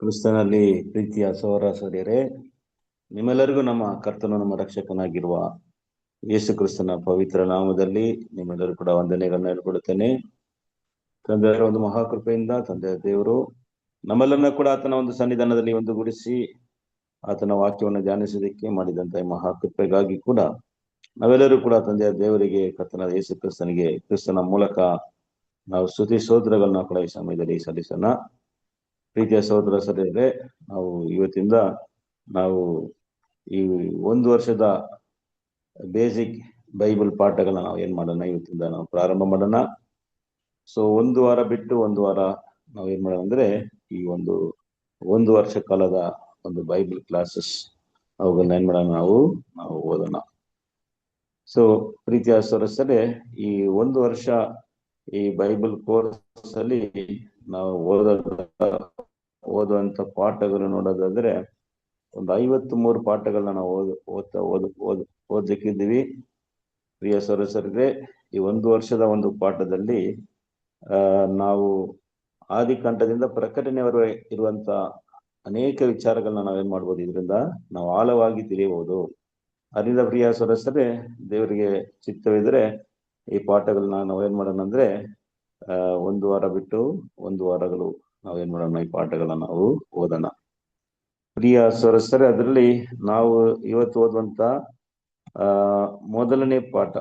ಕ್ರಿಸ್ತನಲ್ಲಿ ಪ್ರೀತಿಯ ಸಹೋದರ ಸಹೋದರಿಯರೇ, ನಿಮ್ಮೆಲ್ಲರಿಗೂ ನಮ್ಮ ಕರ್ತನು ನಮ್ಮ ರಕ್ಷಕನಾಗಿರುವ ಯೇಸು ಕ್ರಿಸ್ತನ ಪವಿತ್ರ ನಾಮದಲ್ಲಿ ನಿಮ್ಮೆಲ್ಲರೂ ಕೂಡ ವಂದನೆಗಳನ್ನ ಹೇಳ್ಕೊಡುತ್ತೇನೆ. ತಂದೆಯವರ ಒಂದು ಮಹಾಕೃಪೆಯಿಂದ ತಂದೆ ದೇವರು ನಮ್ಮೆಲ್ಲರನ್ನ ಕೂಡ ಆತನ ಒಂದು ಸನ್ನಿಧಾನದಲ್ಲಿ ಒಂದುಗೂಡಿಸಿ ಆತನ ವಾಕ್ಯವನ್ನು ಧ್ಯಾನಿಸೋದಕ್ಕೆ ಮಾಡಿದಂತ ಮಹಾಕೃಪೆಗಾಗಿ ಕೂಡ ನಾವೆಲ್ಲರೂ ಕೂಡ ತಂದೆಯ ದೇವರಿಗೆ ಕರ್ತನಾದ ಯೇಸು ಕ್ರಿಸ್ತನ ಮೂಲಕ ನಾವು ಸ್ತುತಿ ಸ್ತೋತ್ರಗಳನ್ನ ಕೂಡ ಈ ಸಮಯದಲ್ಲಿ ಸಲ್ಲಿಸೋಣ. ಪ್ರೀತಿಯ ಸಹೋದರ ಸಹೋದರಿಯರೇ, ನಾವು ಇವತ್ತಿಂದ ನಾವು ಈ ಒಂದು ವರ್ಷದ ಬೇಸಿಕ್ ಬೈಬಲ್ ಪಾಠಗಳನ್ನ ನಾವು ಏನ್ ಮಾಡೋಣ, ಇವತ್ತಿಂದ ನಾವು ಪ್ರಾರಂಭ ಮಾಡೋಣ. ಸೊ ಒಂದು ವಾರ ಬಿಟ್ಟು ಒಂದು ವಾರ ನಾವು ಏನ್ ಮಾಡೋಣ ಅಂದ್ರೆ ಈ ಒಂದು ವರ್ಷ ಕಾಲದ ಒಂದು ಬೈಬಲ್ ಕ್ಲಾಸಸ್ ಅವುಗಳನ್ನ ಏನ್ ಮಾಡೋಣ, ನಾವು ಓದೋಣ. ಸೊ ಪ್ರೀತಿಯ ಸದಸ್ಯರೇ, ಈ ಒಂದು ವರ್ಷ ಈ ಬೈಬಲ್ ಕೋರ್ಸ್ ಅಲ್ಲಿ ನಾವು ಓದುವಂತ ಪಾಠಗಳು ನೋಡೋದಾದ್ರೆ ಒಂದು 53 ಪಾಠಗಳನ್ನ ನಾವು ಓದಕ್ಕಿದ್ದೀವಿ. ಪ್ರಿಯ ಸದಸ್ಯರಿಗೆ, ಈ ಒಂದು ವರ್ಷದ ಒಂದು ಪಾಠದಲ್ಲಿ ನಾವು ಆದಿಕಾಂಡದಿಂದ ಪ್ರಕಟಣೆಯವರೆಗೆ ಇರುವಂತ ಅನೇಕ ವಿಚಾರಗಳನ್ನ ನಾವೇನ್ ಮಾಡ್ಬೋದು, ಇದರಿಂದ ನಾವು ಆಳವಾಗಿ ತಿಳಿಯಬಹುದು. ಅದರಿಂದ ಪ್ರಿಯ ಸದಸ್ಯರೇ, ದೇವರಿಗೆ ಚಿತ್ತವಿದ್ರೆ ಈ ಪಾಠಗಳನ್ನ ನಾವೇನ್ ಮಾಡೋಣ ಅಂದ್ರೆ ಒಂದು ವಾರ ಬಿಟ್ಟು ಒಂದು ವಾರಗಳು ನಾವೇನ್ ಮಾಡೋಣ, ಈ ಪಾಠಗಳನ್ನ ನಾವು ಓದೋಣ. ಪ್ರಿಯ ಸದಸ್ಯರೇ, ಅದರಲ್ಲಿ ನಾವು ಇವತ್ತು ಓದುವಂತ ಮೊದಲನೇ ಪಾಠ,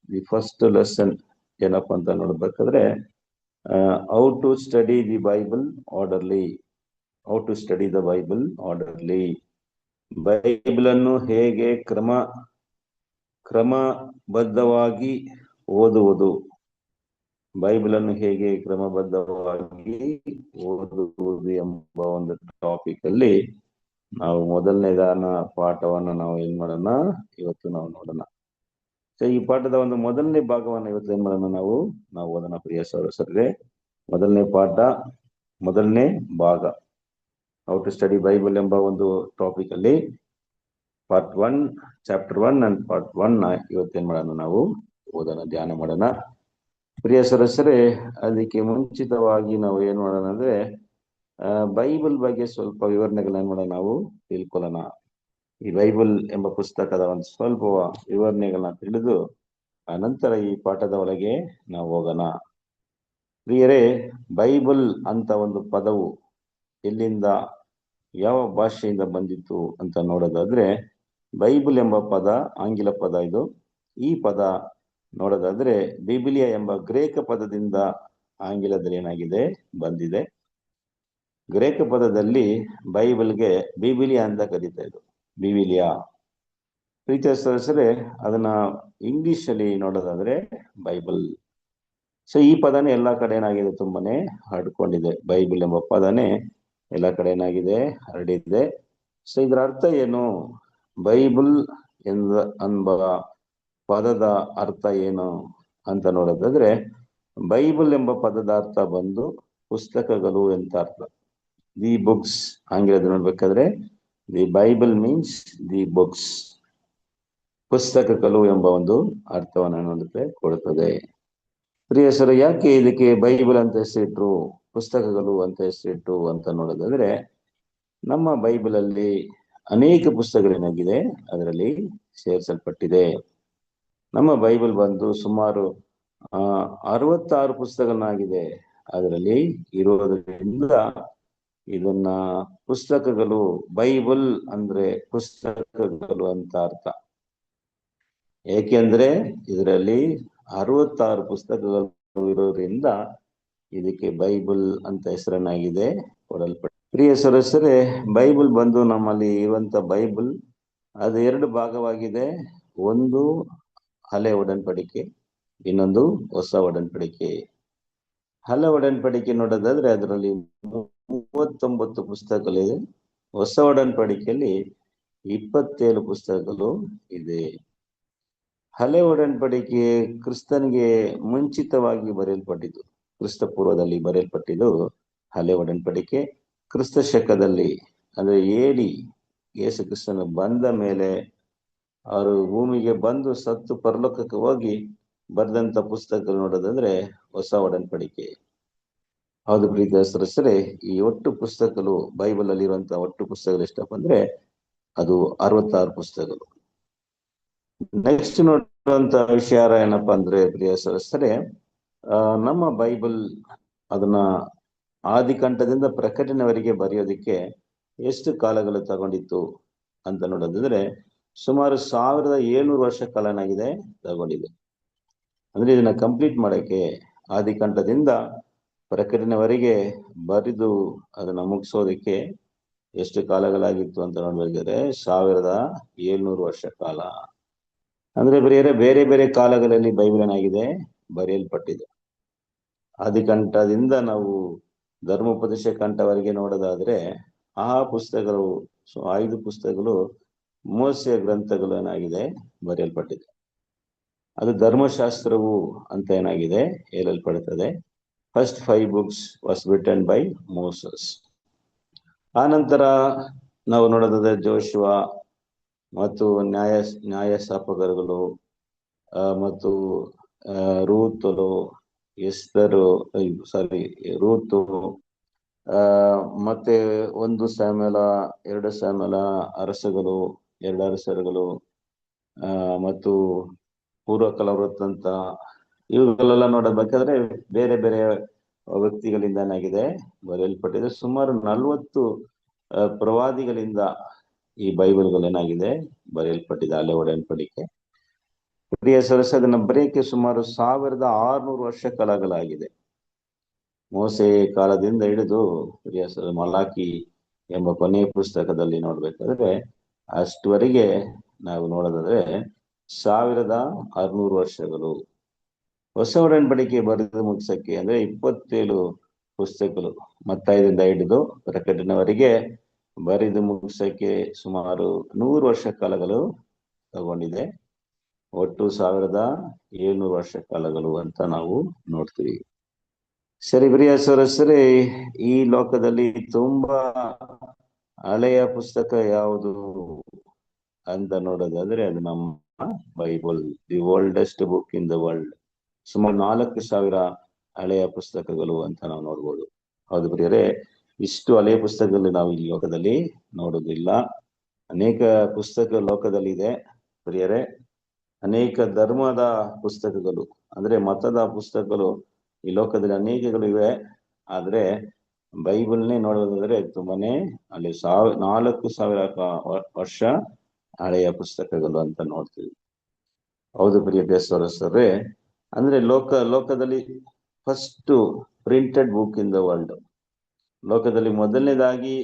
ದಿ ಫಸ್ಟ್ ಲೆಸನ್ ಏನಪ್ಪ ಅಂತ ನೋಡ್ಬೇಕಾದ್ರೆ how to study the Bible orderly. How to study the Bible orderly. Bible ಅನ್ನು ಹೇಗೆ ಕ್ರಮಬದ್ಧವಾಗಿ ಓದುವುದು. ಬೈಬಲ್ ಅನ್ನು ಹೇಗೆ ಕ್ರಮಬದ್ಧವಾಗಿ ಓದುವುದು ಎಂಬ ಒಂದು ಟಾಪಿಕ್ ಅಲ್ಲಿ ನಾವು ಮೊದಲನೇದಾನ ಪಾಠವನ್ನ ನಾವು ಏನ್ ಮಾಡೋಣ, ಇವತ್ತು ನಾವು ನೋಡೋಣ. ಸೊ ಈ ಪಾಠದ ಒಂದು ಮೊದಲನೇ ಭಾಗವನ್ನ ಇವತ್ತು ಏನ್ ಮಾಡೋಣ, ನಾವು ಓದೋಣ. ಪ್ರಿಯ ಸಹೋದರರೇ, ಮೊದಲನೇ ಪಾಠ, ಮೊದಲನೇ ಭಾಗ, ಹೌ ಟು ಸ್ಟಡಿ ಬೈಬಲ್ ಎಂಬ ಒಂದು ಟಾಪಿಕ್ ಅಲ್ಲಿ ಪಾರ್ಟ್ 1, ಚಾಪ್ಟರ್ 1 ಅಂಡ್ ಪಾರ್ಟ್ 1 ಇವತ್ತೇನ್ ಮಾಡೋಣ, ನಾವು ಓದೋಣ, ಧ್ಯಾನ ಮಾಡೋಣ. ಪ್ರಿಯ ಸದಸ್ಯರೇ, ಅದಕ್ಕೆ ಮುಂಚಿತವಾಗಿ ನಾವು ಏನ್ ಮಾಡೋಣ ಅಂದ್ರೆ ಬೈಬಲ್ ಬಗ್ಗೆ ಸ್ವಲ್ಪ ವಿವರಣೆಗಳನ್ನ ಮಾಡೋಣ, ನಾವು ತಿಳ್ಕೊಳ್ಳೋಣ. ಈ ಬೈಬಲ್ ಎಂಬ ಪುಸ್ತಕದ ಒಂದು ಸ್ವಲ್ಪ ವಿವರಣೆಗಳನ್ನ ತಿಳಿದು ಅನಂತರ ಈ ಪಾಠದ ಒಳಗೆ ನಾವು ಹೋಗೋಣ. ಪ್ರಿಯರೇ, ಬೈಬಲ್ ಅಂತ ಒಂದು ಪದವು ಎಲ್ಲಿಂದ, ಯಾವ ಭಾಷೆಯಿಂದ ಬಂದಿತ್ತು ಅಂತ ನೋಡೋದಾದ್ರೆ, ಬೈಬಲ್ ಎಂಬ ಪದ ಆಂಗ್ಲ ಪದ ಇದು. ಈ ಪದ ನೋಡೋದಾದ್ರೆ ಬಿಬಿಲಿಯಾ ಎಂಬ ಗ್ರೇಕ ಪದದಿಂದ ಆಂಗ್ಲದಲ್ಲಿ ಏನಾಗಿದೆ, ಬಂದಿದೆ. ಗ್ರೇಕ ಪದದಲ್ಲಿ ಬೈಬಲ್ಗೆ ಬಿಬಿಲಿಯಾ ಅಂತ ಕರೀತಾ ಇದ್ರು, ಬಿಬಿಲಿಯಾ. ಪ್ರೀತಿಯ ಸದಸ್ಯರೇ, ಅದನ್ನ ಇಂಗ್ಲಿಷ್ ಅಲ್ಲಿ ನೋಡೋದಾದ್ರೆ ಬೈಬಲ್. ಸೊ ಈ ಪದನೇ ಎಲ್ಲಾ ಕಡೆ ಏನಾಗಿದೆ, ತುಂಬಾನೇ ಹರಡ್ಕೊಂಡಿದೆ. ಬೈಬಲ್ ಎಂಬ ಪದನೇ ಎಲ್ಲಾ ಕಡೆ ಏನಾಗಿದೆ, ಹರಡಿದೆ. ಸೊ ಇದ್ರ ಅರ್ಥ ಏನು, ಬೈಬಲ್ ಎಂಬ ಪದದ ಅರ್ಥ ಏನು ಅಂತ ನೋಡೋದಾದ್ರೆ, ಬೈಬಲ್ ಎಂಬ ಪದದ ಅರ್ಥ ಬಂದು ಪುಸ್ತಕಗಳು ಅಂತ ಅರ್ಥ. ದಿ ಬುಕ್ಸ್, ಆಂಗ್ಲದಲ್ಲಿ ನೋಡ್ಬೇಕಾದ್ರೆ the Bible means the books, ಪುಸ್ತಕಗಳು ಎಂಬ ಒಂದು ಅರ್ಥವನ್ನು ನೋಡುತ್ತೆ, ಕೊಡುತ್ತದೆ. ಪ್ರಿಯಸರು, ಯಾಕೆ ಇದಕ್ಕೆ ಬೈಬಲ್ ಅಂತ ಹೆಸರಿಟ್ರು, ಪುಸ್ತಕಗಳು ಅಂತ ಹೆಸರಿಟ್ರು ಅಂತ ನೋಡೋದಾದ್ರೆ, ನಮ್ಮ ಬೈಬಲ್ ಅಲ್ಲಿ ಅನೇಕ ಪುಸ್ತಕಗಳೇನಾಗಿದೆ, ಅದರಲ್ಲಿ ಸೇರಿಸಲ್ಪಟ್ಟಿದೆ. ನಮ್ಮ ಬೈಬಲ್ ಬಂದು ಸುಮಾರು 66 ಪುಸ್ತಕಗಳಾಗಿದೆ ಅದರಲ್ಲಿ ಇರೋದ್ರಿಂದ ಇದನ್ನ ಪುಸ್ತಕಗಳು, ಬೈಬಲ್ ಅಂದ್ರೆ ಪುಸ್ತಕಗಳು ಅಂತ ಅರ್ಥ. ಏಕೆಂದ್ರೆ ಇದರಲ್ಲಿ 66 ಪುಸ್ತಕಗಳು ಇರೋದ್ರಿಂದ ಇದಕ್ಕೆ ಬೈಬಲ್ ಅಂತ ಹೆಸರನ್ನಾಗಿದೆ ಕೊಡಲ್ಪಟ್ಟ. ಪ್ರಿಯ ಸದಸ್ಯರೇ, ಬೈಬಲ್ ಬಂದು ನಮ್ಮಲ್ಲಿ ಇರುವಂತ ಬೈಬಲ್ ಅದು 2 ಭಾಗವಾಗಿದೆ. ಒಂದು ಹಳೆ ಒಡன்பಡಿಕೆ, ಇನ್ನೊಂದು ಹೊಸ ಒಡன்பಡಿಕೆ. ಹಳೆ ಒಡன்பಡಿಕೆ ನೋಡೋದಾದ್ರೆ ಅದರಲ್ಲಿ 39 ಪುಸ್ತಕಗಳಿದೆ. ಹೊಸ ಒಡன்பಡಿಕೆಯಲ್ಲಿ 27 ಪುಸ್ತಕಗಳು ಇದೆ. ಹಳೆ ಒಡன்பಡಿಕೆ ಕ್ರಿಸ್ತನಿಗೆ ಮುಂಚಿತವಾಗಿ ಬರೆಯಲ್ಪಟ್ಟಿದ್ದು, ಕ್ರಿಸ್ತ ಪೂರ್ವದಲ್ಲಿ ಬರೆಯಲ್ಪಟ್ಟಿದ್ದು ಹಳೆ ಒಡன்பಡಿಕೆ. ಕ್ರಿಸ್ತ ಶಕದಲ್ಲಿ ಅಂದ್ರೆ ಯೇಸು ಕ್ರಿಸ್ತನು ಬಂದ ಮೇಲೆ ಅವರು ಭೂಮಿಗೆ ಬಂದು ಸತ್ತು ಪರಲೋಕಕ್ಕೆ ಹೋಗಿ ಬರೆದಂತ ಪುಸ್ತಕಗಳು ನೋಡೋದಂದ್ರೆ ಹೊಸ ಒಡன்பಡಿಕೆ. ಹೌದು ಪ್ರೀತಿಯ ಸದಸ್ಯರೇ, ಈ ಒಟ್ಟು ಪುಸ್ತಕಗಳು ಬೈಬಲ್ ಅಲ್ಲಿ ಇರುವಂತಹ ಒಟ್ಟು ಪುಸ್ತಕಗಳು ಎಷ್ಟಪ್ಪ ಅಂದ್ರೆ ಅದು 66 ಪುಸ್ತಕಗಳು. ನೆಕ್ಸ್ಟ್ ನೋಡುವಂತ ವಿಷಯ ಏನಪ್ಪಾ ಅಂದ್ರೆ ಪ್ರಿಯ ಸದಸ್ಯರೇ, ನಮ್ಮ ಬೈಬಲ್ ಅದನ್ನ ಆದಿಕಾಂಡದಿಂದ ಪ್ರಕಟಣೆವರೆಗೆ ಬರೆಯೋದಕ್ಕೆ ಎಷ್ಟು ಕಾಲಗಳು ತಗೊಂಡಿತ್ತು ಅಂತ ನೋಡೋದಾದ್ರೆ ಸುಮಾರು 1700 ವರ್ಷ ಕಾಲ ಏನಾಗಿದೆ ತಗೊಂಡಿದೆ. ಅಂದ್ರೆ ಇದನ್ನ ಕಂಪ್ಲೀಟ್ ಮಾಡಕ್ಕೆ ಆದಿಕಾಂಡದಿಂದ ಪ್ರಕಟಣೆವರೆಗೆ ಬರೆದು ಅದನ್ನ ಮುಗಿಸೋದಕ್ಕೆ ಎಷ್ಟು ಕಾಲಗಳಾಗಿತ್ತು ಅಂತ ನೋಡ್ಬೇಕಾದ್ರೆ 1700 ವರ್ಷ ಕಾಲ. ಅಂದ್ರೆ ಬೇರೆ ಬೇರೆ ಕಾಲಗಳಲ್ಲಿ ಬೈಬಲ್ ಏನಾಗಿದೆ ಬರೆಯಲ್ಪಟ್ಟಿದೆ. ಆದಿಕಾಂಡದಿಂದ ನಾವು ಧರ್ಮೋಪದೇಶ ಕಂಠವರೆಗೆ ನೋಡೋದಾದ್ರೆ ಆ ಪುಸ್ತಕಗಳು 5 ಪುಸ್ತಕಗಳು ಮೋಸೆಯ ಗ್ರಂಥಗಳು ಏನಾಗಿದೆ ಬರೆಯಲ್ಪಟ್ಟಿದೆ. ಅದು ಧರ್ಮಶಾಸ್ತ್ರವು ಅಂತ ಏನಾಗಿದೆ ಹೇಳಲ್ಪಡುತ್ತದೆ. First 5 books was written by Moses. ಆ ನಂತರ ನಾವು ನೋಡೋದಾದ್ರೆ ಜೋಶುವ ಮತ್ತು ನ್ಯಾಯಸ್ಥಾಪಕರುಗಳು ಮತ್ತು ರೂತರು, ಎಸ್ತರು, ರೂತು, ಮತ್ತೆ 1 ಸ್ಯಾಮ್ಯುಯೇಲ, 2 ಸ್ಯಾಮ್ಯುಯೇಲ, ಅರಸಗಳು, 2 ಅರಸರುಗಳು, ಮತ್ತು ಪೂರ್ವಕಾಲ ವೃತ್ತಾಂತ, ಇವುಗಳೆಲ್ಲ ನೋಡಬೇಕಾದ್ರೆ ಬೇರೆ ಬೇರೆ ವ್ಯಕ್ತಿಗಳಿಂದ ಏನಾಗಿದೆ ಬರೆಯಲ್ಪಟ್ಟಿದೆ. ಸುಮಾರು 40 ಪ್ರವಾದಿಗಳಿಂದ ಈ ಬೈಬಲ್ಗಳು ಏನಾಗಿದೆ ಬರೆಯಲ್ಪಟ್ಟಿದೆ. ಹಳೆ ಒಡಂಬಡಿಕೆ ಪ್ರಿಯ ಸದಸ್ಯ, ಅದನ್ನ ಬರೆಯಕ್ಕೆ ಸುಮಾರು 1600 ವರ್ಷ ಕಾಲಗಳಾಗಿದೆ. ಮೋಸೆ ಕಾಲದಿಂದ ಹಿಡಿದು ಪ್ರಿಯ ಮಲಾಕಿ ಎಂಬ ಕೊನೆಯ ಪುಸ್ತಕದಲ್ಲಿ ನೋಡ್ಬೇಕಾದ್ರೆ ಅಷ್ಟುವರೆಗೆ ನಾವು ನೋಡೋದಾದ್ರೆ 1600 ವರ್ಷಗಳು. ಹೊಸ ಒಡಂಬಡಿಕೆ ಬರೆದು ಮುಗಿಸಕ್ಕೆ ಅಂದ್ರೆ 27 ಪುಸ್ತಕಗಳು ಮತ್ತಾಯದಿಂದ ಹಿಡಿದು ಪ್ರಕಟಣೆವರೆಗೆ ಬರೆದು ಮುಗಿಸಕ್ಕೆ ಸುಮಾರು 100 ವರ್ಷ ಕಾಲಗಳು ತಗೊಂಡಿದೆ. ಒಟ್ಟು 1700 ವರ್ಷ ಕಾಲಗಳು ಅಂತ ನಾವು ನೋಡ್ತೀವಿ. ಸರಿ ಪ್ರಿಯ ಸದಸ್ಯರೇ, ಈ ಲೋಕದಲ್ಲಿ ತುಂಬಾ ಹಳೆಯ ಪುಸ್ತಕ ಯಾವುದು ಅಂತ ನೋಡೋದಾದ್ರೆ ಅದು ನಮ್ಮ Bible, the oldest book in the world. ಸುಮಾರು 4000 ಹಳೆಯ ಪುಸ್ತಕಗಳು ಅಂತ ನಾವು ನೋಡ್ಬೋದು. ಹೌದು ಪ್ರಿಯರೇ, ಇಷ್ಟು ಹಳೆಯ ಪುಸ್ತಕಗಳು ನಾವು ಈ ಲೋಕದಲ್ಲಿ ನೋಡೋದಿಲ್ಲ. ಅನೇಕ ಪುಸ್ತಕ ಲೋಕದಲ್ಲಿ ಇದೆ ಪ್ರಿಯರೇ. ಅನೇಕ ಧರ್ಮದ ಪುಸ್ತಕಗಳು ಅಂದ್ರೆ ಮತದ ಪುಸ್ತಕಗಳು ಈ ಲೋಕದಲ್ಲಿ ಅನೇಕಗಳು ಇವೆ. ಆದ್ರೆ ಬೈಬಲ್ನೇ ನೋಡೋದಾದ್ರೆ ತುಂಬಾನೇ ಅಲ್ಲಿ 4000 ವರ್ಷ ಹಳೆಯ ಪುಸ್ತಕಗಳು ಅಂತ ನೋಡ್ತೀವಿ. ಹೌದು ಪ್ರಿಯ ಸದಸ್ಯರೇ, ಅಂದ್ರೆ ಲೋಕದಲ್ಲಿ first printed book in the world, ಲೋಕದಲ್ಲಿ ಮೊದಲನೇದಾಗಿ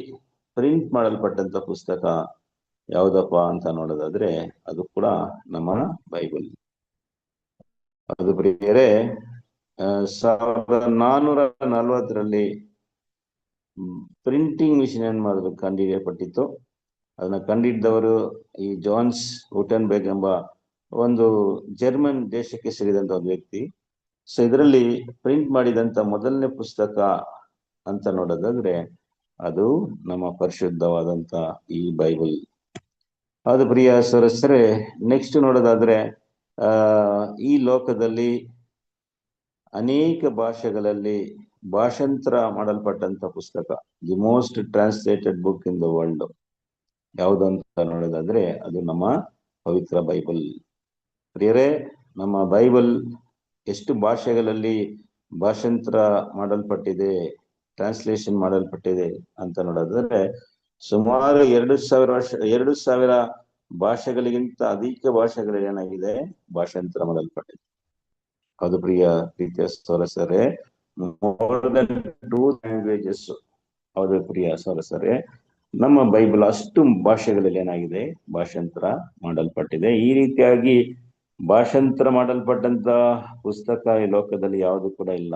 ಪ್ರಿಂಟ್ ಮಾಡಲ್ಪಟ್ಟಂತ ಪುಸ್ತಕ ಯಾವುದಪ್ಪ ಅಂತ ನೋಡೋದಾದ್ರೆ ಅದು ಕೂಡ ನಮ್ಮ ಬೈಬಲ್. ಅದು ಪ್ರಿಯರೇ 1440ರಲ್ಲಿ ಪ್ರಿಂಟಿಂಗ್ ಮಿಷಿನ್ ಏನ್ ಮಾಡಿದ್ರು ಕಂಡುಹಿಡಿಯಲ್ಪಟ್ಟಿತ್ತು. ಅದನ್ನ ಕಂಡುಹಿಡಿದವರು ಈ ಜಾನ್ಸ್ ಗುಟೆನ್ಬರ್ಗ್ ಎಂಬ ಒಂದು ಜರ್ಮನ್ ದೇಶಕ್ಕೆ ಸೇರಿದಂತ ಒಂದು ವ್ಯಕ್ತಿ. ಸೊ ಇದರಲ್ಲಿ ಪ್ರಿಂಟ್ ಮಾಡಿದಂತ ಮೊದಲನೇ ಪುಸ್ತಕ ಅಂತ ನೋಡೋದಾದ್ರೆ ಅದು ನಮ್ಮ ಪರಿಶುದ್ಧವಾದಂತ ಈ ಬೈಬಲ್. ಅದು ಪ್ರಿಯ ಸದಸ್ಯರೇ, ನೆಕ್ಸ್ಟ್ ನೋಡೋದಾದ್ರೆ ಈ ಲೋಕದಲ್ಲಿ ಅನೇಕ ಭಾಷೆಗಳಲ್ಲಿ ಭಾಷಾಂತರ ಮಾಡಲ್ಪಟ್ಟಂತ ಪುಸ್ತಕ, the most translated book in the world ಯಾವುದಂತ ನೋಡೋದಾದ್ರೆ ಅದು ನಮ್ಮ ಪವಿತ್ರ ಬೈಬಲ್. ಪ್ರಿಯರೇ, ನಮ್ಮ ಬೈಬಲ್ ಎಷ್ಟು ಭಾಷೆಗಳಲ್ಲಿ ಭಾಷಾಂತರ ಮಾಡಲ್ಪಟ್ಟಿದೆ, ಟ್ರಾನ್ಸ್ಲೇಷನ್ ಮಾಡಲ್ಪಟ್ಟಿದೆ ಅಂತ ನೋಡೋದಾದ್ರೆ ಸುಮಾರು 2000 ಭಾಷೆಗಳಿಗಿಂತ ಅಧಿಕ ಭಾಷೆಗಳಲ್ಲಿ ಏನಾಗಿದೆ ಭಾಷಾಂತರ ಮಾಡಲ್ಪಟ್ಟಿದೆ. ಅದು ಪ್ರೀತಿಯ ಸದಸ್ಯರೇ, ಮೋರ್ ದನ್ 2 ಲ್ಯಾಂಗ್ವೇಜಸ್. ಹೌದು ಪ್ರಿಯ ಸದಸ್ಯರೇ, ನಮ್ಮ ಬೈಬಲ್ ಅಷ್ಟು ಭಾಷೆಗಳಲ್ಲಿ ಏನಾಗಿದೆ ಭಾಷಾಂತರ ಮಾಡಲ್ಪಟ್ಟಿದೆ. ಈ ರೀತಿಯಾಗಿ ಭಾಷಾಂತರ ಮಾಡಲ್ಪಟ್ಟಂತ ಪುಸ್ತಕ ಈ ಲೋಕದಲ್ಲಿ ಯಾವುದು ಕೂಡ ಇಲ್ಲ.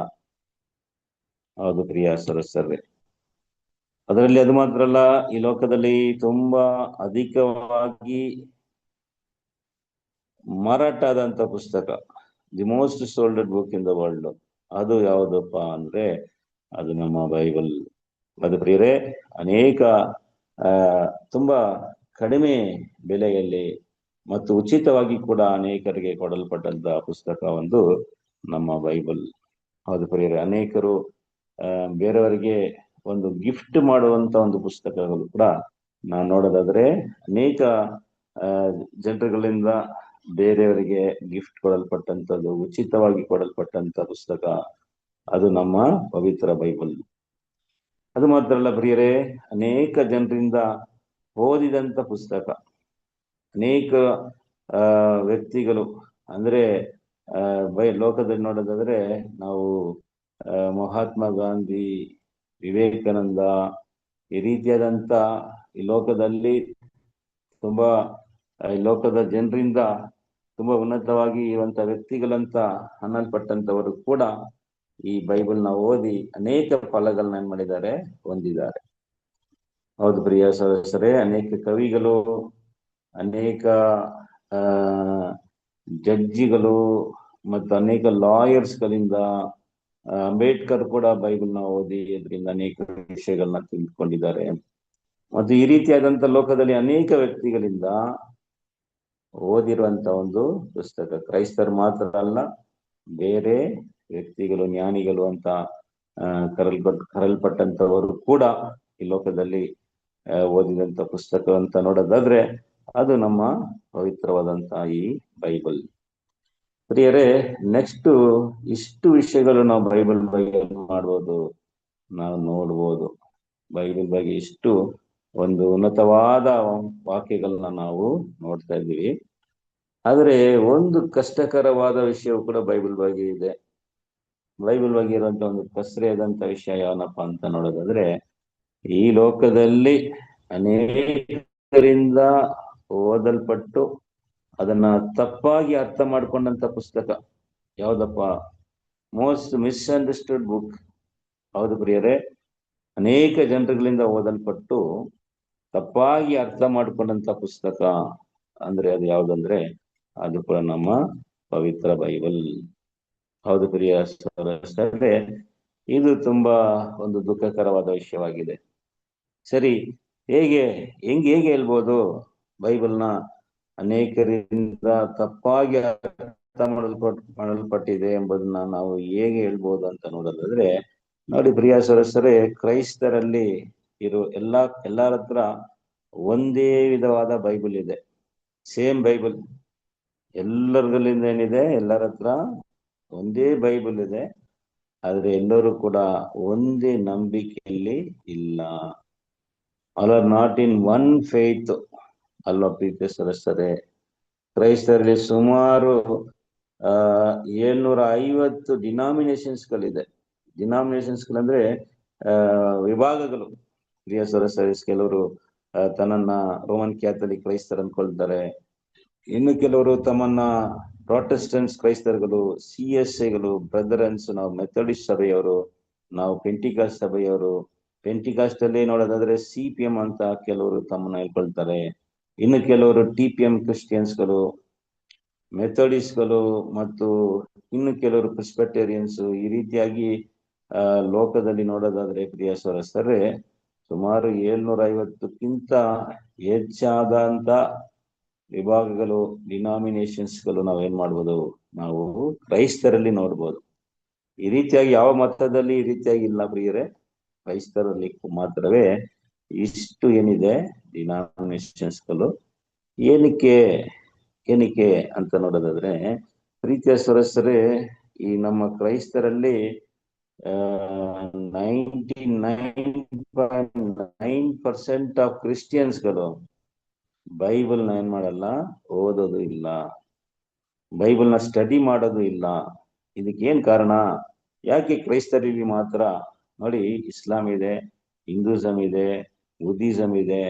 ಹೌದು ಪ್ರಿಯ ಸದಸ್ಯರೇ, ಅದರಲ್ಲಿ ಅದು ಮಾತ್ರ ಅಲ್ಲ, ಈ ಲೋಕದಲ್ಲಿ ತುಂಬಾ ಅಧಿಕವಾಗಿ ಮಾರಾಟ ಆದಂತ ಪುಸ್ತಕ, the most solded book in the world, ಅದು ಯಾವುದಪ್ಪ ಅಂದ್ರೆ ಅದು ನಮ್ಮ ಬೈಬಲ್. ಅದು ಪ್ರಿಯರೇ, ಅನೇಕ ತುಂಬಾ ಕಡಿಮೆ ಬೆಲೆಯಲ್ಲಿ ಮತ್ತು ಉಚಿತವಾಗಿ ಕೂಡ ಅನೇಕರಿಗೆ ಕೊಡಲ್ಪಟ್ಟಂತ ಪುಸ್ತಕ ಒಂದು ನಮ್ಮ ಬೈಬಲ್. ಅದು ಪ್ರಿಯರೇ, ಅನೇಕರು ಬೇರೆಯವರಿಗೆ ಒಂದು ಗಿಫ್ಟ್ ಮಾಡುವಂತ ಒಂದು ಪುಸ್ತಕಗಳು ಕೂಡ ನಾವು ನೋಡೋದಾದ್ರೆ ಅನೇಕ ಜನರುಗಳಿಂದ ಬೇರೆಯವರಿಗೆ ಗಿಫ್ಟ್ ಕೊಡಲ್ಪಟ್ಟಂಥದ್ದು, ಉಚಿತವಾಗಿ ಕೊಡಲ್ಪಟ್ಟಂತ ಪುಸ್ತಕ ಅದು ನಮ್ಮ ಪವಿತ್ರ ಬೈಬಲ್. ಅದು ಮಾತ್ರ ಅಲ್ಲ ಪ್ರಿಯರೇ, ಅನೇಕ ಜನರಿಂದ ಓದಿದಂತ ಪುಸ್ತಕ. ಅನೇಕ ವ್ಯಕ್ತಿಗಳು ಅಂದ್ರೆ ಲೋಕದಲ್ಲಿ ನೋಡೋದಾದ್ರೆ ನಾವು ಮಹಾತ್ಮ ಗಾಂಧಿ, ವಿವೇಕಾನಂದ, ಈ ರೀತಿಯಾದಂತ ಈ ಲೋಕದಲ್ಲಿ ತುಂಬಾ ಈ ಲೋಕದ ಜನರಿಂದ ತುಂಬಾ ಉನ್ನತವಾಗಿ ಇರುವಂತ ವ್ಯಕ್ತಿಗಳಂತ ಅನ್ನಲ್ಪಟ್ಟಂತವರು ಕೂಡ ಈ ಬೈಬಲ್ನ ಓದಿ ಅನೇಕ ಫಲಗಳನ್ನ ಏನ್ ಮಾಡಿದ್ದಾರೆ, ಹೊಂದಿದ್ದಾರೆ. ಹೌದು ಪ್ರಿಯ ಸದಸ್ಯರೇ, ಅನೇಕ ಕವಿಗಳು, ಅನೇಕ ಜಡ್ಜಿಗಳು ಮತ್ತು ಅನೇಕ ಲಾಯರ್ಸ್ ಗಳಿಂದ, ಅಂಬೇಡ್ಕರ್ ಕೂಡ ಬೈಬಲ್ನ ಓದಿ ಅದರಿಂದ ಅನೇಕ ವಿಷಯಗಳನ್ನ ತಿಳಿದುಕೊಂಡಿದ್ದಾರೆ. ಮತ್ತು ಈ ರೀತಿಯಾದಂತ ಲೋಕದಲ್ಲಿ ಅನೇಕ ವ್ಯಕ್ತಿಗಳಿಂದ ಓದಿರುವಂತ ಒಂದು ಪುಸ್ತಕ. ಕ್ರೈಸ್ತರು ಮಾತ್ರ ಅಲ್ಲ, ಬೇರೆ ವ್ಯಕ್ತಿಗಳು, ಜ್ಞಾನಿಗಳು ಅಂತ ಕರೆಯಲ್ಪಟ್ಟಂತವರು ಕೂಡ ಈ ಲೋಕದಲ್ಲಿ ಓದಿದಂತ ಪುಸ್ತಕ ಅಂತ ನೋಡೋದಾದ್ರೆ ಅದು ನಮ್ಮ ಪವಿತ್ರವಾದಂತ ಈ ಬೈಬಲ್. ಪ್ರಿಯರೇ, ನೆಕ್ಸ್ಟ್ ಇಷ್ಟು ವಿಷಯಗಳು ನಾವು ಬೈಬಲ್ ಬಗ್ಗೆ ಮಾಡ್ಬೋದು, ನಾವು ನೋಡ್ಬೋದು. ಬೈಬಲ್ ಬಗ್ಗೆ ಇಷ್ಟು ಒಂದು ಉನ್ನತವಾದ ವಾಕ್ಯಗಳನ್ನ ನಾವು ನೋಡ್ತಾ ಇದ್ದೀವಿ. ಆದ್ರೆ ಒಂದು ಕಷ್ಟಕರವಾದ ವಿಷಯವು ಕೂಡ ಬೈಬಲ್ ಬಗ್ಗೆ ಇದೆ. ಬೈಬಲ್ ಬಗ್ಗೆ ಇರುವಂತ ಒಂದು ಕಸರೆಯಾದಂತ ವಿಷಯ ಏನಪ್ಪಾ ಅಂತ ನೋಡೋದಾದ್ರೆ, ಈ ಲೋಕದಲ್ಲಿ ಅನೇಕರಿಂದ ಓದಲ್ಪಟ್ಟು ಅದನ್ನ ತಪ್ಪಾಗಿ ಅರ್ಥ ಮಾಡ್ಕೊಂಡಂತ ಪುಸ್ತಕ ಯಾವ್ದಪ್ಪ? Most misunderstood book. ಹೌದು ಪ್ರಿಯರೇ, ಅನೇಕ ಜನರುಗಳಿಂದ ಓದಲ್ಪಟ್ಟು ತಪ್ಪಾಗಿ ಅರ್ಥ ಮಾಡ್ಕೊಂಡಂತ ಪುಸ್ತಕ ಅಂದ್ರೆ ಅದು ಯಾವ್ದಂದ್ರೆ ಅದು ಕೂಡ ನಮ್ಮ ಪವಿತ್ರ ಬೈಬಲ್. ಹೌದು ಪ್ರಿಯ ಸಹೋದರರೇ, ಇದು ತುಂಬಾ ಒಂದು ದುಃಖಕರವಾದ ವಿಷಯವಾಗಿದೆ. ಸರಿ, ಹೇಗೆ ಹೇಳ್ಬೋದು ಬೈಬಲ್ನ ಅನೇಕರಿಂದ ತಪ್ಪಾಗಿ ಅರ್ಥ ಮಾಡಲ್ಪಟ್ಟಿದೆ ಎಂಬುದನ್ನ ನಾವು ಹೇಗೆ ಹೇಳ್ಬೋದು ಅಂತ ನೋಡೋದಾದ್ರೆ, ನೋಡಿ ಪ್ರಿಯ ಸದಸ್ಯರೇ, ಕ್ರೈಸ್ತರಲ್ಲಿ ಎಲ್ಲರ ಹತ್ರ ಒಂದೇ ವಿಧವಾದ ಬೈಬಲ್ ಇದೆ, ಸೇಮ್ ಬೈಬಲ್. ಎಲ್ಲರಲ್ಲಿಂದ ಏನಿದೆ, ಎಲ್ಲರ ಹತ್ರ ಒಂದೇ ಬೈಬಲ್ ಇದೆ. ಆದ್ರೆ ಎಲ್ಲರೂ ಕೂಡ ಒಂದೇ ನಂಬಿಕೆಯಲ್ಲಿ ಇಲ್ಲ. All are not in one faith ಅಲ್ವಾ ಪ್ರೀತಿಯ ಸದಸ್ಯರೇ? ಕ್ರೈಸ್ತರಲ್ಲಿ ಸುಮಾರು 750 ಡಿನಾಮಿನೇಷನ್ಸ್ಗಳಿದೆ. ಡಿನಾಮಿನೇಷನ್ಸ್ಗಳಂದ್ರೆ ವಿಭಾಗಗಳು. ಪ್ರಿಯ ಸದಸ್ಯರೇ, ಕೆಲವರು ತನ್ನನ್ನ ರೋಮನ್ ಕ್ಯಾಥಲಿಕ್ ಕ್ರೈಸ್ತರು ಅನ್ಕೊಳ್ತಾರೆ, ಇನ್ನು ಕೆಲವರು ತಮ್ಮನ್ನ ಪ್ರಾಟೆಸ್ಟೆಂಟ್ಸ್ ಕ್ರೈಸ್ತರುಗಳು, CSIಗಳು, ಬ್ರದರನ್ಸ್, ನಾವು ಮೆಥಡಿಸ್ಟ್ ಸಭೆಯವರು, ನಾವು ಪೆಂಟಿಕಾಸ್ಟ್ ಸಭೆಯವರು. ಪೆಂಟಿಕಾಸ್ಟ್ ಅಲ್ಲಿ ನೋಡೋದಾದ್ರೆ CPM ಅಂತ ಕೆಲವರು ತಮ್ಮನ್ನ ಹೇಳ್ಕೊಳ್ತಾರೆ. ಇನ್ನು ಕೆಲವರು TPM ಕ್ರಿಸ್ಟಿಯನ್ಸ್ಗಳು, ಮೆಥಡಿಸ್ಟ್ಗಳು, ಮತ್ತು ಇನ್ನು ಕೆಲವರು ಪ್ರೆಸ್ಬಿಟೇರಿಯನ್ಸ್. ಈ ರೀತಿಯಾಗಿ ಲೋಕದಲ್ಲಿ ನೋಡೋದಾದ್ರೆ ಪ್ರಿಯ ಸದಸ್ಯರೇ, ಸುಮಾರು 750ಕ್ಕಿಂತ ಹೆಚ್ಚಾದಂತ ವಿಭಾಗಗಳು, ಡಿನಾಮಿನೇಷನ್ಸ್ಗಳು ನಾವೇನ್ ಮಾಡ್ಬೋದು, ನಾವು ಕ್ರೈಸ್ತರಲ್ಲಿ ನೋಡ್ಬೋದು. ಈ ರೀತಿಯಾಗಿ ಯಾವ ಮತದಲ್ಲಿ ಈ ರೀತಿಯಾಗಿ ಇಲ್ಲ ಪ್ರಿಯರೇ, ಕ್ರೈಸ್ತರಲ್ಲಿ ಮಾತ್ರವೇ ಇಷ್ಟು ಏನಿದೆ ಡಿನಾಮಿನೇಷನ್ಸ್ಗಳು. ಏನಕ್ಕೆ ಅಂತ ನೋಡೋದಾದ್ರೆ ಪ್ರೀತಿಯ ಸದಸ್ಯರೇ, ಈ ನಮ್ಮ ಕ್ರೈಸ್ತರಲ್ಲಿ 99.9% ಆಫ್ ಕ್ರಿಸ್ಟಿಯನ್ಸ್ಗಳು ಬೈಬಲ್ನ ಏನ್ ಮಾಡಲ್ಲ, ಓದೋದು ಇಲ್ಲ, ಬೈಬಲ್ನ ಸ್ಟಡಿ ಮಾಡೋದು ಇಲ್ಲ. ಇದಕ್ಕೆ ಏನ್ ಕಾರಣ? ಯಾಕೆ ಕ್ರೈಸ್ತರಲ್ಲಿ ಮಾತ್ರ? ನೋಡಿ, ಇಸ್ಲಾಂ ಇದೆ, ಹಿಂದೂಸಮ್ ಇದೆ, ಬುದ್ಧಿಸಮ್ ಇದೆ.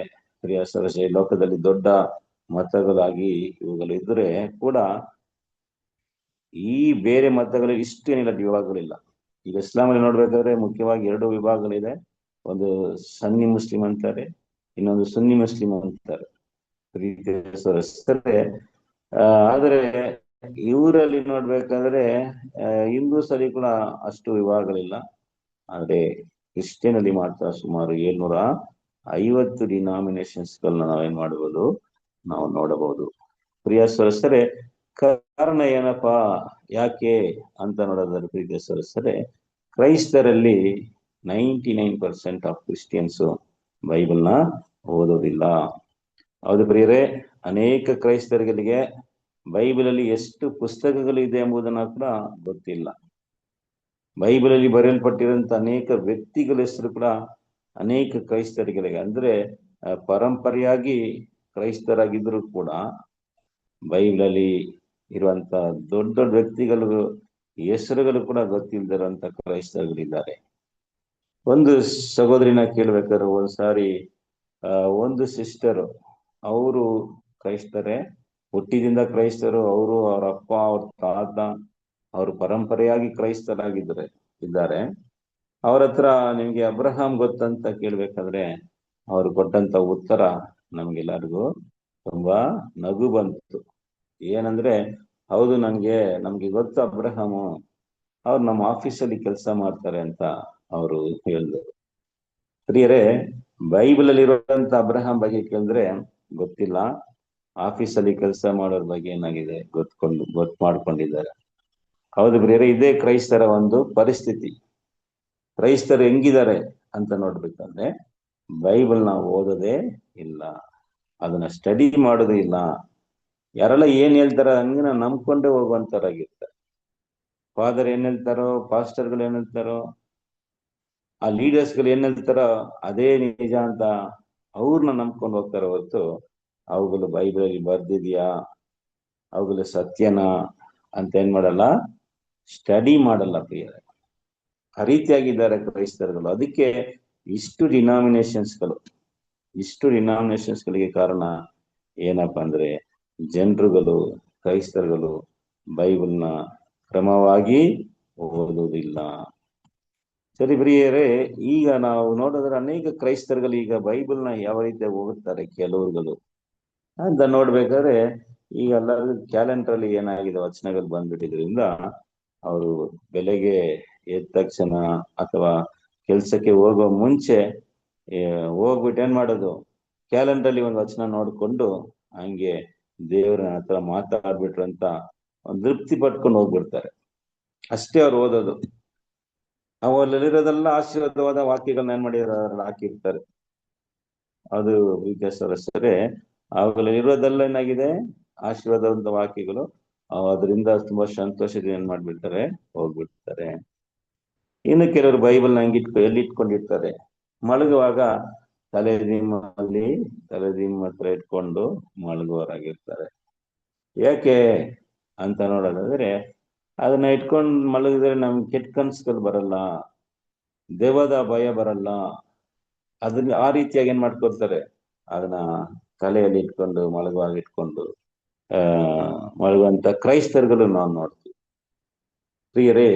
ಪ್ರಿಯ ಸದಸ್ಯ, ಲೋಕದಲ್ಲಿ ದೊಡ್ಡ ಮತಗಳಾಗಿ ಇವುಗಳು ಇದ್ರೆ ಕೂಡ ಈ ಬೇರೆ ಮತಗಳಲ್ಲಿ ಇಷ್ಟೇನಿಲ್ಲ, ವಿಭಾಗಗಳಿಲ್ಲ. ಈಗ ಇಸ್ಲಾಂ ಅಲ್ಲಿ ನೋಡ್ಬೇಕಾದ್ರೆ ಮುಖ್ಯವಾಗಿ 2 ವಿಭಾಗಗಳಿದೆ. ಒಂದು ಸನ್ನಿ ಮುಸ್ಲಿಂ ಅಂತಾರೆ, ಇನ್ನೊಂದು ಸುನ್ನಿ ಮುಸ್ಲಿಂ ಅಂತಾರೆ. ಆದ್ರೆ ಇವರಲ್ಲಿ ನೋಡ್ಬೇಕಾದ್ರೆ ಹಿಂದೂಸ್ ಅಲ್ಲಿ ಕೂಡ ಅಷ್ಟು ವಿಭಾಗಗಳಿಲ್ಲ. ಆದ್ರೆ ಕ್ರಿಶ್ಚಿಯನ್ ಅಲ್ಲಿ ಮಾತ್ರ ಸುಮಾರು 750 ಡಿನಾಮಿನೇಷನ್ಸ್ಗಳನ್ನ ನಾವೇನ್ ಮಾಡಬಹುದು, ನಾವು ನೋಡಬಹುದು. ಪ್ರಿಯ ಸದಸ್ಯರೇ, ಕಾರಣ ಏನಪ್ಪಾ, ಯಾಕೆ ಅಂತ ನೋಡೋದಾದ್ರೆ ಪ್ರೀತಿಯ ಸದಸ್ಯರೇ, ಕ್ರೈಸ್ತರಲ್ಲಿ 99% ಆಫ್ ಕ್ರಿಸ್ಟಿಯನ್ಸು ಬೈಬಲ್ನ ಓದೋದಿಲ್ಲ. ಹೌದು ಪ್ರಿಯರೇ, ಅನೇಕ ಕ್ರೈಸ್ತರಿಗೆ ಬೈಬಲಲ್ಲಿ ಎಷ್ಟು ಪುಸ್ತಕಗಳಿದೆ ಎಂಬುದನ್ನ ಕೂಡ ಗೊತ್ತಿಲ್ಲ. ಬೈಬಲಲ್ಲಿ ಬರೆಯಲ್ಪಟ್ಟಿರುವಂತ ಅನೇಕ ವ್ಯಕ್ತಿಗಳ ಹೆಸರು ಕೂಡ ಅನೇಕ ಕ್ರೈಸ್ತರಿಗೆ, ಅಂದ್ರೆ ಪರಂಪರೆಯಾಗಿ ಕ್ರೈಸ್ತರಾಗಿದ್ರು ಕೂಡ ಬೈಬಲಲ್ಲಿ ಇರುವಂತ ದೊಡ್ಡ ದೊಡ್ಡ ವ್ಯಕ್ತಿಗಳು ಹೆಸರುಗಳು ಕೂಡ ಗೊತ್ತಿಲ್ಲದಿರುವಂತ ಕ್ರೈಸ್ತರುಗಳಿದ್ದಾರೆ. ಒಂದು ಸಹೋದರಿನ ಕೇಳ್ಬೇಕಾದ್ರೆ ಒಂದ್ಸಾರಿ ಒಂದು ಸಿಸ್ಟರ್, ಅವರು ಕ್ರೈಸ್ತರೇ, ಹುಟ್ಟಿದಿಂದ ಕ್ರೈಸ್ತರು, ಅವರು ಅವ್ರ ಅಪ್ಪ ಅವ್ರ ತಾತ ಅವರು ಪರಂಪರೆಯಾಗಿ ಇದ್ದಾರೆ. ಅವ್ರ ಹತ್ರ ನಿಮ್ಗೆ ಅಬ್ರಹಾಂ ಗೊತ್ತಂತ ಕೇಳ್ಬೇಕಾದ್ರೆ ಅವ್ರು ಕೊಟ್ಟಂತ ಉತ್ತರ ನಮ್ಗೆಲ್ಲರಿಗೂ ತುಂಬಾ ನಗು ಬಂತು. ಏನಂದ್ರೆ, ಹೌದು ನಮ್ಗೆ ಗೊತ್ತು ಅಬ್ರಹಾಮು, ಅವ್ರು ನಮ್ಮ ಆಫೀಸಲ್ಲಿ ಕೆಲಸ ಮಾಡ್ತಾರೆ ಅಂತ ಅವರು ಹೇಳಿದ್ರು. ಪ್ರಿಯರೇ, ಬೈಬಲ್ ಅಲ್ಲಿ ಇರುವಂತ ಅಬ್ರಹಾಂ ಬಗ್ಗೆ ಕೇಳಿದ್ರೆ ಗೊತ್ತಿಲ್ಲ, ಆಫೀಸಲ್ಲಿ ಕೆಲಸ ಮಾಡೋರ್ ಬಗ್ಗೆ ಏನಾಗಿದೆ ಗೊತ್ತು ಮಾಡ್ಕೊಂಡಿದ್ದಾರೆ. ಹೌದು ಪ್ರಿಯರೇ, ಇದೇ ಕ್ರೈಸ್ತರ ಒಂದು ಪರಿಸ್ಥಿತಿ. ಕ್ರೈಸ್ತರು ಹೆಂಗಿದ್ದಾರೆ ಅಂತ ನೋಡ್ಬೇಕಂದ್ರೆ ಬೈಬಲ್ನ ಓದೋದೇ ಇಲ್ಲ, ಅದನ್ನ ಸ್ಟಡಿ ಮಾಡೋದೇ ಇಲ್ಲ. ಯಾರೆಲ್ಲ ಏನ್ ಹೇಳ್ತಾರ ಹಂಗೆ ನಾವು ನಂಬ್ಕೊಂಡೇ ಹೋಗುವಂತರಾಗಿರ್ತಾರೆ. ಫಾದರ್ ಏನ್ ಹೇಳ್ತಾರೋ, ಪಾಸ್ಟರ್ಗಳು ಏನ್ ಹೇಳ್ತಾರೋ, ಆ ಲೀಡರ್ಸ್ಗಳು ಏನ್ ಹೇಳ್ತಾರೋ ಅದೇ ನಿಜ ಅಂತ ಅವ್ರನ್ನ ನಂಬ್ಕೊಂಡು ಹೋಗ್ತಾರ ಹೊರತು ಅವುಗಳು ಬೈಬಲಲ್ಲಿ ಬರ್ದಿದ್ಯಾ, ಅವುಗಳು ಸತ್ಯನಾ ಅಂತ ಏನ್ ಮಾಡಲ್ಲ, ಸ್ಟಡಿ ಮಾಡಲ್ಲ ಪ್ರಿಯರೇ. ಆ ರೀತಿಯಾಗಿದ್ದಾರೆ ಕ್ರೈಸ್ತರುಗಳು. ಅದಕ್ಕೆ ಇಷ್ಟು ಡಿನಾಮಿನೇಷನ್ಸ್ಗಳಿಗೆ ಕಾರಣ ಏನಪ್ಪಾ ಅಂದ್ರೆ, ಜನರುಗಳು, ಕ್ರೈಸ್ತರುಗಳು ಬೈಬಲ್ನ ಕ್ರಮವಾಗಿ ಓದುವುದಿಲ್ಲ. ಸರಿ ಪ್ರಿಯರೇ, ಈಗ ನಾವು ನೋಡಿದ್ರೆ ಅನೇಕ ಕ್ರೈಸ್ತರುಗಳು ಈಗ ಬೈಬಲ್ನ ಯಾವ ರೀತಿಯಾಗಿ ಓದುತ್ತಾರೆ ಕೆಲವುಗಳು ಅಂತ ನೋಡ್ಬೇಕಾದ್ರೆ, ಈಗ ಎಲ್ಲರೂ ಕ್ಯಾಲೆಂಡರ್ ಅಲ್ಲಿ ಏನಾಗಿದೆ ವಚನಗಳು ಬಂದ್ಬಿಟ್ಟಿದ್ರಿಂದ ಅವರು ಬೆಳಗ್ಗೆ ಎದ್ದ ತಕ್ಷಣ ಅಥವಾ ಕೆಲ್ಸಕ್ಕೆ ಹೋಗೋ ಮುಂಚೆ ಹೋಗ್ಬಿಟ್ಟು ಏನ್ ಮಾಡೋದು, ಕ್ಯಾಲೆಂಡರ್ ಅಲ್ಲಿ ಒಂದು ವಚನ ನೋಡ್ಕೊಂಡು ಹಂಗೆ ದೇವರ ಹತ್ರ ಮಾತಾಡ್ಬಿಟ್ರು ಅಂತ ಒಂದು ತೃಪ್ತಿ ಪಟ್ಕೊಂಡು ಹೋಗ್ಬಿಡ್ತಾರೆ. ಅಷ್ಟೇ ಅವ್ರು ಓದೋದು. ಅವರಲ್ಲಿರೋದೆಲ್ಲ ಆಶೀರ್ವಾದವಾದ ವಾಕ್ಯಗಳನ್ನ ಏನ್ ಮಾಡಿದಾರೆ, ಹಾಕಿರ್ತಾರೆ. ಅದು ಸದಸ್ಯರೇ, ಅವುಗಳಲ್ಲಿರೋದೆಲ್ಲ ಏನಾಗಿದೆ, ಆಶೀರ್ವಾದವಂತ ವಾಕ್ಯಗಳು. ಅದರಿಂದ ತುಂಬಾ ಸಂತೋಷದಿಂದ ಏನ್ ಮಾಡ್ಬಿಡ್ತಾರೆ, ಹೋಗ್ಬಿಡ್ತಾರೆ. ಇನ್ನು ಕೆಲವರು ಬೈಬಲ್ನ ಎಲ್ಲಿ ಇಟ್ಕೊಂಡಿರ್ತಾರೆ, ಮಲಗುವಾಗ ತಲೆದಿಮ್ಮ ಹತ್ರ ಇಟ್ಕೊಂಡು ಮಲಗುವವರಾಗಿರ್ತಾರೆ. ಯಾಕೆ ಅಂತ ನೋಡೋದಾದ್ರೆ, ಅದನ್ನ ಇಟ್ಕೊಂಡು ಮಲಗಿದ್ರೆ ನಮ್ಗೆ ಕೆಟ್ಟ ಕನ್ಸುಗಳು ಬರಲ್ಲ, ದೆವ್ವದ ಭಯ ಬರಲ್ಲ. ಅದನ್ನ ಆ ರೀತಿಯಾಗಿ ಏನ್ ಮಾಡ್ಕೊಳ್ತಾರೆ, ಅದನ್ನ ತಲೆಯಲ್ಲಿ ಇಟ್ಕೊಂಡು ಮಲಗುವಾಗ ಇಟ್ಕೊಂಡು ಮಲಗುವಂತ ಕ್ರೈಸ್ತರುಗಳು ನಾವು ನೋಡ್ತೀವಿ. ಪ್ರಿಯರೇ,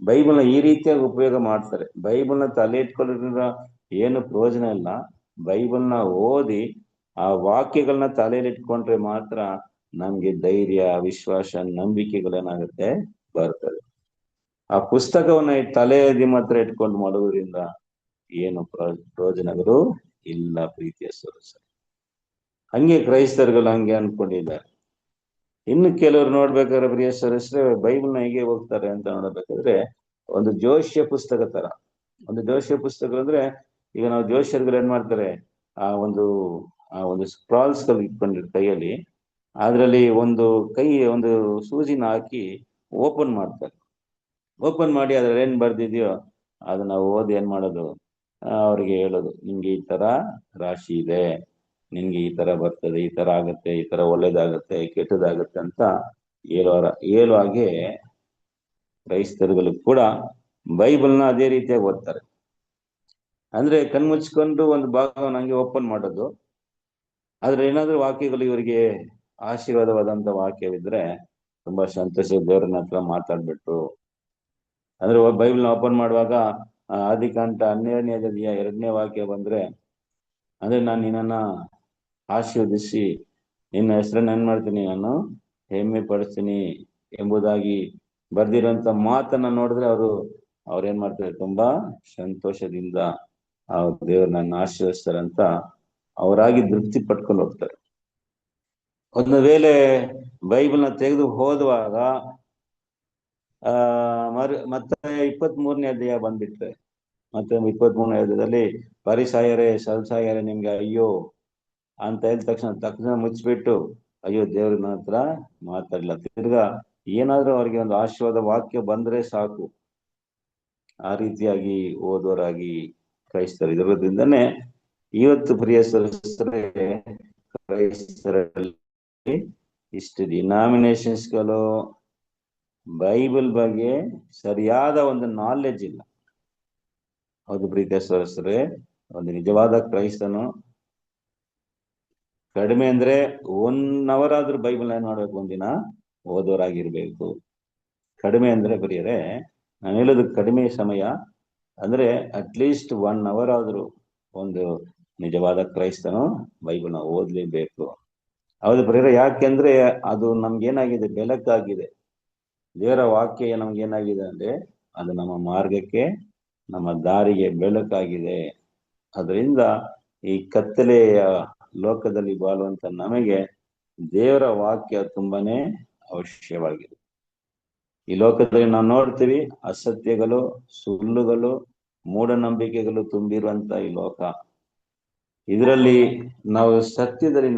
ಬೈಬಲ್ನ ಈ ರೀತಿಯಾಗಿ ಉಪಯೋಗ ಮಾಡ್ತಾರೆ. ಬೈಬಲ್ನ ತಲೆ ಇಟ್ಕೊಳ್ಳೋದ್ರಿಂದ ಏನು ಪ್ರಯೋಜನ ಇಲ್ಲ. ಬೈಬಲ್ನ ಓದಿ ಆ ವಾಕ್ಯಗಳನ್ನ ತಲೆಯಲ್ಲಿ ಇಟ್ಕೊಂಡ್ರೆ ಮಾತ್ರ ನಮ್ಗೆ ಧೈರ್ಯ, ವಿಶ್ವಾಸ, ನಂಬಿಕೆಗಳೇನಾಗುತ್ತೆ, ಬರ್ತದೆ. ಆ ಪುಸ್ತಕವನ್ನ ತಲೆಯಲ್ಲಿ ಮಾತ್ರ ಇಟ್ಕೊಂಡು ಮಾಡೋದ್ರಿಂದ ಏನು ಪ್ರಯೋಜನಗಳು ಇಲ್ಲ ಪ್ರೀತಿಯ ಸದಸ್ಯರು. ಹಂಗೆ ಕ್ರೈಸ್ತರುಗಳು ಹಂಗೆ ಅನ್ಕೊಂಡಿದ್ದಾರೆ. ಇನ್ನು ಕೆಲವರು ನೋಡ್ಬೇಕಾದ್ರೆ ಪ್ರಿಯ ಸದಸ್ಯರೇ, ಬೈಬಲ್ನ ಹೇಗೆ ಹೋಗ್ತಾರೆ ಅಂತ ನೋಡ್ಬೇಕಾದ್ರೆ ಒಂದು ಜೋಷ್ಯ ಪುಸ್ತಕ ತರ. ಒಂದು ಜೋಷ್ಯ ಪುಸ್ತಕ ಅಂದ್ರೆ, ಈಗ ನಾವು ಜೋಷ್ಯರುಗಳು ಏನ್ ಮಾಡ್ತಾರೆ, ಆ ಒಂದು ಸ್ಕ್ರಾಲ್ಸ್ ಇಟ್ಕೊಂಡಿರ್ ಕೈಯಲ್ಲಿ, ಅದ್ರಲ್ಲಿ ಒಂದು ಸೂಜಿನ ಹಾಕಿ ಓಪನ್ ಮಾಡ್ತಾರೆ. ಓಪನ್ ಮಾಡಿ ಅದ್ರಲ್ಲಿ ಏನ್ ಬರ್ದಿದ್ಯೋ ಅದನ್ನ ಓದಿ ಏನ್ ಮಾಡೋದು, ಅವ್ರಿಗೆ ಹೇಳೋದು, ನಿಮ್ಗೆ ಈ ತರ ರಾಶಿ ಇದೆ, ನಿನ್ಗೆ ಈ ತರ ಬರ್ತದೆ, ಈ ತರ ಆಗತ್ತೆ, ಈ ತರ ಒಳ್ಳೇದಾಗತ್ತೆ, ಕೆಟ್ಟದಾಗತ್ತೆ ಅಂತ ಹೇಳೋ ಹಾಗೆ ಕ್ರೈಸ್ತರುಗಳು ಕೂಡ ಬೈಬಲ್ನ ಅದೇ ರೀತಿಯಾಗಿ ಓದ್ತಾರೆ. ಅಂದ್ರೆ ಕಣ್ಮುಚ್ಕೊಂಡು ಒಂದು ಭಾಗವನ್ನು ಹಂಗೆ ಓಪನ್ ಮಾಡೋದು, ಆದ್ರೆ ಏನಾದ್ರೂ ವಾಕ್ಯಗಳು ಇವರಿಗೆ ಆಶೀರ್ವಾದವಾದಂತ ವಾಕ್ಯವಿದ್ರೆ ತುಂಬಾ ಸಂತೋಷ, ದೇವರನ್ನ ಹತ್ರ ಮಾತಾಡ್ಬಿಟ್ಟು. ಅಂದ್ರೆ ಬೈಬಲ್ನ ಓಪನ್ ಮಾಡುವಾಗ ಆದಿಕಾಂಡ 12ನೇ ಅಧ್ಯಾಯ 2ನೇ ವಾಕ್ಯ ಬಂದ್ರೆ, ಅಂದ್ರೆ ನಾನು ನಿನ್ನನ್ನ ಆಶೀರ್ವದಿಸಿ ನಿನ್ನ ಹೆಸರನ್ನ ಏನ್ ಮಾಡ್ತೀನಿ, ನಾನು ಹೆಮ್ಮೆ ಪಡಿಸ್ತೀನಿ ಎಂಬುದಾಗಿ ಬರ್ದಿರೋಂತ ಮಾತನ್ನ ನೋಡಿದ್ರೆ ಅವ್ರೇನ್ ಮಾಡ್ತಾರೆ, ತುಂಬಾ ಸಂತೋಷದಿಂದ ದೇವ್ರು ನನ್ನ ಆಶೀರ್ವದಿಸ್ತಾರಂತ ಅವರಾಗಿ ತೃಪ್ತಿ ಪಟ್ಕೊಂಡು ಹೋಗ್ತಾರೆ. ಒಂದು ವೇಳೆ ಬೈಬಲ್ನ ತೆಗೆದು ಓದುವಾಗ ಮತ್ತೆ 23ನೇ ಅಧ್ಯಾಯ ಬಂದ್ಬಿಟ್ರೆ, ಮತ್ತೆ 23ನೇ ಅಧ್ಯಾಯದಲ್ಲಿ ಪರಿಸಾಯರೇ ಸಲ್ಸಾಯರೇ ನಿಮ್ಗೆ ಅಯ್ಯೋ ಅಂತ ಹೇಳಿದ ತಕ್ಷಣ ಮುಚ್ಚಿಬಿಟ್ಟು ಅಯ್ಯೋ ದೇವ್ರ ನನ್ನ ಹತ್ರ ಮಾತಾಡಲ್ಲ. ತಿರ್ಗಾ ಏನಾದ್ರೂ ಅವ್ರಿಗೆ ಒಂದು ಆಶೀರ್ವಾದ ವಾಕ್ಯ ಬಂದ್ರೆ ಸಾಕು, ಆ ರೀತಿಯಾಗಿ ಓದೋರಾಗಿ ಕ್ರೈಸ್ತರು. ಇದರಿಂದನೇ ಇವತ್ತು ಪ್ರಿಯ ಸದಸ್ಯರೇ, ಕ್ರೈಸ್ತರಲ್ಲಿ ಇಷ್ಟು ಡಿನಾಮಿನೇಷನ್ಸ್ಗಳು ಬೈಬಲ್ ಬಗ್ಗೆ ಸರಿಯಾದ ಒಂದು ನಾಲೆಡ್ಜ್ ಇಲ್ಲ. ಹೌದು ಪ್ರೀತಿಯ ಸದಸ್ಯರೇ, ಒಂದು ನಿಜವಾದ ಕ್ರೈಸ್ತನು ಕಡಿಮೆ ಅಂದ್ರೆ 1 hour ಆದ್ರೂ ಬೈಬಲ್ ಏನ್ ಮಾಡ್ಬೇಕು, ಒಂದಿನ ಓದೋರಾಗಿರ್ಬೇಕು. ಕಡಿಮೆ ಅಂದ್ರೆ ಬರೀರೆ ನಾನು ಹೇಳೋದು ಕಡಿಮೆ ಸಮಯ ಅಂದ್ರೆ ಅಟ್ಲೀಸ್ಟ್ 1 hour ಆದ್ರೂ ಒಂದು ನಿಜವಾದ ಕ್ರೈಸ್ತನು ಬೈಬಲ್ನ ಓದ್ಲೇಬೇಕು. ಹೌದು ಪ್ರಿಯರೇ, ಯಾಕೆಂದ್ರೆ ಅದು ನಮ್ಗೇನಾಗಿದೆ, ಬೆಳಕಾಗಿದೆ. ದೇವರ ವಾಕ್ಯ ನಮ್ಗೇನಾಗಿದೆ ಅಂದ್ರೆ ಅದು ನಮ್ಮ ಮಾರ್ಗಕ್ಕೆ, ನಮ್ಮ ದಾರಿಗೆ ಬೆಳಕಾಗಿದೆ. ಅದರಿಂದ ಈ ಕತ್ತಲೆಯ ಲೋಕದಲ್ಲಿ ಬಾಳುವಂತ ನಮಗೆ ದೇವರ ವಾಕ್ಯ ತುಂಬಾನೇ ಅವಶ್ಯವಾಗಿದೆ. ಈ ಲೋಕದಲ್ಲಿ ನಾವು ನೋಡ್ತೀವಿ, ಅಸತ್ಯಗಳು, ಸುಳ್ಳುಗಳು, ಮೂಢನಂಬಿಕೆಗಳು ತುಂಬಿರುವಂತ ಈ ಲೋಕ. ಇದರಲ್ಲಿ ನಾವು ಸತ್ಯದಲ್ಲಿ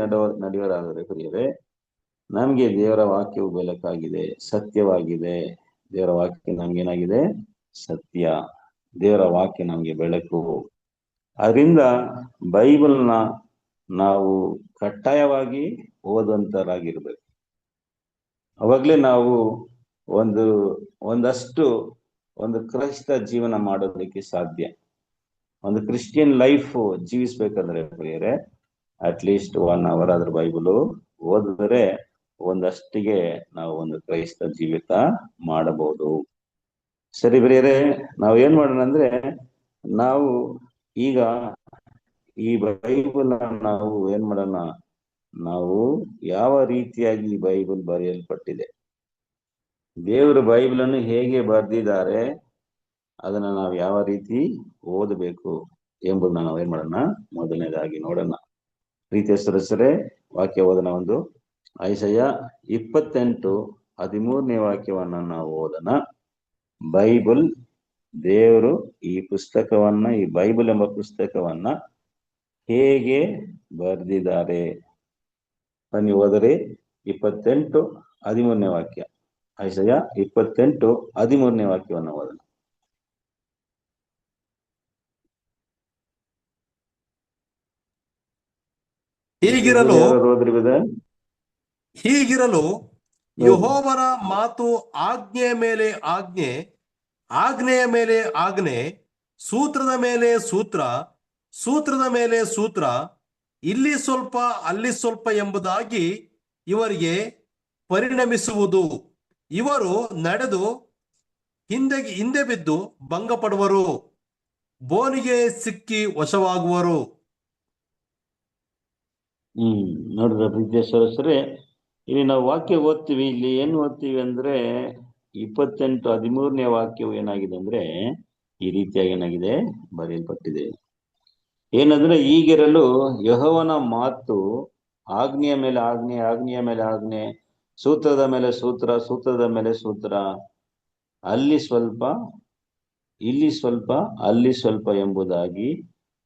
ನಡೆಯೋರಾದರೆ ಪ್ರಿಯರೇ, ನಮ್ಗೆ ದೇವರ ವಾಕ್ಯವು ಬೆಳಕಾಗಿದೆ, ಸತ್ಯವಾಗಿದೆ. ದೇವರ ವಾಕ್ಯ ನಮ್ಗೇನಾಗಿದೆ, ಸತ್ಯ. ದೇವರ ವಾಕ್ಯ ನಮ್ಗೆ ಬೆಳಕು. ಅದರಿಂದ ಬೈಬಲ್ನ ನಾವು ಕಡ್ಡಾಯವಾಗಿ ಓದುವಂತರಾಗಿರ್ಬೇಕು. ಅವಾಗ್ಲೇ ನಾವು ಒಂದಷ್ಟು ಒಂದು ಕ್ರೈಸ್ತ ಜೀವನ ಮಾಡೋದಕ್ಕೆ ಸಾಧ್ಯ. ಒಂದು ಕ್ರಿಶ್ಚಿಯನ್ ಲೈಫ್ ಜೀವಿಸ್ಬೇಕಂದ್ರೆ ಪ್ರಿಯರೇ, ಅಟ್ಲೀಸ್ಟ್ 1 hour ಆದ್ರೂ ಬೈಬಲ್ ಓದಿದ್ರೆ ಒಂದಷ್ಟಿಗೆ ನಾವು ಒಂದು ಕ್ರೈಸ್ತ ಜೀವಿತ ಮಾಡಬಹುದು. ಸರಿ ಪ್ರಿಯರೇ, ನಾವು ಏನ್ ಮಾಡೋಣ ಅಂದ್ರೆ, ನಾವು ಈಗ ಈ ಬೈಬಲ್ ನಾವು ಏನ್ ಮಾಡೋಣ, ನಾವು ಯಾವ ರೀತಿಯಾಗಿ ಈ ಬೈಬಲ್ ಬರೆಯಲ್ಪಟ್ಟಿದೆ, ದೇವರು ಬೈಬಲ್ ಅನ್ನು ಹೇಗೆ ಬರೆದಿದ್ದಾರೆ, ಅದನ್ನ ನಾವು ಯಾವ ರೀತಿ ಓದಬೇಕು ಎಂಬುದನ್ನ ನಾವು ಏನ್ ಮಾಡೋಣ, ಮೊದಲನೇದಾಗಿ ನೋಡೋಣ. ಪ್ರೀತಿಯ ಸದಸ್ಯರೇ, ವಾಕ್ಯ ಓದೋಣ. ಒಂದು ಐಸಾಯ 28:13 ವಾಕ್ಯವನ್ನ ನಾವು ಓದೋಣ. ಬೈಬಲ್, ದೇವರು ಈ ಪುಸ್ತಕವನ್ನ, ಈ ಬೈಬಲ್ ಎಂಬ ಪುಸ್ತಕವನ್ನ ಹೇಗೆ ಬರೆದಿದ್ದಾರೆ ಬನ್ನಿ ಓದರಿ. 28:13 ವಾಕ್ಯ, ಐಸಾಯ 28:13 ವಾಕ್ಯವನ್ನು ಓದೋಣ. ಹೀಗಿರಲು ಯೆಹೋವನ ಮಾತು ಆಜ್ಞೆಯ ಮೇಲೆ ಆಜ್ಞೆ, ಆಜ್ಞೆಯ ಮೇಲೆ ಆಜ್ಞೆ, ಸೂತ್ರದ ಮೇಲೆ ಸೂತ್ರ, ಸೂತ್ರದ ಮೇಲೆ ಸೂತ್ರ, ಇಲ್ಲಿ ಸ್ವಲ್ಪ ಅಲ್ಲಿ ಸ್ವಲ್ಪ ಎಂಬುದಾಗಿ ಇವರಿಗೆ ಪರಿಣಮಿಸುವುದು. ಇವರು ನಡೆದು ಹಿಂದೆ ಬಿದ್ದು ಭಂಗಪಡುವರು, ಬೋನಿಗೆ ಸಿಕ್ಕಿ ವಶವಾಗುವರು. ನೋಡಿದ್ರೆ ಪ್ರೀತಿಯ ಸದಸ್ಯರೇ, ಇಲ್ಲಿ ನಾವು ವಾಕ್ಯ ಓದ್ತೀವಿ. ಇಲ್ಲಿ ಏನ್ ಓದ್ತೀವಿ ಅಂದ್ರೆ 28:13 ವಾಕ್ಯವು ಏನಾಗಿದೆ ಅಂದ್ರೆ ಈ ರೀತಿಯಾಗಿ ಏನಾಗಿದೆ ಬರೆಯಲ್ಪಟ್ಟಿದೆ. ಏನಂದ್ರೆ, ಈಗಿರಲು ಯೆಹೋವನ ಮಾತು ಆಜ್ಞೆಯ ಮೇಲೆ ಆಜ್ಞೆ, ಆಜ್ಞೆಯ ಮೇಲೆ ಆಜ್ಞೆ, ಸೂತ್ರದ ಮೇಲೆ ಸೂತ್ರ, ಸೂತ್ರದ ಮೇಲೆ ಸೂತ್ರ, ಅಲ್ಲಿ ಸ್ವಲ್ಪ ಇಲ್ಲಿ ಸ್ವಲ್ಪ ಅಲ್ಲಿ ಸ್ವಲ್ಪ ಎಂಬುದಾಗಿ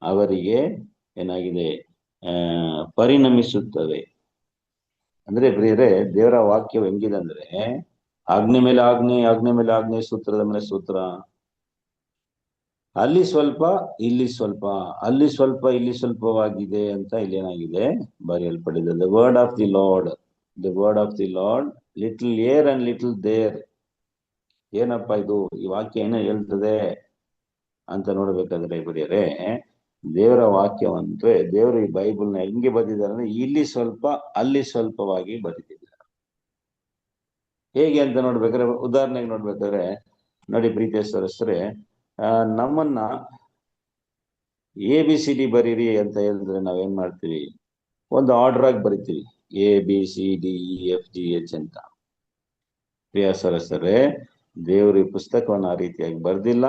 ಅವರಿಗೆ ಏನಾಗಿದೆ, ಪರಿಣಮಿಸುತ್ತವೆ. ಅಂದ್ರೆ ಪ್ರಿಯರೇ, ದೇವರ ವಾಕ್ಯವು ಹೆಂಗಿದೆ ಅಂದ್ರೆ ಆಜ್ಞೆ ಮೇಲೆ ಆಜ್ಞೆ, ಆಜ್ಞೆ ಮೇಲೆ ಆಜ್ಞೆ, ಸೂತ್ರದ ಮೇಲೆ ಸೂತ್ರ, ಅಲ್ಲಿ ಸ್ವಲ್ಪ ಇಲ್ಲಿ ಸ್ವಲ್ಪ, ಅಲ್ಲಿ ಸ್ವಲ್ಪ ಇಲ್ಲಿ ಸ್ವಲ್ಪವಾಗಿದೆ ಅಂತ ಇಲ್ಲಿ ಏನಾಗಿದೆ ಬರೆಯಲ್ಪಟ್ಟಿದೆ. The word of the Lord, the word of the Lord, little air and little there. ಏನಪ್ಪಾ ಇದು, ಈ ವಾಕ್ಯ ಏನೋ ಹೇಳ್ತದೆ ಅಂತ ನೋಡ್ಬೇಕಾದ್ರೆ ಪ್ರಿಯರೇ, ದೇವರ ವಾಕ್ಯವಂದ್ರೆ ದೇವರು ಈ ಬೈಬಲ್ನ ಹೆಂಗೆ ಬರೆದಿದ್ದಾರೆ ಅಂದ್ರೆ ಇಲ್ಲಿ ಸ್ವಲ್ಪ ಅಲ್ಲಿ ಸ್ವಲ್ಪವಾಗಿ ಬರೆದಿದ್ದಾರೆ. ಹೇಗೆ ಅಂತ ನೋಡ್ಬೇಕಾದ್ರೆ, ಉದಾಹರಣೆಗೆ ನೋಡ್ಬೇಕಾದ್ರೆ ನೋಡಿ ಪ್ರೀತಿಯ ಸದಸ್ಯರೇ, ನಮ್ಮನ್ನ ABCD ಬರೀರಿ ಅಂತ ಹೇಳಿದ್ರೆ ನಾವೇನ್ ಮಾಡ್ತೀವಿ, ಒಂದು ಆರ್ಡರ್ ಆಗಿ ಬರಿತೀವಿ, ABCDEFGH ಅಂತ. ಪ್ರಿಯ ಸದಸ್ಯರೇ, ದೇವರು ಈ ಪುಸ್ತಕವನ್ನು ಆ ರೀತಿಯಾಗಿ ಬರ್ದಿಲ್ಲ.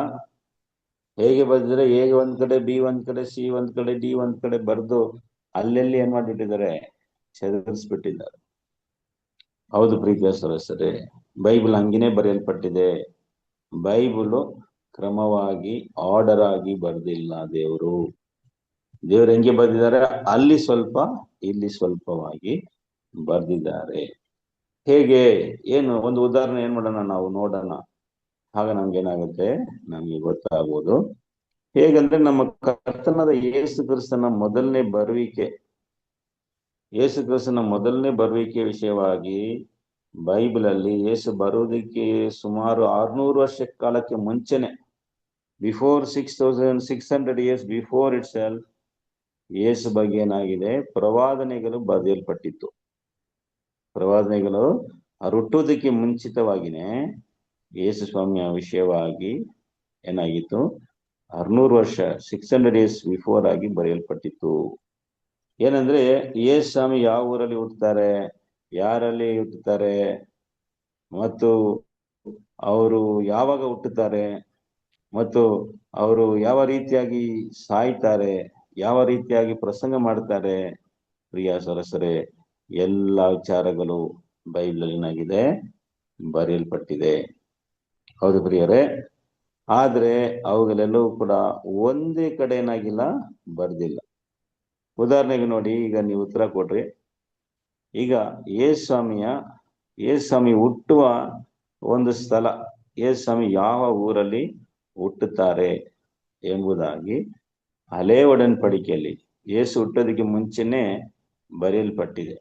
ಹೇಗೆ ಬರೆದಿದ್ರೆ, ಹೇಗೆ ಒಂದ್ ಕಡೆ B ಒಂದ್ ಕಡೆ C ಒಂದ್ ಕಡೆ D ಒಂದ್ ಕಡೆ ಬರ್ದು ಅಲ್ಲೆಲ್ಲಿ ಏನ್ ಮಾಡಿಬಿಟ್ಟಿದ್ದಾರೆ, ಚದರಿಸ್ಬಿಟ್ಟಿದ್ದಾರೆ. ಹೌದು ಪ್ರೀತಿಯ ಸದಸ್ಯರೇ, ಬೈಬಲ್ ಹಂಗೇನೆ ಬರೆಯಲ್ಪಟ್ಟಿದೆ. ಬೈಬಲ್ ಕ್ರಮವಾಗಿ ಆರ್ಡರ್ ಆಗಿ ಬರ್ದಿಲ್ಲ ದೇವರು. ದೇವರು ಹೆಂಗೆ ಬರ್ದಿದ್ದಾರೆ, ಅಲ್ಲಿ ಸ್ವಲ್ಪ ಇಲ್ಲಿ ಸ್ವಲ್ಪವಾಗಿ ಬರ್ದಿದ್ದಾರೆ. ಹೇಗೆ, ಏನು ಒಂದು ಉದಾಹರಣೆ ಏನ್ ಮಾಡೋಣ, ನಾವು ನೋಡೋಣ. ಆಗ ನಮ್ಗೇನಾಗುತ್ತೆ, ನಮ್ಗೆ ಗೊತ್ತಾಗ್ಬೋದು. ಹೇಗಂದ್ರೆ ನಮ್ಮ ಕರ್ತನಾದ ಯೇಸು ಕ್ರಿಸ್ತನ ಮೊದಲನೇ ಬರುವಿಕೆ, ಯೇಸು ಕ್ರಿಸ್ತನ ಮೊದಲನೇ ಬರುವಿಕೆ ವಿಷಯವಾಗಿ ಬೈಬಲ್ ಅಲ್ಲಿ ಯೇಸು ಬರುವುದಕ್ಕೆ ಸುಮಾರು 600 ವರ್ಷ ಕಾಲಕ್ಕೆ ಮುಂಚೆನೆ, before 6600 years before it self, ಯೇಸು ಬಗ್ಗೆ ಏನಾಗಿದೆ, ಪ್ರವಾದನೆಗಳು ಬರೆಯಲ್ಪಟ್ಟಿತ್ತು. ಪ್ರವಾದನೆಗಳು ಅವ್ರು ಹುಟ್ಟುವುದಕ್ಕೆ ಮುಂಚಿತವಾಗಿನೇ ಯೇಸು ಸ್ವಾಮಿಯ ವಿಷಯವಾಗಿ ಏನಾಗಿತ್ತು, 600 ವರ್ಷ 600 years ಬಿಫೋರ್ ಆಗಿ ಬರೆಯಲ್ಪಟ್ಟಿತ್ತು. ಏನಂದ್ರೆ ಯೇಸು ಸ್ವಾಮಿ ಯಾವ ಊರಲ್ಲಿ ಹುಟ್ಟುತ್ತಾರೆ, ಯಾರಲ್ಲಿ ಹುಟ್ಟುತ್ತಾರೆ, ಮತ್ತು ಅವರು ಯಾವಾಗ ಹುಟ್ಟುತ್ತಾರೆ, ಮತ್ತು ಅವರು ಯಾವ ರೀತಿಯಾಗಿ ಸಾಯ್ತಾರೆ, ಯಾವ ರೀತಿಯಾಗಿ ಪ್ರಸಂಗ ಮಾಡ್ತಾರೆ, ಪ್ರಿಯ ಸರಸರೇ, ಎಲ್ಲ ವಿಚಾರಗಳು ಬೈಬಲ್ ಏನಾಗಿದೆ, ಬರೆಯಲ್ಪಟ್ಟಿದೆ. ಹೌದು ಪ್ರಿಯರೇ. ಆದ್ರೆ ಅವುಗಳೆಲ್ಲವೂ ಕೂಡ ಒಂದೇ ಕಡೆ ಏನಾಗಿಲ್ಲ, ಬರ್ದಿಲ್ಲ. ಉದಾಹರಣೆಗೆ ನೋಡಿ, ಈಗ ನೀವು ಉತ್ತರ ಕೊಡ್ರಿ. ಈಗ ಯೇಸು ಸ್ವಾಮಿ ಹುಟ್ಟುವ ಒಂದು ಸ್ಥಳ, ಯೇಸು ಸ್ವಾಮಿ ಯಾವ ಊರಲ್ಲಿ ಹುಟ್ಟುತ್ತಾರೆ ಎಂಬುದಾಗಿ ಹಳೇ ಒಡன்பಡಿಕೆಯಲ್ಲಿ ಯೇಸು ಹುಟ್ಟೋದಕ್ಕೆ ಮುಂಚೆನೆ ಬರೆಯಲ್ಪಟ್ಟಿದೆ.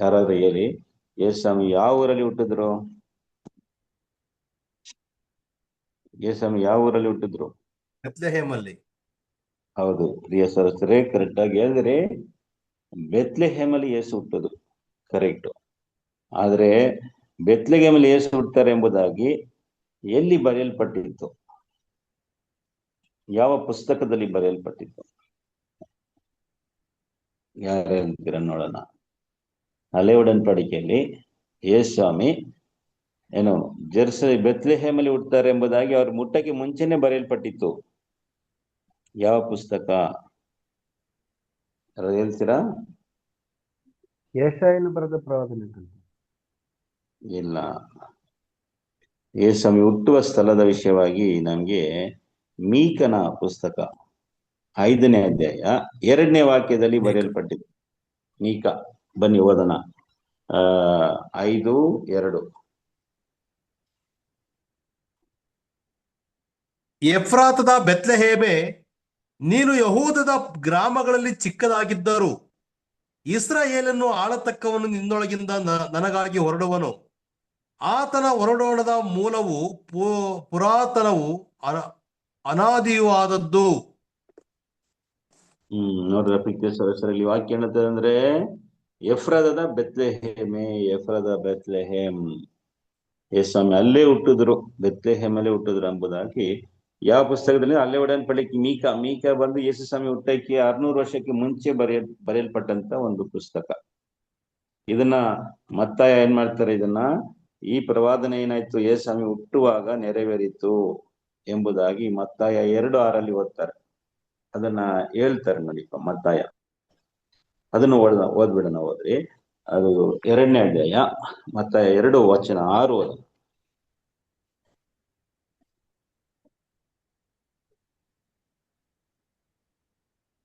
ಯಾರಾದ್ರೂ ಹೇಳಿ, ಯೇಸು ಸ್ವಾಮಿ ಯಾವ ಊರಲ್ಲಿ ಹುಟ್ಟಿದ್ರು? ಯೇಸು ಸ್ವಾಮಿ ಯಾವ ಊರಲ್ಲಿ ಹುಟ್ಟಿದ್ರು? ಬೆತ್ಲೆಹೇಮಲ್ಲಿ. ಹೌದು ಪ್ರಿಯ ಸರಸರೇ, ಕರೆಕ್ಟ್ ಆಗಿ ಹೇಳಿದ್ರೆ ಬೆತ್ಲೆಹೇಮಲ್ಲಿ ಯೇಸು ಹುಟ್ಟೋದು ಕರೆಕ್ಟ್. ಆದ್ರೆ ಬೆತ್ಲೆಹೇಮಲ್ಲಿ ಯೇಸು ಹುಟ್ಟುತ್ತಾರೆ ಎಂಬುದಾಗಿ ಎಲ್ಲಿ ಬರೆಯಲ್ಪಟ್ಟಿತ್ತು? ಯಾವ ಪುಸ್ತಕದಲ್ಲಿ ಬರೆಯಲ್ಪಟ್ಟಿತ್ತು? ಯಾರು ಹೇಳ್ತೀರ ನೋಡೋಣ. ಹಳೆ ಒಡன்பಡಿಕೆಯಲ್ಲಿ ಯೇಸು ಸ್ವಾಮಿ ಏನು ಬೆತ್ಲೆಹೇಮಲ್ಲಿ ಹುಟ್ಟುತ್ತಾರೆ ಎಂಬುದಾಗಿ ಅವ್ರ ಮುಟ್ಟಕ್ಕೆ ಮುಂಚೆನೆ ಬರೆಯಲ್ಪಟ್ಟಿತ್ತು. ಯಾವ ಪುಸ್ತಕ ಹೇಳ್ತೀರಾ? ಯೆಶಾಯನು ಬರೆದ ಪ್ರವಾದನೆ. ಇಲ್ಲ, ಯೇಸು ಸ್ವಾಮಿ ಹುಟ್ಟುವ ಸ್ಥಳದ ವಿಷಯವಾಗಿ ನಮ್ಗೆ ಮೀಕನ ಪುಸ್ತಕ 5ನೇ ಅಧ್ಯಾಯ 2ನೇ ವಾಕ್ಯದಲ್ಲಿ ಬರೆಯಲ್ಪಟ್ಟಿದೆ. ಮೀಕ, ಬನ್ನಿ ಓದೋಣ. 5:2. ಎಫ್ರಾತದ ಬೆತ್ಲೆಹೇಮೆ, ನೀನು ಯಹೂದದ ಗ್ರಾಮಗಳಲ್ಲಿ ಚಿಕ್ಕದಾಗಿದ್ದರು, ಇಸ್ರಾಯೇಲನ್ನು ಆಳತಕ್ಕವನು ನಿನ್ನೊಳಗಿಂದ ನನಗಾಗಿ ಹೊರಡುವನು. ಆತನ ಹೊರಡೋಣದ ಮೂಲವು ಪುರಾತನವು ಅನಾದಿಯೂ ಆದದ್ದು. ನೋಡ್ರ ಪ್ರೀತಿಯ ಸದಸ್ಯರಲ್ಲಿ ವಾಕ್ಯ ಏನಂತಂದ್ರೆ ಅಂದ್ರೆ, ಎಫ್ರಾದದ ಬೆತ್ಲೆಹೇಮೆ, ಎಫ್ರಾದ ಬೆತ್ಲೆಹೇಮ್, ಯೇಸು ಸ್ವಾಮಿ ಅಲ್ಲೇ ಹುಟ್ಟಿದ್ರು, ಬೆತ್ಲೆಹೇಮಲ್ಲೇ ಹುಟ್ಟಿದ್ರು ಎಂಬುದಾಗಿ ಯಾವ ಪುಸ್ತಕದಲ್ಲಿ? ಹಳೆ ಒಡன்பಡಿಕೆ ಮೀಕ ಬಂದು ಯೇಸು ಸ್ವಾಮಿ ಹುಟ್ಟಕ್ಕೆ 600 ವರ್ಷಕ್ಕೆ ಮುಂಚೆ ಬರೆಯಲ್ಪಟ್ಟಂತ ಒಂದು ಪುಸ್ತಕ. ಇದನ್ನ ಮತ್ತಾಯ ಏನ್ ಮಾಡ್ತಾರೆ, ಇದನ್ನ ಈ ಪ್ರವಾದನೆ ಏನಾಯ್ತು, ಯೇಸು ಸ್ವಾಮಿ ಹುಟ್ಟುವಾಗ ನೆರವೇರಿತು ಎಂಬುದಾಗಿ ಮತ್ತಾಯ 2:6 ಓದ್ತಾರೆ. ಅದನ್ನ ಹೇಳ್ತಾರೆ ನೋಡಿಪ್ಪ, ಮತ್ತಾಯ. ಅದನ್ನು ಓದ್ಬಿಡೋಣ, ಓದ್ರಿ. ಅದು 2ನೇ ಅಧ್ಯಾಯ ಮತ್ತಾಯ 2:6 ಓದ.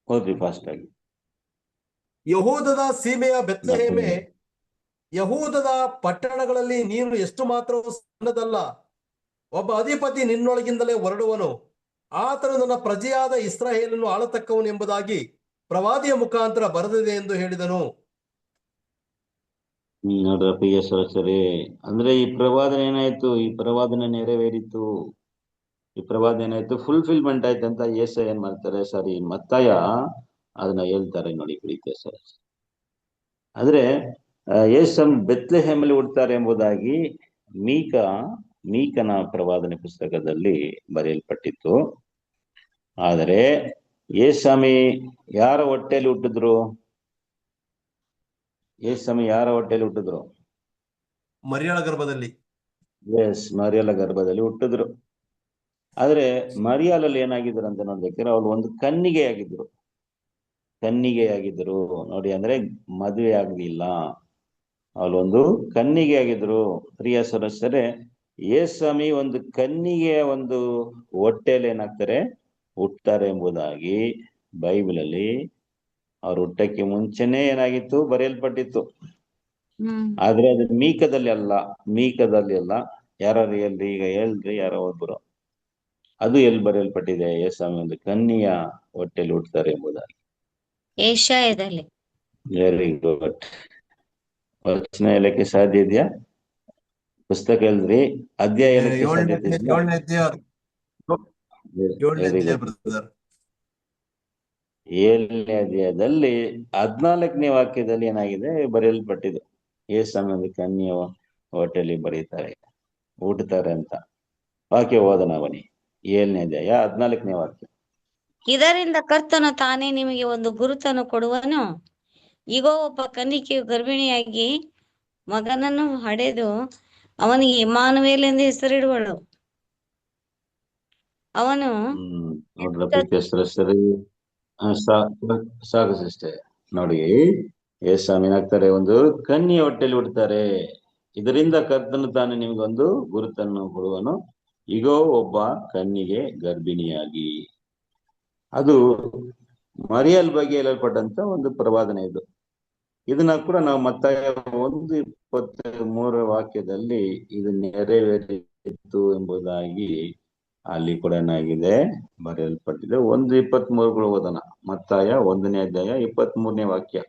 ಓದ್ರಿ ಫಾಸ್ಟ್ ಆಗಿ. ಯಹೂದದ ಸೀಮೆಯ ಬೆತ್ಲೆಹೇಮೆ, ಯಹೂದದ ಪಟ್ಟಣಗಳಲ್ಲಿ ನೀನು ಎಷ್ಟು ಮಾತ್ರವೂ ಸಣ್ಣದಲ್ಲ, ಒಬ್ಬ ಅಧಿಪತಿ ನಿನ್ನೊಳಗಿಂದಲೇ ಹೊರಡುವನು, ಆತನು ನನ್ನ ಪ್ರಜೆಯಾದ ಇಸ್ರಾಯೇಲನ್ನು ಆಳತಕ್ಕವನು ಎಂಬುದಾಗಿ ಪ್ರವಾದಿಯ ಮುಖಾಂತರ ಬರೆದಿದೆ ಎಂದು ಹೇಳಿದನು. ನೋಡ್ರ ಪ್ರಿಯ ಸರಸರೇ, ಅಂದ್ರೆ ಈ ಪ್ರವಾದನೆ ಏನಾಯ್ತು, ಈ ಪ್ರವಾದನೆ ನೆರವೇರಿತು, ಈ ಪ್ರವಾದನೆ ಏನಾಯ್ತು, ಫುಲ್ಫಿಲ್ಮೆಂಟ್ ಆಯ್ತು ಅಂತ ಯೇಸು ಏನ್ ಮಾಡ್ತಾರೆ, ಮತ್ತಾಯ ಅದನ್ನ ಹೇಳ್ತಾರೆ ನೋಡಿ ಪ್ರೀತಿಯ ಸರಸ. ಆದ್ರೆ ಯೇಸು ಬೆತ್ಲೆಹೇಮಲ್ಲಿ ಹುಟ್ಟುತ್ತಾರೆ ಎಂಬುದಾಗಿ ಮೀಕನ ಪ್ರವಾದನೆ ಪುಸ್ತಕದಲ್ಲಿ ಬರೆಯಲ್ಪಟ್ಟಿತ್ತು. ಆದರೆ ಯೇಸು ಸ್ವಾಮಿ ಯಾರ ಹೊಟ್ಟೆಯಲ್ಲಿ ಹುಟ್ಟಿದ್ರು? ಯೇಸು ಸ್ವಾಮಿ ಯಾರ ಹೊಟ್ಟೆಯಲ್ಲಿ ಹುಟ್ಟಿದ್ರು? ಮರಿಯಳ ಗರ್ಭದಲ್ಲಿ. ಎಸ್, ಮರಿಯಳ ಗರ್ಭದಲ್ಲಿ ಹುಟ್ಟಿದ್ರು. ಆದ್ರೆ ಮರಿಯಾಲಲ್ಲಿ ಏನಾಗಿದ್ರು ಅಂತ ನೋಡ್ಬೇಕಾದ್ರೆ ಅವ್ರು ಒಂದು ಕನ್ನಿಗೆಯಾಗಿದ್ರು ನೋಡಿ. ಅಂದ್ರೆ ಮದುವೆ ಆಗ್ಲಿಲ್ಲ, ಅವಳೊಂದು ಕನ್ನಿಗೆಯಾಗಿದ್ರು. ಪ್ರಿಯ ಸದಸ್ಯರೇ, ಯೇಸ್ವಾಮಿ ಒಂದು ಕನ್ನಿಗೆ ಒಂದು ಹೊಟ್ಟೆಯಲ್ಲಿ ಏನಾಗ್ತಾರೆ, ಹುಟ್ಟುತ್ತಾರೆ ಎಂಬುದಾಗಿ ಬೈಬಲ್ ಅಲ್ಲಿ ಅವ್ರ ಹುಟ್ಟಕ್ಕೆ ಮುಂಚೆನೆ ಏನಾಗಿತ್ತು, ಬರೆಯಲ್ಪಟ್ಟಿತ್ತು. ಆದ್ರೆ ಅದು ಮೀಕದಲ್ಲಿ ಅಲ್ಲ. ಯಾರು ಎಲ್ರಿ ಈಗ ಹೇಳ್ರಿ, ಯಾರೋ ಒಬ್ರು, ಅದು ಎಲ್ಲಿ ಬರೆಯಲ್ಪಟ್ಟಿದೆ? ಯೇಸ್ವಾಮಿ ಒಂದು ಕನ್ನಿಯ ಹೊಟ್ಟೆಯಲ್ಲಿ ಹುಟ್ಟುತ್ತಾರೆ ಎಂಬುದಾಗಿ. ಏಷ್ಯಾಯದಲ್ಲಿ. Very good. ವಚನ ಹೇಳಕ್ಕೆ ಸಾಧ್ಯ ಇದೆಯಾ? ಪುಸ್ತಕ ಹೇಳಿದ್ರಿ, ಅಧ್ಯಾಯ ಹೇಳಕ್ಕೆ ಸಾಧ್ಯತೆ ಇದೆಯಾ? ಏಳನೇ ಅಧ್ಯಾಯ ವೆರಿ ಗುಡ್. ಬ್ರದರ್. 7ನೇ ಅಧ್ಯಾಯದಲ್ಲಿ 14ನೇ ವಾಕ್ಯದಲ್ಲಿ ಏನಾಗಿದೆ, ಬರೆಯಲ್ಪಟ್ಟಿದೆ ಯೇಸ್ವಾಮಿ ಒಂದು ಕನ್ಯೆಯ ಹೊಟ್ಟೆಯಲ್ಲಿ ಹುಟ್ಟುತ್ತಾರೆ ಅಂತ. ವಾಕ್ಯ ಓದೋಣ ಬನ್ನಿ. 7ನೇ ಅಧ್ಯಾಯ 14ನೇ ವಾಕ್ಯ. ಇದರಿಂದ ಕರ್ತನು ತಾನೇ ನಿಮಗೆ ಒಂದು ಗುರುತನ್ನು ಕೊಡುವನು. ಇಗೋ, ಒಬ್ಬ ಕನ್ನಿಕೆಯು ಗರ್ಭಿಣಿಯಾಗಿ ಮಗನನ್ನು ಹಡೆದು ಅವನಿಗೆ ಇಮ್ಮಾನುವೇಲ್ ಎಂದು ಹೆಸರಿಡುವಳು. ಅವನು ನೋಡ್ರ ಪ್ರೀತಿಯಸ್ಥರ ಸರಿ, ಸಾಕು ಸಿಸ್ಟರ್. ನೋಡಿ, ಯೇಸ್ವಾಮಿ ಏನಾಗ್ತಾರೆ, ಒಂದು ಕನ್ಯೆಯ ಹೊಟ್ಟೆಯಲ್ಲಿ ಹುಟ್ಟುತ್ತಾರೆ. ಇದರಿಂದ ಕರ್ತನು ತಾನು ನಿಮಗೊಂದು ಗುರುತನ್ನು ಕೊಡುವನು. ಈಗೋ ಒಬ್ಬ ಕನ್ನಿಗೆ ಗರ್ಭಿಣಿಯಾಗಿ. ಅದು ಮರಿಯಲ್ ಬಗ್ಗೆ ಹೇಳಲ್ಪಟ್ಟಂತ ಒಂದು ಪ್ರವಾದನೆ ಇದು. ಇದನ್ನ ಕೂಡ ನಾವು ಮತ್ತಾಯ 1:23 ವಾಕ್ಯದಲ್ಲಿ ಇದು ನೆರವೇರಿತು ಎಂಬುದಾಗಿ ಅಲ್ಲಿ ಕೂಡ ಏನಾಗಿದೆ, ಬರೆಯಲ್ಪಟ್ಟಿದೆ. 1:23 ಓದೋಣ. ಮತ್ತಾಯ 1ನೇ ಅಧ್ಯಾಯ 23ನೇ ವಾಕ್ಯ.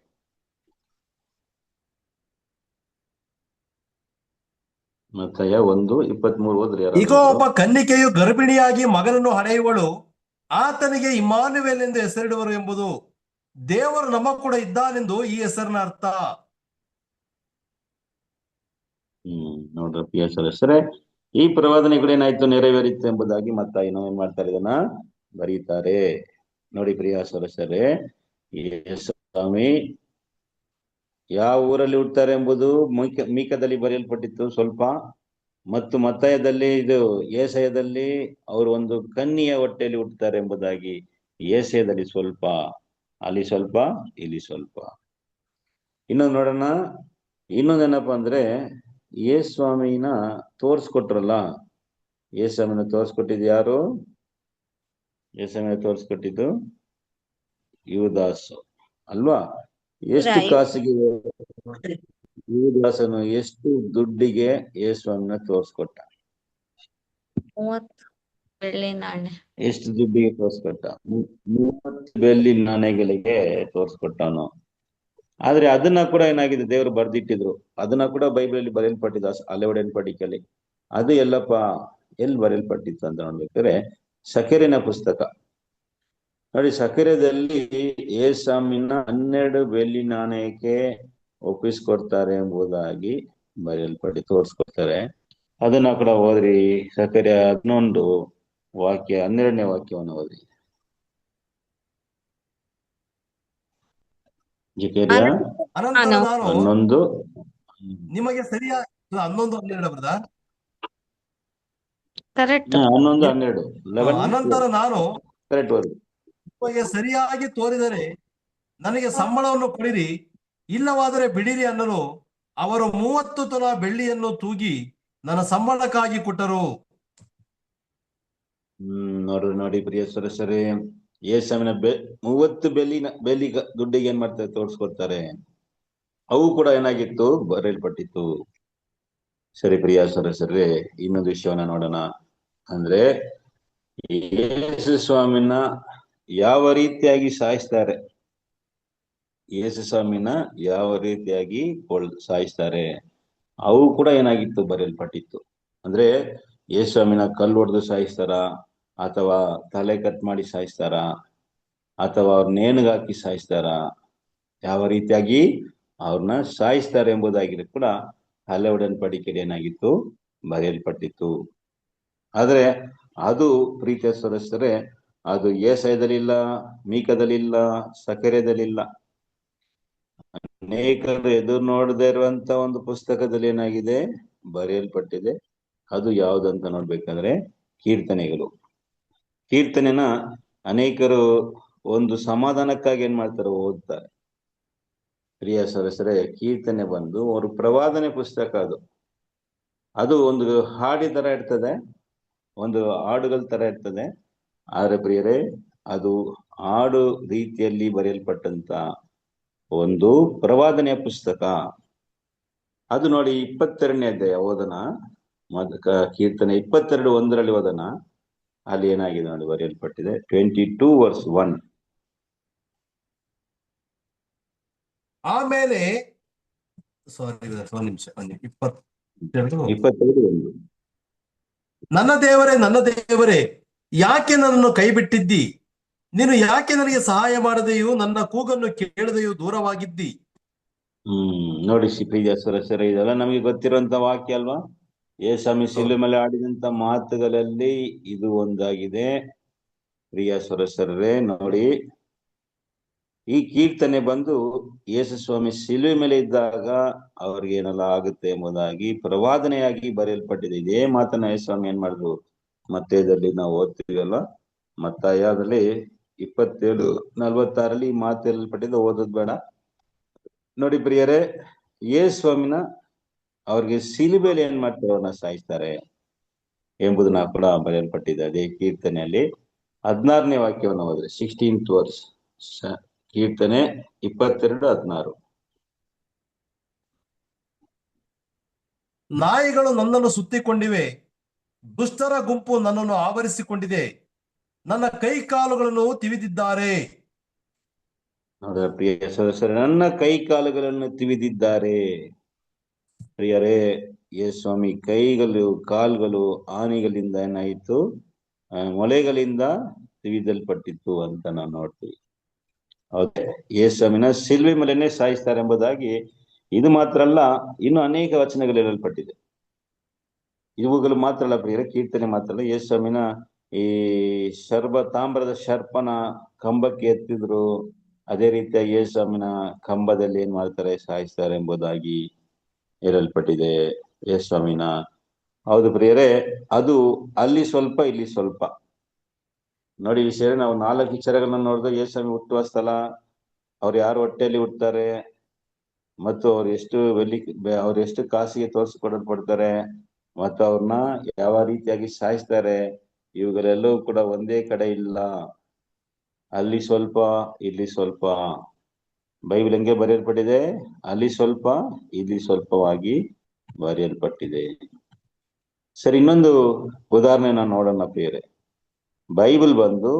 ಮತ್ತಾಯ 1:23 ಓದ್ರಿ. ಈಗ ಒಬ್ಬ ಕನ್ನಿಕೆಯು ಗರ್ಭಿಣಿಯಾಗಿ ಮಗನನ್ನು ಹಡೆಯುವಳು, ಆತನಿಗೆ ಇಮ್ಮಾನುವೇಲ್ ಎಂದು ಹೆಸರಿಡುವರು ಎಂಬುದು ದೇವರು ನಮ್ಮ ಕೂಡ ಇದ್ದಾನೆಂದು ಈ ಹೆಸರಿನ ಅರ್ಥ. ನೋಡ್ರಿ ಪ್ರಿಯ ಸದಸ್ಯರೇ, ಈ ಪ್ರವಾದನೆಗಳು ಏನಾಯ್ತು, ನೆರವೇರಿತ್ತು ಎಂಬುದಾಗಿ ಮತ್ತಾಯ ಏನ್ ಮಾಡ್ತಾರೆ, ಇದನ್ನ ಬರೀತಾರೆ. ನೋಡಿ ಪ್ರಿಯ ಸದಸ್ಯರೇ, ಯೇಸ್ವಾಮಿ ಯಾವ ಊರಲ್ಲಿ ಹುಟ್ಟುತ್ತಾರೆ ಎಂಬುದು ಮೀಕದಲ್ಲಿ ಬರೆಯಲ್ಪಟ್ಟಿತ್ತು ಸ್ವಲ್ಪ, ಮತ್ತು ಮತ್ತಾಯದಲ್ಲಿ ಇದು ಏಸಾಯದಲ್ಲಿ ಅವರು ಒಂದು ಕನ್ನಿಯ ಹೊಟ್ಟೆಯಲ್ಲಿ ಹುಟ್ಟುತ್ತಾರೆ ಎಂಬುದಾಗಿ ಏಸಾಯದಲ್ಲಿ ಸ್ವಲ್ಪ, ಅಲ್ಲಿ ಸ್ವಲ್ಪ, ಇಲ್ಲಿ ಸ್ವಲ್ಪ. ಇನ್ನೊಂದು ನೋಡೋಣ. ಇನ್ನೊಂದೇನಪ್ಪ ಅಂದ್ರೆ, ಯೇಸ್ವಾಮಿನ ತೋರ್ಸ್ಕೊಟ್ರಲ್ಲ, ಯೇಸ್ವಾಮಿನ ತೋರ್ಸ್ಕೊಟ್ಟಿದ್ದು ಯಾರು? ಯೇಸ್ವಾಮಿನ ತೋರ್ಸ್ಕೊಟ್ಟಿದ್ದು ಯೂದಾಸ್ ಅಲ್ವಾ? ಎಷ್ಟು ಕಾಸಿಗೆ ಯೂದಾಸನು ಎಷ್ಟು ದುಡ್ಡಿಗೆ ಯೇಸ್ವಾಮಿನ ತೋರ್ಸ್ಕೊಟ್ಟ? 30 ಬೆಳ್ಳಿ ನಾಣ್ಯ. ಎಷ್ಟು ದುಡ್ಡಿಗೆ ತೋರ್ಸ್ಕೊಟ್ಟ? 30 ಬೆಳ್ಳಿ ನಾಣ್ಯಗಳಿಗೆ ತೋರ್ಸ್ಕೊಟ್ಟವನು. ಆದ್ರೆ ಅದನ್ನ ಕೂಡ ಏನಾಗಿದೆ, ದೇವರು ಬರ್ದಿಟ್ಟಿದ್ರು. ಅದನ್ನ ಕೂಡ ಬೈಬಲಲ್ಲಿ ಬರೆಯಲ್ಪಟ್ಟಿದ್ದ ಅಲೆವಡೆನ್ಪಡಿಕಲ್ಲಿ. ಅದು ಎಲ್ಲಪ್ಪ ಎಲ್ಲಿ ಬರೆಯಲ್ಪಟ್ಟಿತ್ತು ಅಂತ ನೋಡ್ಬೇಕಾದ್ರೆ, ಸಕೆರಿನ ಪುಸ್ತಕ ನೋಡಿ. ಸಕೆರೆದಲ್ಲಿ ಯೇಸ್ವಾಮಿನ 12 ಬೆಳ್ಳಿ ನಾಣ್ಯಕ್ಕೆ ಒಪ್ಪಿಸ್ಕೊಡ್ತಾರೆ ಎಂಬುದಾಗಿ ಬರೆಯಲ್ಪಟ್ಟು ತೋರ್ಸ್ಕೊಡ್ತಾರೆ. ಅದನ್ನ ಕೂಡ ಓದ್ರಿ. ಸಕೆರೆ 11 ವಾಕ್ಯ 12ನೇ ವಾಕ್ಯವನ್ನು ಓದ್ರಿ. ಅನಂತರ ನಾನು 11 ನಿಮಗೆ ಸರಿಯಾಗಿ 11:12 ಬ್ರದರ್. ಕರೆಕ್ಟ್. 11:12 ಅನಂತರ ನಾನು ಕರೆಕ್ಟ್ ಓದಿ. ನಿಮಗೆ ಸರಿಯಾಗಿ ತೋರಿದರೆ ನನಗೆ ಸಂಬಳವನ್ನು ಕೊಡಿರಿ, ಇಲ್ಲವಾದರೆ ಬಿಡಿರಿ ಅನ್ನಲು ಅವರು 30 ತೊಲ ಬೆಳ್ಳಿಯನ್ನು ತೂಗಿ ನನ್ನ ಸಂಬಳಕ್ಕಾಗಿ ಕೊಟ್ಟರು. ನೋಡಿ ಪ್ರಿಯ ಸದಸ್ಯರೇ, ಯೇಸ್ವಾಮಿನ 30 ಬೆಳ್ಳಿ ದುಡ್ಡಿಗೆ ಏನ್ ಮಾಡ್ತಾರೆ, ತೋರ್ಸ್ಕೊಡ್ತಾರೆ. ಅವು ಕೂಡ ಏನಾಗಿತ್ತು, ಬರೆಯಲ್ಪಟ್ಟಿತ್ತು. ಸರಿ ಪ್ರಿಯ ಸದಸ್ಯರೇ, ಇನ್ನೊಂದು ವಿಷಯವನ್ನ ನೋಡೋಣ. ಅಂದ್ರೆ ಯೇಸು ಸ್ವಾಮಿನ ಯಾವ ರೀತಿಯಾಗಿ ಸಾಯಿಸ್ತಾರೆ, ಯೇಸು ಸ್ವಾಮಿನ ಯಾವ ರೀತಿಯಾಗಿ ಸಾಯಿಸ್ತಾರೆ, ಅವು ಕೂಡ ಏನಾಗಿತ್ತು, ಬರೆಯಲ್ಪಟ್ಟಿತ್ತು. ಅಂದ್ರೆ ಯೇಸು ಸ್ವಾಮಿನ ಕಲ್ಲು ಹೊಡೆದು ಸಾಯಿಸ್ತಾರ, ಅಥವಾ ತಲೆ ಕಟ್ ಮಾಡಿ ಸಾಯಿಸ್ತಾರ, ಅಥವಾ ಅವ್ರ ನೇಣಿಗೆ ಸಾಯಿಸ್ತಾರ, ಯಾವ ರೀತಿಯಾಗಿ ಅವ್ರನ್ನ ಸಾಯಿಸ್ತಾರೆ ಎಂಬುದಾಗಿ ಕೂಡ ಹಳೆ ಒಡன்பಡಿಕೆಯಲ್ಲಿ ಏನಾಗಿತ್ತು, ಬರೆಯಲ್ಪಟ್ಟಿತ್ತು. ಆದ್ರೆ ಅದು ಪ್ರೀತಿಯ ಸದಸ್ಯರೇ, ಅದು ಏಸಾಯದಲ್ಲಿಲ್ಲ, ಮೀಕದಲ್ಲಿಲ್ಲ, ಸಕೆರೆದಲ್ಲಿಲ್ಲ. ಅನೇಕರು ಎದುರು ನೋಡದೇ ಇರುವಂತ ಒಂದು ಪುಸ್ತಕದಲ್ಲಿ ಏನಾಗಿದೆ, ಬರೆಯಲ್ಪಟ್ಟಿದೆ. ಅದು ಯಾವುದಂತ ನೋಡ್ಬೇಕಂದ್ರೆ ಕೀರ್ತನೆಗಳು. ಕೀರ್ತನೆನ ಅನೇಕರು ಒಂದು ಸಮಾಧಾನಕ್ಕಾಗಿ ಏನ್ ಮಾಡ್ತಾರೆ, ಓದ್ತಾರೆ. ಪ್ರಿಯ ಸದಸ್ಯರೇ, ಕೀರ್ತನೆ ಬಂದು ಅವರು ಪ್ರವಾದನೆ ಪುಸ್ತಕ. ಅದು ಅದು ಒಂದು ಹಾಡಿ ತರ ಇರ್ತದೆ, ಒಂದು ಹಾಡುಗಳ ತರ ಇರ್ತದೆ. ಆದ್ರೆ ಪ್ರಿಯರೇ, ಅದು ಹಾಡು ರೀತಿಯಲ್ಲಿ ಬರೆಯಲ್ಪಟ್ಟಂತ ಒಂದು ಪ್ರವಾದನೆಯ ಪುಸ್ತಕ. ಅದು ನೋಡಿ 22ನೇ ಅಧ್ಯಾಯ ಓದನ, ಕೀರ್ತನೆ 22:1 ಓದನ. ಅಲ್ಲಿ ಏನಾಗಿದೆ ನೋಡಿ, ಬರೆಯಲ್ಪಟ್ಟಿದೆ 22:1. ಆಮೇಲೆ ಸಾರಿ ಒಂದು ನಿಮಿಷ 22. 22:1. ನನ್ನ ದೇವರೇ, ಯಾಕೆ ನನ್ನನ್ನು ಕೈ ಬಿಟ್ಟಿದ್ದಿ? ನೀನು ಯಾಕೆ ನನಗೆ ಸಹಾಯ ಮಾಡದೆಯೂ ನನ್ನ ಕೂಗನ್ನು ಕೇಳದೆಯೂ ದೂರವಾಗಿದ್ದಿ? ನೋಡಿ ಪ್ರಿಯ ಸರಸರ, ಇದೆಲ್ಲ ನಮಗೆ ಗೊತ್ತಿರುವಂತ ವಾಕ್ಯ ಅಲ್ವಾ? ಯೇಸು ಶಿಲುಬೆ ಮೇಲೆ ಆಡಿದಂತ ಮಾತುಗಳಲ್ಲಿ ಇದು ಒಂದಾಗಿದೆ. ಪ್ರಿಯ ಸರಸರರೇ, ನೋಡಿ, ಈ ಕೀರ್ತನೆ ಬಂದು ಯೇಸು ಸ್ವಾಮಿ ಶಿಲುಬೆ ಮೇಲೆ ಇದ್ದಾಗ ಅವ್ರಿಗೆ ಏನೆಲ್ಲ ಆಗುತ್ತೆ ಎಂಬುದಾಗಿ ಪ್ರವಾದನೆಯಾಗಿ ಬರೆಯಲ್ಪಟ್ಟಿದೆ. ಇದೇ ಮಾತನ್ನ ಯೇಸು ಸ್ವಾಮಿ ಏನ್ ಮಾಡಿದ್ರು, ಮತ್ತೇದಲ್ಲಿ ನಾವು ಓದ್ತೀವಲ್ಲ, ಮತ್ತಾಯದಲ್ಲಿ 27:46 ಈ ಮಾತು ಹೇಳಲ್ಪಟ್ಟಿದ್ದು. ಓದೋದ್ ಬೇಡ. ನೋಡಿ ಪ್ರಿಯರೇ, ಯೇಸು ಸ್ವಾಮಿನ ಅವ್ರಿಗೆ ಶಿಲುಬೆಯಲ್ಲಿ ಏನ್ ಮಾಡ್ತಾರೆ, ಅವ್ರನ್ನ ಸಾಯಿಸ್ತಾರೆ ಎಂಬುದನ್ನ ಕೂಡ ಬರೆಯಲ್ಪಟ್ಟಿದೆ ಅದೇ ಕೀರ್ತನೆಯಲ್ಲಿ. 16ನೇ ವಾಕ್ಯವನ್ನು ಹೋದ್ರೆ 16th verse, ಕೀರ್ತನೆ 22:16. ನಾಯಿಗಳು ನನ್ನನ್ನು ಸುತ್ತಿಕೊಂಡಿವೆ, ದುಷ್ಟರ ಗುಂಪು ನನ್ನನ್ನು ಆವರಿಸಿಕೊಂಡಿದೆ, ನನ್ನ ಕೈ ಕಾಲುಗಳನ್ನು ತಿವಿದಿದ್ದಾರೆ. ನೋಡ್ರ ಪ್ರಿಯ ಸದಸ್ಯರೇ, ನನ್ನ ಕೈ ಕಾಲುಗಳನ್ನು ತಿವಿದಿದ್ದಾರೆ. ಪ್ರಿಯರೇ, ಯೇಸು ಸ್ವಾಮಿ ಕೈಗಳು ಕಾಲುಗಳು ಆನೆಗಳಿಂದ ಏನಾಯಿತು, ಮೊಳೆಗಳಿಂದ ತಿವಿದಲ್ಪಟ್ಟಿತ್ತು ಅಂತ ನಾವು ನೋಡ್ತೀವಿ. ಹೌದೇ, ಯೇಸು ಸ್ವಾಮಿನ ಶಿಲುಬೆ ಮೇಲೆನೆ ಸಾಯಿಸ್ತಾರೆ ಎಂಬುದಾಗಿ ಇದು ಮಾತ್ರ ಅಲ್ಲ, ಇನ್ನು ಅನೇಕ ವಚನಗಳು ಹೇಳಲ್ಪಟ್ಟಿದೆ. ಇವುಗಳು ಮಾತ್ರ ಅಲ್ಲ ಪ್ರಿಯರೇ, ಕೀರ್ತನೆ ಮಾತ್ರ ಅಲ್ಲ, ಯೇಸು ಸ್ವಾಮಿನ ಈ ತಾಮ್ರದ ಶರ್ಪನ ಕಂಬಕ್ಕೆ ಎತ್ತಿದ್ರು, ಅದೇ ರೀತಿಯಾಗಿ ಯೇಸು ಸ್ವಾಮಿನ ಕಂಬದಲ್ಲಿ ಏನ್ ಮಾಡ್ತಾರೆ, ಸಾಯಿಸ್ತಾರೆ ಎಂಬುದಾಗಿ ಹೇಳಲ್ಪಟ್ಟಿದೆ ಯೇಸು ಸ್ವಾಮಿನ. ಹೌದು ಪ್ರಿಯರೇ, ಅದು ಅಲ್ಲಿ ಸ್ವಲ್ಪ ಇಲ್ಲಿ ಸ್ವಲ್ಪ. ನೋಡಿ ವಿಷಯ, ನಾವು 4 ವಿಚಾರಗಳನ್ನ ನೋಡಿದ್ರೆ, ಯೇಸು ಸ್ವಾಮಿ ಹುಟ್ಟುವ ಸ್ಥಳ, ಅವ್ರು ಯಾರು ಹೊಟ್ಟೆಯಲ್ಲಿ ಹುಟ್ಟುತ್ತಾರೆ, ಮತ್ತು ಅವ್ರು ಎಷ್ಟು ಕಾಸಿಗೆ ತೋರಿಸ್ಕೊಡಲ್ಪಡ್ತಾರೆ, ಮತ್ತು ಅವ್ರನ್ನ ಯಾವ ರೀತಿಯಾಗಿ ಸಾಯಿಸ್ತಾರೆ, ಇವುಗಳೆಲ್ಲವೂ ಕೂಡ ಒಂದೇ ಕಡೆ ಇಲ್ಲ. ಅಲ್ಲಿ ಸ್ವಲ್ಪ ಇಲ್ಲಿ ಸ್ವಲ್ಪ. ಬೈಬಲ್ ಹೆಂಗೆ ಬರೆಯಲ್ಪಟ್ಟಿದೆ, ಅಲ್ಲಿ ಸ್ವಲ್ಪ ಇಲ್ಲಿ ಸ್ವಲ್ಪವಾಗಿ ಬರೆಯಲ್ಪಟ್ಟಿದೆ. ಸರಿ, ಇನ್ನೊಂದು ಉದಾಹರಣೆ ನಾನು ನೋಡೋಣ ಪ್ರಿಯರೇ. ಬೈಬಲ್ ಬಂದು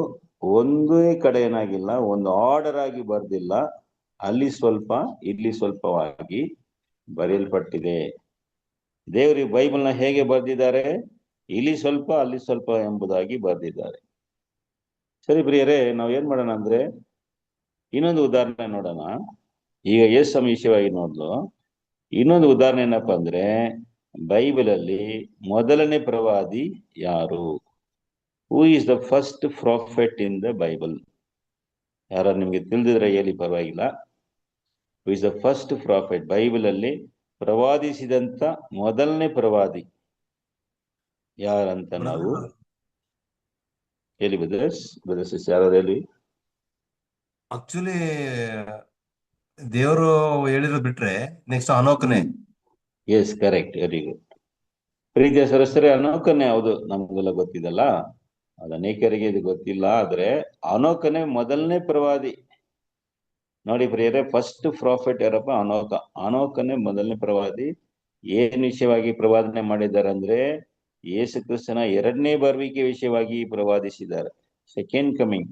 ಒಂದೇ ಕಡೆ ಏನಾಗಿಲ್ಲ, ಒಂದು ಆರ್ಡರ್ ಆಗಿ ಬರ್ದಿಲ್ಲ, ಅಲ್ಲಿ ಸ್ವಲ್ಪ ಇಲ್ಲಿ ಸ್ವಲ್ಪವಾಗಿ ಬರೆಯಲ್ಪಟ್ಟಿದೆ. ದೇವರು ಬೈಬಲ್ನ ಹೇಗೆ ಬರ್ದಿದ್ದಾರೆ, ಇಲ್ಲಿ ಸ್ವಲ್ಪ ಅಲ್ಲಿ ಸ್ವಲ್ಪ ಎಂಬುದಾಗಿ ಬರ್ದಿದ್ದಾರೆ. ಸರಿ ಪ್ರಿಯರೇ, ನಾವ್ ಏನ್ ಮಾಡೋಣ ಅಂದ್ರೆ, ಇನ್ನೊಂದು ಉದಾಹರಣೆ ನೋಡೋಣ. ಈಗ ಯೇಸು ಸ್ವಾಮಿ ವಿಷಯವಾಗಿ ನೋಡ್ಲು ಇನ್ನೊಂದು ಉದಾಹರಣೆ ಏನಪ್ಪಾ ಅಂದ್ರೆ, ಬೈಬಲ್ ಅಲ್ಲಿ ಮೊದಲನೇ ಪ್ರವಾದಿ ಯಾರು? Who is the first prophet in the Bible? ಯಾರು ನಿಮ್ಗೆ ತಿಳಿದಿದ್ರೆ ಹೇಳಿ, ಪರವಾಗಿಲ್ಲ. Who is the first prophet? Bible ಅಲ್ಲಿ ಪ್ರವಾದಿಸಿದಂತ ಮೊದಲನೇ ಪ್ರವಾದಿ ಯಾರಂತ ನಾವು ಹೇಳಿ ಬ್ರದರ್ಸ್, ಯಾರು ಹೇಳಿ. ಆಕ್ಚುಲಿ ದೇವರು ಹೇಳಿರೋದು ಬಿಟ್ರೆ ನೆಕ್ಸ್ಟ್ ಅನೋಕನೇ. Yes, correct, very good. ಪ್ರೀತಿಯ ಸರಸ್ವರಿ, ಅನೋಕನೇ ಹೌದು, ನಮಗೆಲ್ಲ ಗೊತ್ತಿದಲ್ಲ, ಅದು ಅನೇಕರಿಗೆ ಇದು ಗೊತ್ತಿಲ್ಲ. ಆದ್ರೆ ಅನೋಕನೇ ಮೊದಲನೇ ಪ್ರವಾದಿ. ನೋಡಿ ಪ್ರಿಯರೇ, ಫಸ್ಟ್ ಪ್ರಾಫಿಟ್ ಯಾರಪ್ಪ? ಅನೋಕನೇ ಮೊದಲನೇ ಪ್ರವಾದಿ. ಏನ್ ವಿಷಯವಾಗಿ ಪ್ರವಾದನೆ ಮಾಡಿದ್ದಾರೆ ಅಂದ್ರೆ, ಯೇಸು ಕ್ರಿಸ್ತನ 2ನೇ ಬರುವಿಕೆ ವಿಷಯವಾಗಿ ಪ್ರವಾದಿಸಿದ್ದಾರೆ. ಸೆಕೆಂಡ್ ಕಮಿಂಗ್,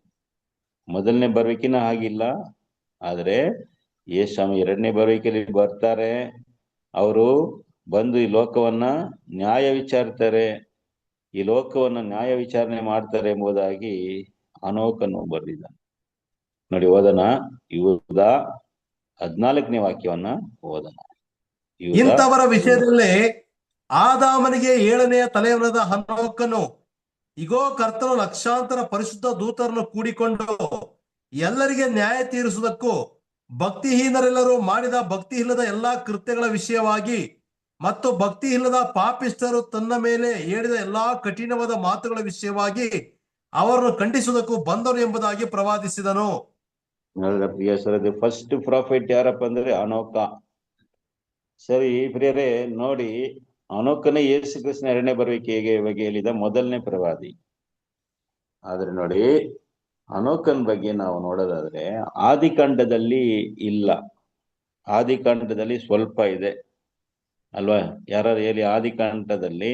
ಮೊದಲನೇ ಬರುವಿಕೆನ ಆಗಿಲ್ಲ. ಆದ್ರೆ ಯೇಸು ಸ್ವಾಮಿ 2ನೇ ಬರುವಿಕೆಯಲ್ಲಿ ಬರ್ತಾರೆ. ಅವರು ಬಂದು ಈ ಲೋಕವನ್ನ ನ್ಯಾಯ ವಿಚಾರಿಸ್ತಾರೆ, ಈ ಲೋಕವನ್ನ ನ್ಯಾಯ ವಿಚಾರಣೆ ಮಾಡ್ತಾರೆ ಎಂಬುದಾಗಿ ಅನೋಕನು ಬರೆದಿದ್ದಾನೆ. ನೋಡಿ, ಓದೋಣ. ಯೂದ 14ನೇ ವಾಕ್ಯವನ್ನ ಓದೋಣ. ಇಂಥವರ ವಿಷಯದಲ್ಲೇ ಆದಾಮನಿಗೆ 7ನೆಯ ತಲೆಯವನಾದ ಹನೋಕನು, ಇಗೋ, ಕರ್ತನು ಲಕ್ಷಾಂತರ ಪರಿಶುದ್ಧ ದೂತರನ್ನು ಕೂಡಿಕೊಂಡು ಎಲ್ಲರಿಗೆ ನ್ಯಾಯ ತೀರಿಸುವುದಕ್ಕೂ ಭಕ್ತಿಹೀನರೆಲ್ಲರೂ ಮಾಡಿದ ಭಕ್ತಿ ಇಲ್ಲದ ಎಲ್ಲಾ ಕೃತ್ಯಗಳ ವಿಷಯವಾಗಿ ಮತ್ತು ಭಕ್ತಿ ಇಲ್ಲದ ಪಾಪಿಷ್ಠರು ತನ್ನ ಮೇಲೆ ಹೇಳಿದ ಎಲ್ಲಾ ಕಠಿಣವಾದ ಮಾತುಗಳ ವಿಷಯವಾಗಿ ಅವರನ್ನು ಖಂಡಿಸುವುದಕ್ಕೂ ಬಂದನು ಎಂಬುದಾಗಿ ಪ್ರವಾದಿಸಿದನು. ಪ್ರಿಯ ಸರ್, ಫಸ್ಟ್ ಪ್ರಾಫಿಟ್ ಯಾರಪ್ಪ ಅಂದ್ರೆ ಅನೋಕ. ಸರಿ ಪ್ರಿಯರೇ, ನೋಡಿ, ಅನೋಕನೇ ಯೇಸು ಕ್ರಿಸ್ತನ ಎರಡನೇ ಬರುವಿಕೆಗೆ ಬಗ್ಗೆ ಹೇಳಿದ ಮೊದಲನೇ ಪ್ರವಾದಿ. ಆದ್ರೆ ನೋಡಿ, ಅನೋಕನ್ ಬಗ್ಗೆ ನಾವು ನೋಡೋದಾದ್ರೆ ಆದಿಕಾಂಡದಲ್ಲಿ ಇಲ್ಲ, ಆದಿಕಾಂಡದಲ್ಲಿ ಸ್ವಲ್ಪ ಇದೆ ಅಲ್ವಾ? ಯಾರು ಹೇಳಿ, ಆದಿಕಾಂಡದಲ್ಲಿ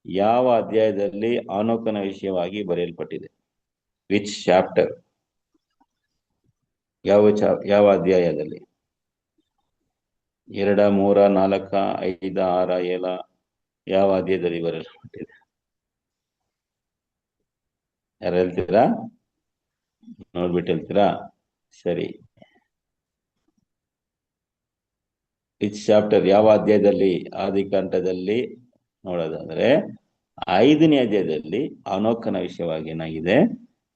ಯಾವ ಅಧ್ಯಾಯದಲ್ಲಿ ಅನೋಕನ ವಿಷಯವಾಗಿ ಬರೆಯಲ್ಪಟ್ಟಿದೆ? Which chapter? ಯಾವ ಅಧ್ಯಾಯದಲ್ಲಿ? 2, 3, 4, 5, 6, 7 ಯಾವ ಅಧ್ಯಾಯದಲ್ಲಿ ಬರೆಯಲ್ಪಟ್ಟಿದೆ? ಯಾರು ಹೇಳ್ತೀರಾ? ನೋಡ್ಬಿಟ್ಟು ಹೇಳ್ತೀರಾ? ಸರಿ, ವಿಚ್ ಚಾಪ್ಟರ್, ಯಾವ ಅಧ್ಯಾಯದಲ್ಲಿ? ಆದಿಕಾಂಡದಲ್ಲಿ ನೋಡೋದಾದ್ರೆ 5ನೇ ಅಧ್ಯಾಯದಲ್ಲಿ ಅನೋಕನ ವಿಷಯವಾಗಿ ಏನಾಗಿದೆ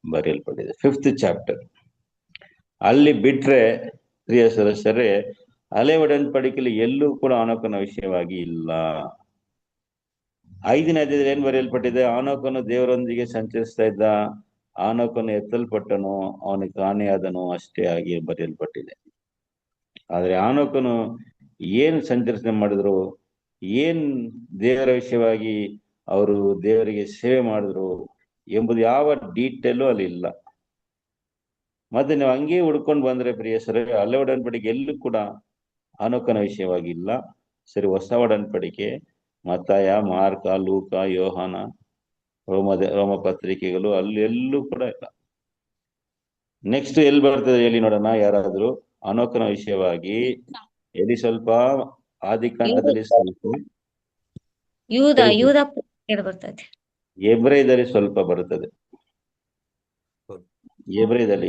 ಬರೆಯಲ್ಪಟ್ಟಿದೆ, 5th ಚಾಪ್ಟರ್. ಅಲ್ಲಿ ಬಿಟ್ರೆ ಪ್ರಿಯ ಸದಸ್ಯರೇ, ಹಳೆ ಒಡன்பಡಿಕೆಯಲ್ಲಿ ಎಲ್ಲೂ ಕೂಡ ಅನೋಕನ ವಿಷಯವಾಗಿ ಇಲ್ಲ. 5ನೇ ಅಧ್ಯಾಯದಲ್ಲಿ ಏನ್ ಬರೆಯಲ್ಪಟ್ಟಿದೆ? ಆನೋಕನು ದೇವರೊಂದಿಗೆ ಸಂಚರಿಸ್ತಾ ಇದ್ದ, ಆನೋಕನು ಎತ್ತಲ್ಪಟ್ಟನು, ಅವನಿಗೆ ಕಾಣೆಯಾದನು, ಅಷ್ಟೇ ಆಗಿ ಬರೆಯಲ್ಪಟ್ಟಿದೆ. ಆದ್ರೆ ಆನೋಕನು ಏನ್ ಸಂಚರಿಸಣೆ ಮಾಡಿದ್ರು, ಏನ್ ದೇವರ ವಿಷಯವಾಗಿ ಅವರು ದೇವರಿಗೆ ಸೇವೆ ಮಾಡಿದ್ರು ಎಂಬುದು ಯಾವ ಡೀಟೇಲು ಅಲ್ಲಿ ಇಲ್ಲ. ಮತ್ತೆ ನೀವು ಹಂಗೆ ಹುಡ್ಕೊಂಡು ಬಂದ್ರೆ ಪ್ರಿಯ ಸರಿ, ಹಳೆ ಒಡன்பಡಿಕೆ ಎಲ್ಲೂ ಕೂಡ ಅನೋಕನ ವಿಷಯವಾಗಿ ಇಲ್ಲ. ಸರಿ, ಹೊಸ ಒಡன்பಡಿಕೆ ಮತ್ತಾಯ, ಮಾರ್ಕ, ಲೂಕ, ಯೋಹಾನ, ರೋಮ ಪತ್ರಿಕೆಗಳು ಅಲ್ಲಿ ಎಲ್ಲೂ ಕೂಡ ಇಲ್ಲ. ನೆಕ್ಸ್ಟ್ ಎಲ್ಲಿ ಬರ್ತದೆ ಹೇಳಿ ನೋಡೋಣ ಯಾರಾದ್ರೂ ಅನೋಕನ ವಿಷಯವಾಗಿ? ಎಲ್ಲಿ ಸ್ವಲ್ಪ? ಆದಿಕಾಂಡದಲ್ಲಿ ಸ್ವಲ್ಪ, ಯೂದ ಬರ್ತದೆ, ಎಬ್ರಯದಲ್ಲಿ ಸ್ವಲ್ಪ ಬರುತ್ತದೆ. ಎಬ್ರಯದಲ್ಲಿ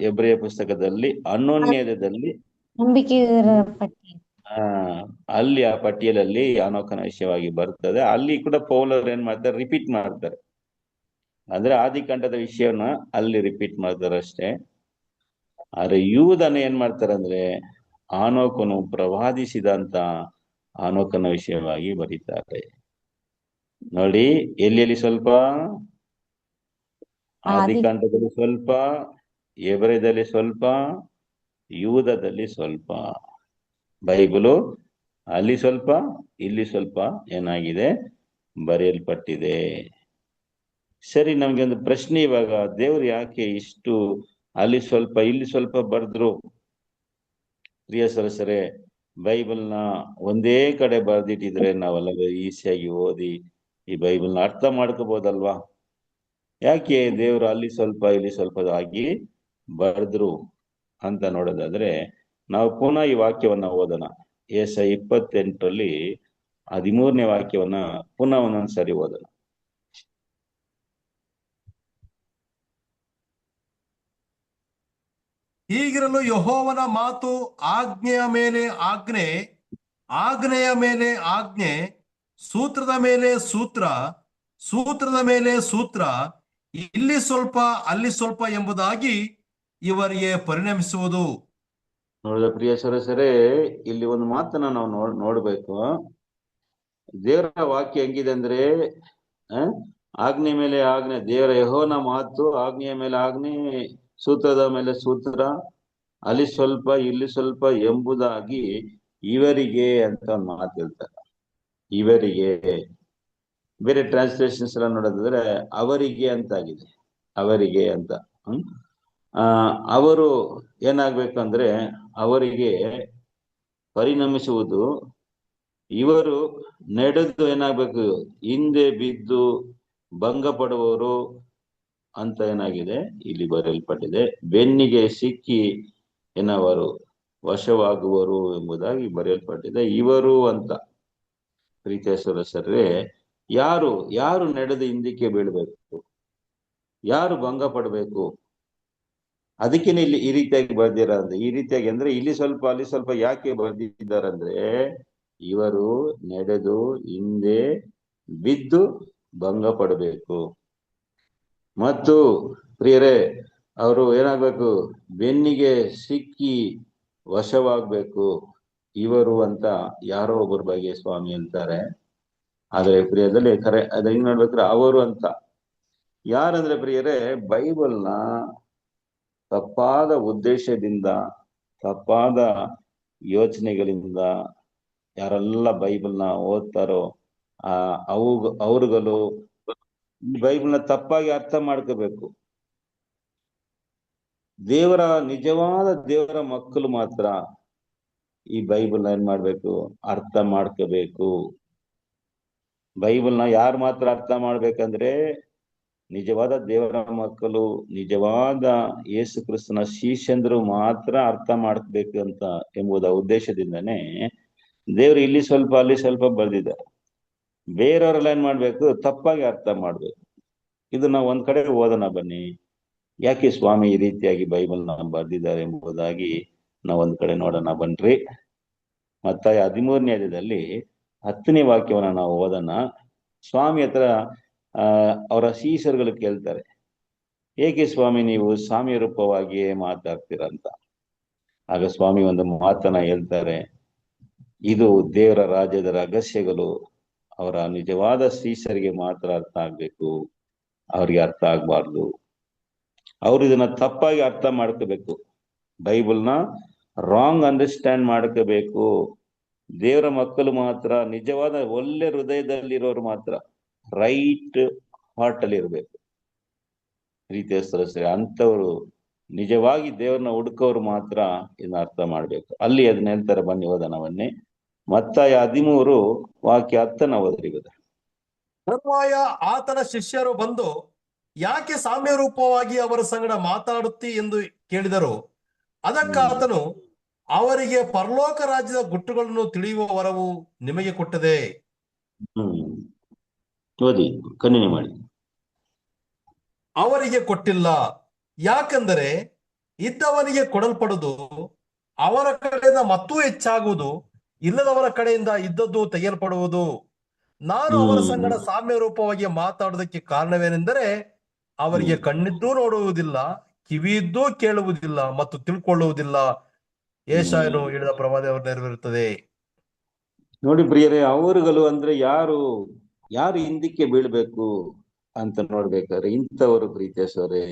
ಎಬ್ರೆಯ ಪುಸ್ತಕದಲ್ಲಿ 11ನೇ ಅಧ್ಯಾಯದಲ್ಲಿ ನಂಬಿಕೆಯ ಪಟ್ಟಿ, ಅಲ್ಲಿ ಆ ಪಟ್ಟಿಯಲಲ್ಲಿ ಅನೋಕನ ವಿಷಯವಾಗಿ ಬರ್ತದೆ. ಅಲ್ಲಿ ಕೂಡ ಪೌಲರು ಏನ್ ಮಾಡ್ತಾರೆ, ರಿಪೀಟ್ ಮಾಡ್ತಾರೆ. ಅಂದ್ರೆ ಆದಿಕಾಂಡದ ವಿಷಯನ ಅಲ್ಲಿ ರಿಪೀಟ್ ಮಾಡ್ತಾರೆ ಅಷ್ಟೇ. ಆದ್ರೆ ಯೂದನ ಏನ್ ಮಾಡ್ತಾರೆ ಅಂದ್ರೆ ಆನೋಕನು ಪ್ರವಾದಿಸಿದಂತ ಆನೋಕನ ವಿಷಯವಾಗಿ ಬರೀತಾರೆ. ನೋಡಿ, ಎಲ್ಲಿ ಸ್ವಲ್ಪ? ಆದಿಕಾಂಡದಲ್ಲಿ ಸ್ವಲ್ಪ, ಎಬ್ರೆಯದಲ್ಲಿ ಸ್ವಲ್ಪ, ಯೂದದಲ್ಲಿ ಸ್ವಲ್ಪ. ಬೈಬಲು ಅಲ್ಲಿ ಸ್ವಲ್ಪ, ಇಲ್ಲಿ ಸ್ವಲ್ಪ ಏನಾಗಿದೆ ಬರೆಯಲ್ಪಟ್ಟಿದೆ. ಸರಿ, ನಮ್ಗೆ ಒಂದು ಪ್ರಶ್ನೆ ಇವಾಗ, ದೇವ್ರು ಯಾಕೆ ಇಷ್ಟು ಅಲ್ಲಿ ಸ್ವಲ್ಪ ಇಲ್ಲಿ ಸ್ವಲ್ಪ ಬರೆದ್ರು? ಪ್ರಿಯ ಸರಸರೇ, ಬೈಬಲ್ನ ಒಂದೇ ಕಡೆ ಬರೆದಿಟ್ಟಿದ್ರೆ ನಾವೆಲ್ಲ ಈಸಿಯಾಗಿ ಓದಿ ಈ ಬೈಬಲ್ನ ಅರ್ಥ ಮಾಡ್ಕೋಬಹುದಲ್ವಾ? ಯಾಕೆ ದೇವರು ಅಲ್ಲಿ ಸ್ವಲ್ಪ ಇಲ್ಲಿ ಸ್ವಲ್ಪ ಆಗಿ ಬರೆದ್ರು ಅಂತ ನೋಡೋದಾದ್ರೆ, ನಾವು ಪುನಃ ಈ ವಾಕ್ಯವನ್ನ ಓದೋಣ. ಯೆಶಾಯ 28ರಲ್ಲಿ 13ನೇ ವಾಕ್ಯವನ್ನ ಪುನಃ ಒಂದೊಂದ್ಸರಿ ಓದೋಣ. ಹೀಗಿರಲು ಯೆಹೋವನ ಮಾತು ಆಜ್ಞೆಯ ಮೇಲೆ ಆಜ್ಞೆ, ಆಜ್ಞೆಯ ಮೇಲೆ ಆಜ್ಞೆ, ಸೂತ್ರದ ಮೇಲೆ ಸೂತ್ರ, ಸೂತ್ರದ ಮೇಲೆ ಸೂತ್ರ, ಇಲ್ಲಿ ಸ್ವಲ್ಪ ಅಲ್ಲಿ ಸ್ವಲ್ಪ ಎಂಬುದಾಗಿ ಇವರಿಗೆ ಪರಿಣಮಿಸುವುದು. ನೋಡಿದ ಪ್ರಿಯ ಸರಸರೇ, ಇಲ್ಲಿ ಒಂದು ಮಾತನ್ನ ನಾವು ನೋಡ್ಬೇಕು. ದೇವರ ವಾಕ್ಯ ಹೆಂಗಿದೆ ಅಂದ್ರೆ, ಆಜ್ಞೆ ಮೇಲೆ ಆಜ್ಞೆ, ದೇವರ ಯೆಹೋವನ ಮಾತು ಆಜ್ಞೆಯ ಮೇಲೆ ಆಜ್ಞೆ, ಸೂತ್ರದ ಮೇಲೆ ಸೂತ್ರ, ಅಲ್ಲಿ ಸ್ವಲ್ಪ ಇಲ್ಲಿ ಸ್ವಲ್ಪ ಎಂಬುದಾಗಿ ಇವರಿಗೆ ಅಂತ ಒಂದು ಮಾತು ಹೇಳ್ತಾರೆ. ಇವರಿಗೆ. ಬೇರೆ ಟ್ರಾನ್ಸ್ಲೇಷನ್ಸ್ ಎಲ್ಲ ನೋಡೋದಾದ್ರೆ ಅವರಿಗೆ ಅಂತಾಗಿದೆ, ಅವರಿಗೆ ಅಂತ. ಅವರು ಏನಾಗ್ಬೇಕಂದ್ರೆ ಅವರಿಗೆ ಪರಿಣಮಿಸುವುದು, ಇವರು ನಡೆದು ಏನಾಗ್ಬೇಕು, ಹಿಂದೆ ಬಿದ್ದು ಭಂಗ ಪಡುವವರು ಅಂತ ಏನಾಗಿದೆ ಇಲ್ಲಿ ಬರೆಯಲ್ಪಟ್ಟಿದೆ. ಬೆನ್ನಿಗೆ ಸಿಕ್ಕಿ ಏನವರು ವಶವಾಗುವರು ಎಂಬುದಾಗಿ ಬರೆಯಲ್ಪಟ್ಟಿದೆ. ಇವರು ಅಂತ. ಪ್ರೀತಿಯ ಸರಸರೇ, ಯಾರು ನಡೆದು ಹಿಂದಕ್ಕೆ ಬೀಳ್ಬೇಕು, ಯಾರು ಭಂಗ ಪಡಬೇಕು? ಅದಕ್ಕೇನೆ ಇಲ್ಲಿ ಈ ರೀತಿಯಾಗಿ ಬರ್ದಿರಂದ್ರೆ, ಈ ರೀತಿಯಾಗಿ ಅಂದ್ರೆ ಇಲ್ಲಿ ಸ್ವಲ್ಪ ಅಲ್ಲಿ ಸ್ವಲ್ಪ ಯಾಕೆ ಬರ್ದಿದ್ದಾರಂದ್ರೆ, ಇವರು ನಡೆದು ಹಿಂದೆ ಬಿದ್ದು ಭಂಗ ಪಡಬೇಕು. ಮತ್ತು ಪ್ರಿಯರೇ, ಅವರು ಏನಾಗ್ಬೇಕು, ಬೆನ್ನಿಗೆ ಸಿಕ್ಕಿ ವಶವಾಗ್ಬೇಕು. ಇವರು ಅಂತ ಯಾರೋ ಒಬ್ಬರ ಬಗ್ಗೆ ಸ್ವಾಮಿ ಅಂತಾರೆ. ಆದ್ರೆ ಪ್ರಿಯದಲ್ಲಿ ಅದ ಹೆಂಗ್ ನೋಡ್ಬೇಕ್ರೆ ಅವರು ಅಂತ. ಯಾರಂದ್ರೆ ಪ್ರಿಯರೇ, ಬೈಬಲ್ನ ತಪ್ಪಾದ ಉದ್ದೇಶದಿಂದ, ತಪ್ಪಾದ ಯೋಚನೆಗಳಿಂದ ಯಾರೆಲ್ಲ ಬೈಬಲ್ನ ಓದ್ತಾರೋ ಅವ್ರುಗಳು ಈ ಬೈಬಲ್ನ ತಪ್ಪಾಗಿ ಅರ್ಥ ಮಾಡ್ಕೋಬೇಕು. ನಿಜವಾದ ದೇವರ ಮಕ್ಕಳು ಮಾತ್ರ ಈ ಬೈಬಲ್ನ ಏನ್ ಮಾಡ್ಬೇಕು, ಅರ್ಥ ಮಾಡ್ಕೋಬೇಕು. ಬೈಬಲ್ನ ಯಾರು ಮಾತ್ರ ಅರ್ಥ ಮಾಡ್ಬೇಕಂದ್ರೆ ನಿಜವಾದ ದೇವರ ಮಕ್ಕಳು, ನಿಜವಾದ ಯೇಸು ಕ್ರಿಸ್ತನ ಶಿಷ್ಯಂದ್ರು ಮಾತ್ರ ಅರ್ಥ ಮಾಡ್ಬೇಕು ಅಂತ ಎಂಬುದ ಉದ್ದೇಶದಿಂದನೇ ದೇವರು ಇಲ್ಲಿ ಸ್ವಲ್ಪ ಅಲ್ಲಿ ಸ್ವಲ್ಪ ಬರ್ದಿದ್ದಾರೆ. ಬೇರೆಯವರೆಲ್ಲ ಏನ್ ಮಾಡ್ಬೇಕು, ತಪ್ಪಾಗಿ ಅರ್ಥ ಮಾಡ್ಬೇಕು. ಇದು ನಾವು ಒಂದ್ ಕಡೆ ಓದೋಣ ಬನ್ನಿ, ಯಾಕೆ ಸ್ವಾಮಿ ಈ ರೀತಿಯಾಗಿ ಬೈಬಲ್ನ ಬರ್ದಿದ್ದಾರೆ ಎಂಬುದಾಗಿ ನಾವು ಒಂದ್ ಕಡೆ ನೋಡೋಣ ಬನ್ರಿ. ಮತ್ತಾಯ 13ನೇ ಅಧ್ಯಾಯದಲ್ಲಿ 10ನೇ ವಾಕ್ಯವನ್ನ ನಾವು ಓದೋಣ. ಸ್ವಾಮಿ ಹತ್ರ ಅವರ ಶಿಷ್ಯರುಗಳು ಕೇಳ್ತಾರೆ, ಏಕೆ ಸ್ವಾಮಿ ನೀವು ಸಾಮ್ಯ ರೂಪವಾಗಿಯೇ ಮಾತಾಡ್ತೀರಂತ. ಆಗ ಸ್ವಾಮಿ ಒಂದು ಮಾತನ್ನ ಹೇಳ್ತಾರೆ, ಇದು ದೇವರ ರಾಜ್ಯದ ರಹಸ್ಯಗಳು ಅವರ ನಿಜವಾದ ಶಿಷ್ಯರಿಗೆ ಮಾತ್ರ ಅರ್ಥ ಆಗ್ಬೇಕು, ಅವ್ರಿಗೆ ಅರ್ಥ ಆಗ್ಬಾರ್ದು. ಅವ್ರು ಇದನ್ನ ತಪ್ಪಾಗಿ ಅರ್ಥ ಮಾಡ್ಕೋಬೇಕು, ಬೈಬಲ್ನ ರಾಂಗ್ ಅಂಡರ್ಸ್ಟ್ಯಾಂಡ್ ಮಾಡ್ಕೋಬೇಕು. ದೇವರ ಮಕ್ಕಳು ಮಾತ್ರ, ನಿಜವಾದ ಒಳ್ಳೆ ಹೃದಯದಲ್ಲಿರೋರು ಮಾತ್ರ, ರೈಟ್ ಹಾರ್ಟ್ ಅಲ್ಲಿ ಇರ್ಬೇಕು. ಪ್ರೀತಿಯ ಸದಸ್ಯರೇ, ಅಂಥವ್ರು ನಿಜವಾಗಿ ದೇವ್ರನ್ನ ಹುಡುಕೋರು ಮಾತ್ರ ಇದನ್ನ ಅರ್ಥ ಮಾಡ್ಬೇಕು. ಅಲ್ಲಿ ಅದನ್ನ ಹೇಳ್ತಾರೆ, ಬನ್ನಿ ಓದನವನ್ನೇ. ಮತ್ತಾಯ 13 ವಾಕ್ಯ 10 ಓದ್ರಿ. ತರುವಾಯ ಆತನ ಶಿಷ್ಯರು ಬಂದು, ಯಾಕೆ ಸಾಮ್ಯ ರೂಪವಾಗಿ ಅವರ ಸಂಗಡ ಮಾತಾಡುತ್ತಿ ಎಂದು ಕೇಳಿದರು. ಅದಕ್ಕೆ ಆತನು, ಅವರಿಗೆ ಪರಲೋಕ ರಾಜ್ಯದ ಗುಟ್ಟುಗಳನ್ನು ತಿಳಿಯುವ ವರವು ನಿಮಗೆ ಕೊಟ್ಟದೆ. ಓದಿ, ಕಂಟಿನ್ಯೂ ಮಾಡಿ. ಅವರಿಗೆ ಕೊಟ್ಟಿಲ್ಲ, ಯಾಕೆಂದರೆ ಇದ್ದವನಿಗೆ ಕೊಡಲ್ಪಡುವುದು, ಅವರ ಕಡೆಯಿಂದ ಮತ್ತೂ ಹೆಚ್ಚಾಗುವುದು, ಇಲ್ಲದವರ ಕಡೆಯಿಂದ ಇದ್ದದ್ದು ತೆಗೆಯಲ್ಪಡುವುದು. ನಾನು ಅವರ ಸಂಗಡ ಸಾಮ್ಯ ರೂಪವಾಗಿ ಮಾತಾಡುವುದಕ್ಕೆ ಕಾರಣವೇನೆಂದರೆ, ಅವರಿಗೆ ಕಣ್ಣಿದ್ದೂ ನೋಡುವುದಿಲ್ಲ, ಕಿವಿಯಿದ್ದೂ ಕೇಳುವುದಿಲ್ಲ ಮತ್ತು ತಿಳ್ಕೊಳ್ಳುವುದಿಲ್ಲ. ಯೆಶಾಯನು ಹೇಳಿದ ಪ್ರವಾದವು ನೆರವೇರುತ್ತದೆ. ನೋಡಿ ಪ್ರಿಯರೇ, ಅವರುಗಳು ಅಂದ್ರೆ ಯಾರು ಹಿಂದಕ್ಕೆ ಬೀಳ್ಬೇಕು ಅಂತ ನೋಡ್ಬೇಕಾದ್ರೆ ಇಂಥವರು ಪ್ರೀತಿಸೋರೆ.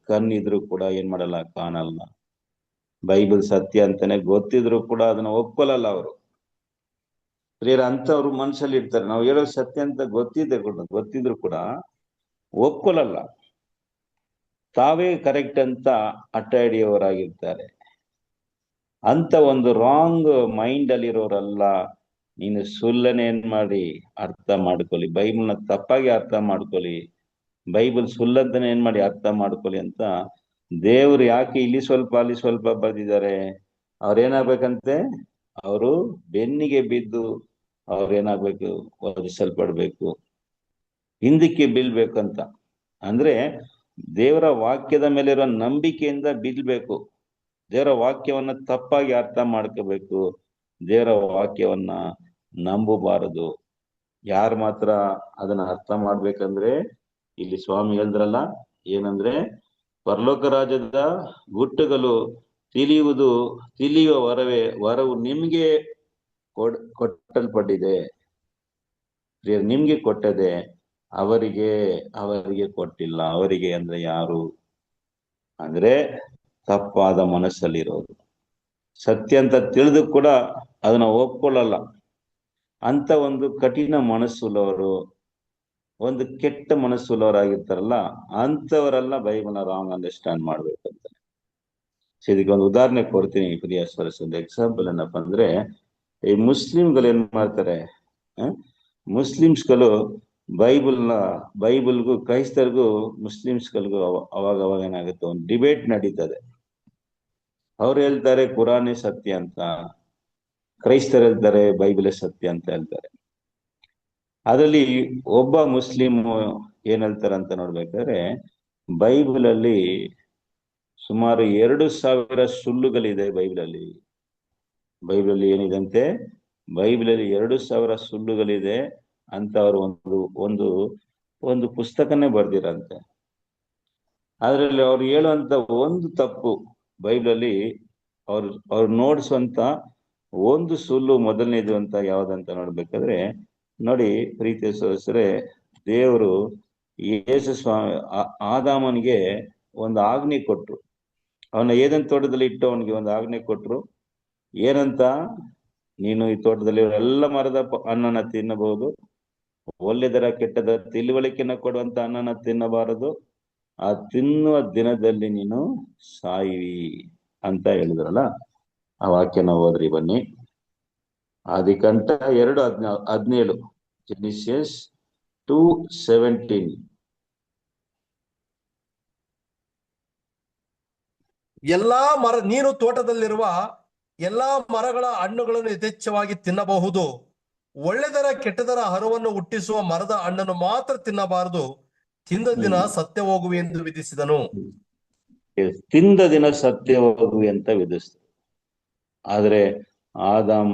ಕಣ್ಣಿದ್ರು ಕೂಡ ಏನ್ ಮಾಡಲ್ಲ, ಕಾಣಲ್ಲ. ಬೈಬಲ್ ಸತ್ಯ ಅಂತಾನೆ ಗೊತ್ತಿದ್ರು ಕೂಡ ಅದನ್ನ ಒಪ್ಕೊಳ್ಳಲ್ಲ ಅವರು. ಪ್ರಿಯರ, ಅಂತವ್ರು ಮನಸ್ಸಲ್ಲಿ ಇರ್ತಾರೆ. ನಾವು ಹೇಳೋ ಸತ್ಯ ಅಂತ ಗೊತ್ತಿದ್ರು ಕೂಡ ಒಪ್ಕೊಳ್ಳಲ್ಲ. ತಾವೇ ಕರೆಕ್ಟ್ ಅಂತ ಹಠ ಹಿಡಿಯೋರಾಗಿರ್ತಾರೆ. ಅಂತ ಒಂದು ರಾಂಗ್ ಮೈಂಡ್ ಅಲ್ಲಿರೋರಲ್ಲ. ನೀನು ಸುಳ್ಳನೆ ಏನ್ ಮಾಡಿ ಅರ್ಥ ಮಾಡ್ಕೊಳ್ಳಿ, ಬೈಬಲ್ನ ತಪ್ಪಾಗಿ ಅರ್ಥ ಮಾಡ್ಕೊಳ್ಳಿ, ಬೈಬಲ್ ಸುಳ್ಳಂತಾನೆ ಏನ್ ಮಾಡಿ ಅರ್ಥ ಮಾಡ್ಕೊಳ್ಳಿ ಅಂತ ದೇವ್ರು ಯಾಕೆ ಇಲ್ಲಿ ಸ್ವಲ್ಪ ಅಲ್ಲಿ ಸ್ವಲ್ಪ ಬರ್ದಿದ್ದಾರೆ. ಅವ್ರೇನಾಗ್ಬೇಕಂತೆ, ಅವರು ಬೆನ್ನಿಗೆ ಬಿದ್ದು ಅವ್ರೇನಾಗ್ಬೇಕು, ಒದಿಸಲ್ಪಡ್ಬೇಕು, ಹಿಂದಕ್ಕೆ ಬೀಳ್ಬೇಕಂತ. ಅಂದ್ರೆ ದೇವರ ವಾಕ್ಯದ ಮೇಲೆ ಇರೋ ನಂಬಿಕೆಯಿಂದ ಬೀಳ್ಬೇಕು. ದೇವರ ವಾಕ್ಯವನ್ನ ತಪ್ಪಾಗಿ ಅರ್ಥ ಮಾಡ್ಕೋಬೇಕು. ದೇವರ ವಾಕ್ಯವನ್ನ ನಂಬಬಾರದು. ಯಾರು ಮಾತ್ರ ಅದನ್ನ ಅರ್ಥ ಮಾಡ್ಬೇಕಂದ್ರೆ, ಇಲ್ಲಿ ಸ್ವಾಮಿ ಹೇಳಿದ್ರಲ್ಲ, ಏನಂದ್ರೆ ಪರಲೋಕ ರಾಜ್ಯದ ಗುಟ್ಟುಗಳು ತಿಳಿಯುವ ವರವು ನಿಮ್ಗೆ ಕೊಟ್ಟಲ್ಪಟ್ಟಿದೆ. ನಿಮ್ಗೆ ಕೊಟ್ಟದೆ, ಅವರಿಗೆ ಕೊಟ್ಟಿಲ್ಲ. ಅವರಿಗೆ ಅಂದ್ರೆ ಯಾರು ಅಂದ್ರೆ ತಪ್ಪಾದ ಮನಸ್ಸಲ್ಲಿರೋರು, ಸತ್ಯ ಅಂತ ತಿಳಿದು ಕೂಡ ಅದನ್ನ ಒಪ್ಕೊಳ್ಳಲ್ಲ. ಅಂತ ಒಂದು ಕಠಿಣ ಮನಸ್ಸುಳ್ಳವರು, ಒಂದು ಕೆಟ್ಟ ಮನಸ್ಸುಳ್ಳವರಾಗಿರ್ತಾರಲ್ಲ, ಅಂಥವರೆಲ್ಲ ಬೈಬಲ್ನ ರಾಂಗ್ ಅಂಡರ್ಸ್ಟ್ಯಾಂಡ್ ಮಾಡ್ಬೇಕಂತ. ಇದಕ್ಕೆ ಒಂದು ಉದಾಹರಣೆ ಕೊಡ್ತೀನಿ ಪ್ರಿಯ ಸರಸ್ವತಿ. ಎಕ್ಸಾಂಪಲ್ ಏನಪ್ಪಾ ಅಂದ್ರೆ, ಈ ಮುಸ್ಲಿಮ್ಗಳು ಏನ್ ಮಾಡ್ತಾರೆ, ಮುಸ್ಲಿಮ್ಸ್ಗಳು ಬೈಬಲ್ಗೂ ಕ್ರೈಸ್ತರಿಗೂ ಮುಸ್ಲಿಮ್ಸ್ಗಳಿಗೂ ಅವಾಗ ಏನಾಗುತ್ತೆ, ಒಂದು ಡಿಬೇಟ್ ನಡೀತದೆ. ಅವ್ರು ಹೇಳ್ತಾರೆ ಕುರಾನೇ ಸತ್ಯ ಅಂತ, ಕ್ರೈಸ್ತರು ಹೇಳ್ತಾರೆ ಬೈಬಲೇ ಸತ್ಯ ಅಂತ ಹೇಳ್ತಾರೆ. ಅದರಲ್ಲಿ ಒಬ್ಬ ಮುಸ್ಲಿಂ ಏನ್ ಹೇಳ್ತಾರೆ ಅಂತ ನೋಡ್ಬೇಕಾದ್ರೆ, ಬೈಬಲ್ ಅಲ್ಲಿ ಸುಮಾರು 2000 ಸುಳ್ಳುಗಳಿದೆ. ಬೈಬಲ್ ಏನಿದಂತೆ, ಬೈಬಲಲ್ಲಿ 2000 ಸುಳ್ಳುಗಳಿದೆ ಅಂತ ಅವರು ಒಂದು ಪುಸ್ತಕನೇ ಬರ್ದಿರಂತೆ. ಅದ್ರಲ್ಲಿ ಅವ್ರು ಹೇಳುವಂತ ಒಂದು ತಪ್ಪು, ಬೈಬಲಲ್ಲಿ ಅವ್ರು ನೋಡಿಸುವಂತ ಒಂದು ಸುಳ್ಳು ಮೊದಲನೇದು ಅಂತ ಯಾವ್ದಂತ ನೋಡ್ಬೇಕಾದ್ರೆ, ನೋಡಿ ಪ್ರೀತಿಯ ಸಹೋದರರೇ, ದೇವರು ಯೇಸು ಸ್ವಾಮಿ ಆದಾಮನಿಗೆ ಒಂದು ಆಜ್ಞೆ ಕೊಟ್ರು. ಅವನ ಏದೆನ್ ತೋಟದಲ್ಲಿ ಇಟ್ಟು ಅವನಿಗೆ ಒಂದು ಆಜ್ಞೆ ಕೊಟ್ರು. ಏನಂತ, ನೀನು ಈ ತೋಟದಲ್ಲಿ ಎಲ್ಲ ಮರದ ಹಣ್ಣನ್ನ ತಿನ್ನಬಹುದು, ಒಳ್ಳೆದರ ಕೆಟ್ಟದ ತಿಳುವಳಿಕೆನ ಕೊಡುವಂತ ಹಣ್ಣನ್ನ ತಿನ್ನಬಾರದು, ಆ ತಿನ್ನುವ ದಿನದಲ್ಲಿ ನೀನು ಸಾಯಿವಿ ಅಂತ ಹೇಳಿದ್ರಲ್ಲ. ಆ ವಾಕ್ಯನ ಓದ್ರಿ ಬನ್ನಿ. ಆದಿಕಾಂಡ 2:17, ಜೆನಿಸಿಯಸ್ 2:17. ನೀನು ತೋಟದಲ್ಲಿರುವ ಎಲ್ಲಾ ಮರಗಳ ಹಣ್ಣುಗಳನ್ನು ಯಥೇಚ್ಛವಾಗಿ ತಿನ್ನಬಹುದು, ಒಳ್ಳೆದರ ಕೆಟ್ಟದರ ಹರುವನ್ನು ಹುಟ್ಟಿಸುವ ಮರದ ಹಣ್ಣನ್ನು ಮಾತ್ರ ತಿನ್ನಬಾರದು, ತಿಂದ ದಿನ ಸತ್ಯ ಹೋಗುವೆ ಎಂದು ವಿಧಿಸಿದನು. ತಿಂದ ದಿನ ಸತ್ಯ ಹೋಗುವೆ ಅಂತ ವಿಧಿಸಿದ. ಆದ್ರೆ ಆದಾಮ್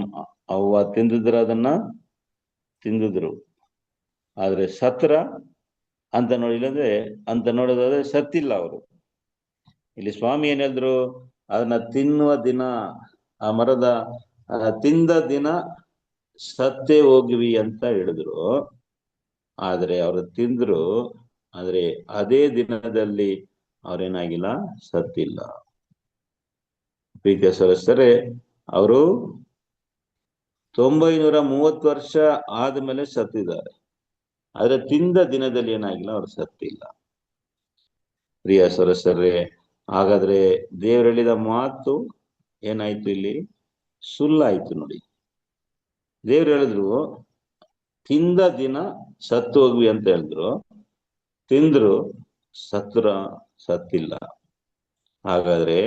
ಅವ್ವ ತಿಂದಿದ್ರ, ಅದನ್ನ ತಿಂದಿದ್ರು. ಆದ್ರೆ ಸತ್ರ ಅಂತ ನೋಡಿದ್ರೆ ಸತ್ತಿಲ್ಲ ಅವರು. ಇಲ್ಲಿ ಸ್ವಾಮಿ ಏನ್ ಹೇಳಿದ್ರು, ಅದನ್ನ ತಿನ್ನುವ ದಿನ, ಆ ಮರದ ತಿಂದ ದಿನ ಸತ್ತೇ ಹೋಗ್ವಿ ಅಂತ ಹೇಳಿದ್ರು. ಆದ್ರೆ ಅವರು ತಿಂದ್ರು, ಆದ್ರೆ ಅದೇ ದಿನದಲ್ಲಿ ಅವ್ರೇನಾಗಿಲ್ಲ, ಸತ್ತಿಲ್ಲ. ಪ್ರೀತಿಯ ಸದಸ್ಯರೇ, ಅವರು 930 ವರ್ಷ ಆದ್ಮೇಲೆ ಸತ್ತಿದ್ದಾರೆ. ಆದ್ರೆ ತಿಂದ ದಿನದಲ್ಲಿ ಏನಾಗಿಲ್ಲ, ಅವ್ರು ಸತ್ತಿಲ್ಲ. ಪ್ರಿಯ ಸದಸ್ಯರೇ, ಹಾಗಾದ್ರೆ ದೇವರು ಹೇಳಿದ ಮಾತು ಏನಾಯ್ತು, ಇಲ್ಲಿ ಸುಳ್ಳಾಯ್ತು ನೋಡಿ. ದೇವ್ರು ಹೇಳಿದ್ರು ತಿಂದ ದಿನ ಸತ್ತು ಹೋಗ್ವಿ ಅಂತ ಹೇಳಿದ್ರು, ತಿಂದ್ರು, ಸತ್ತಿಲ್ಲ. ಹಾಗಾದ್ರೆ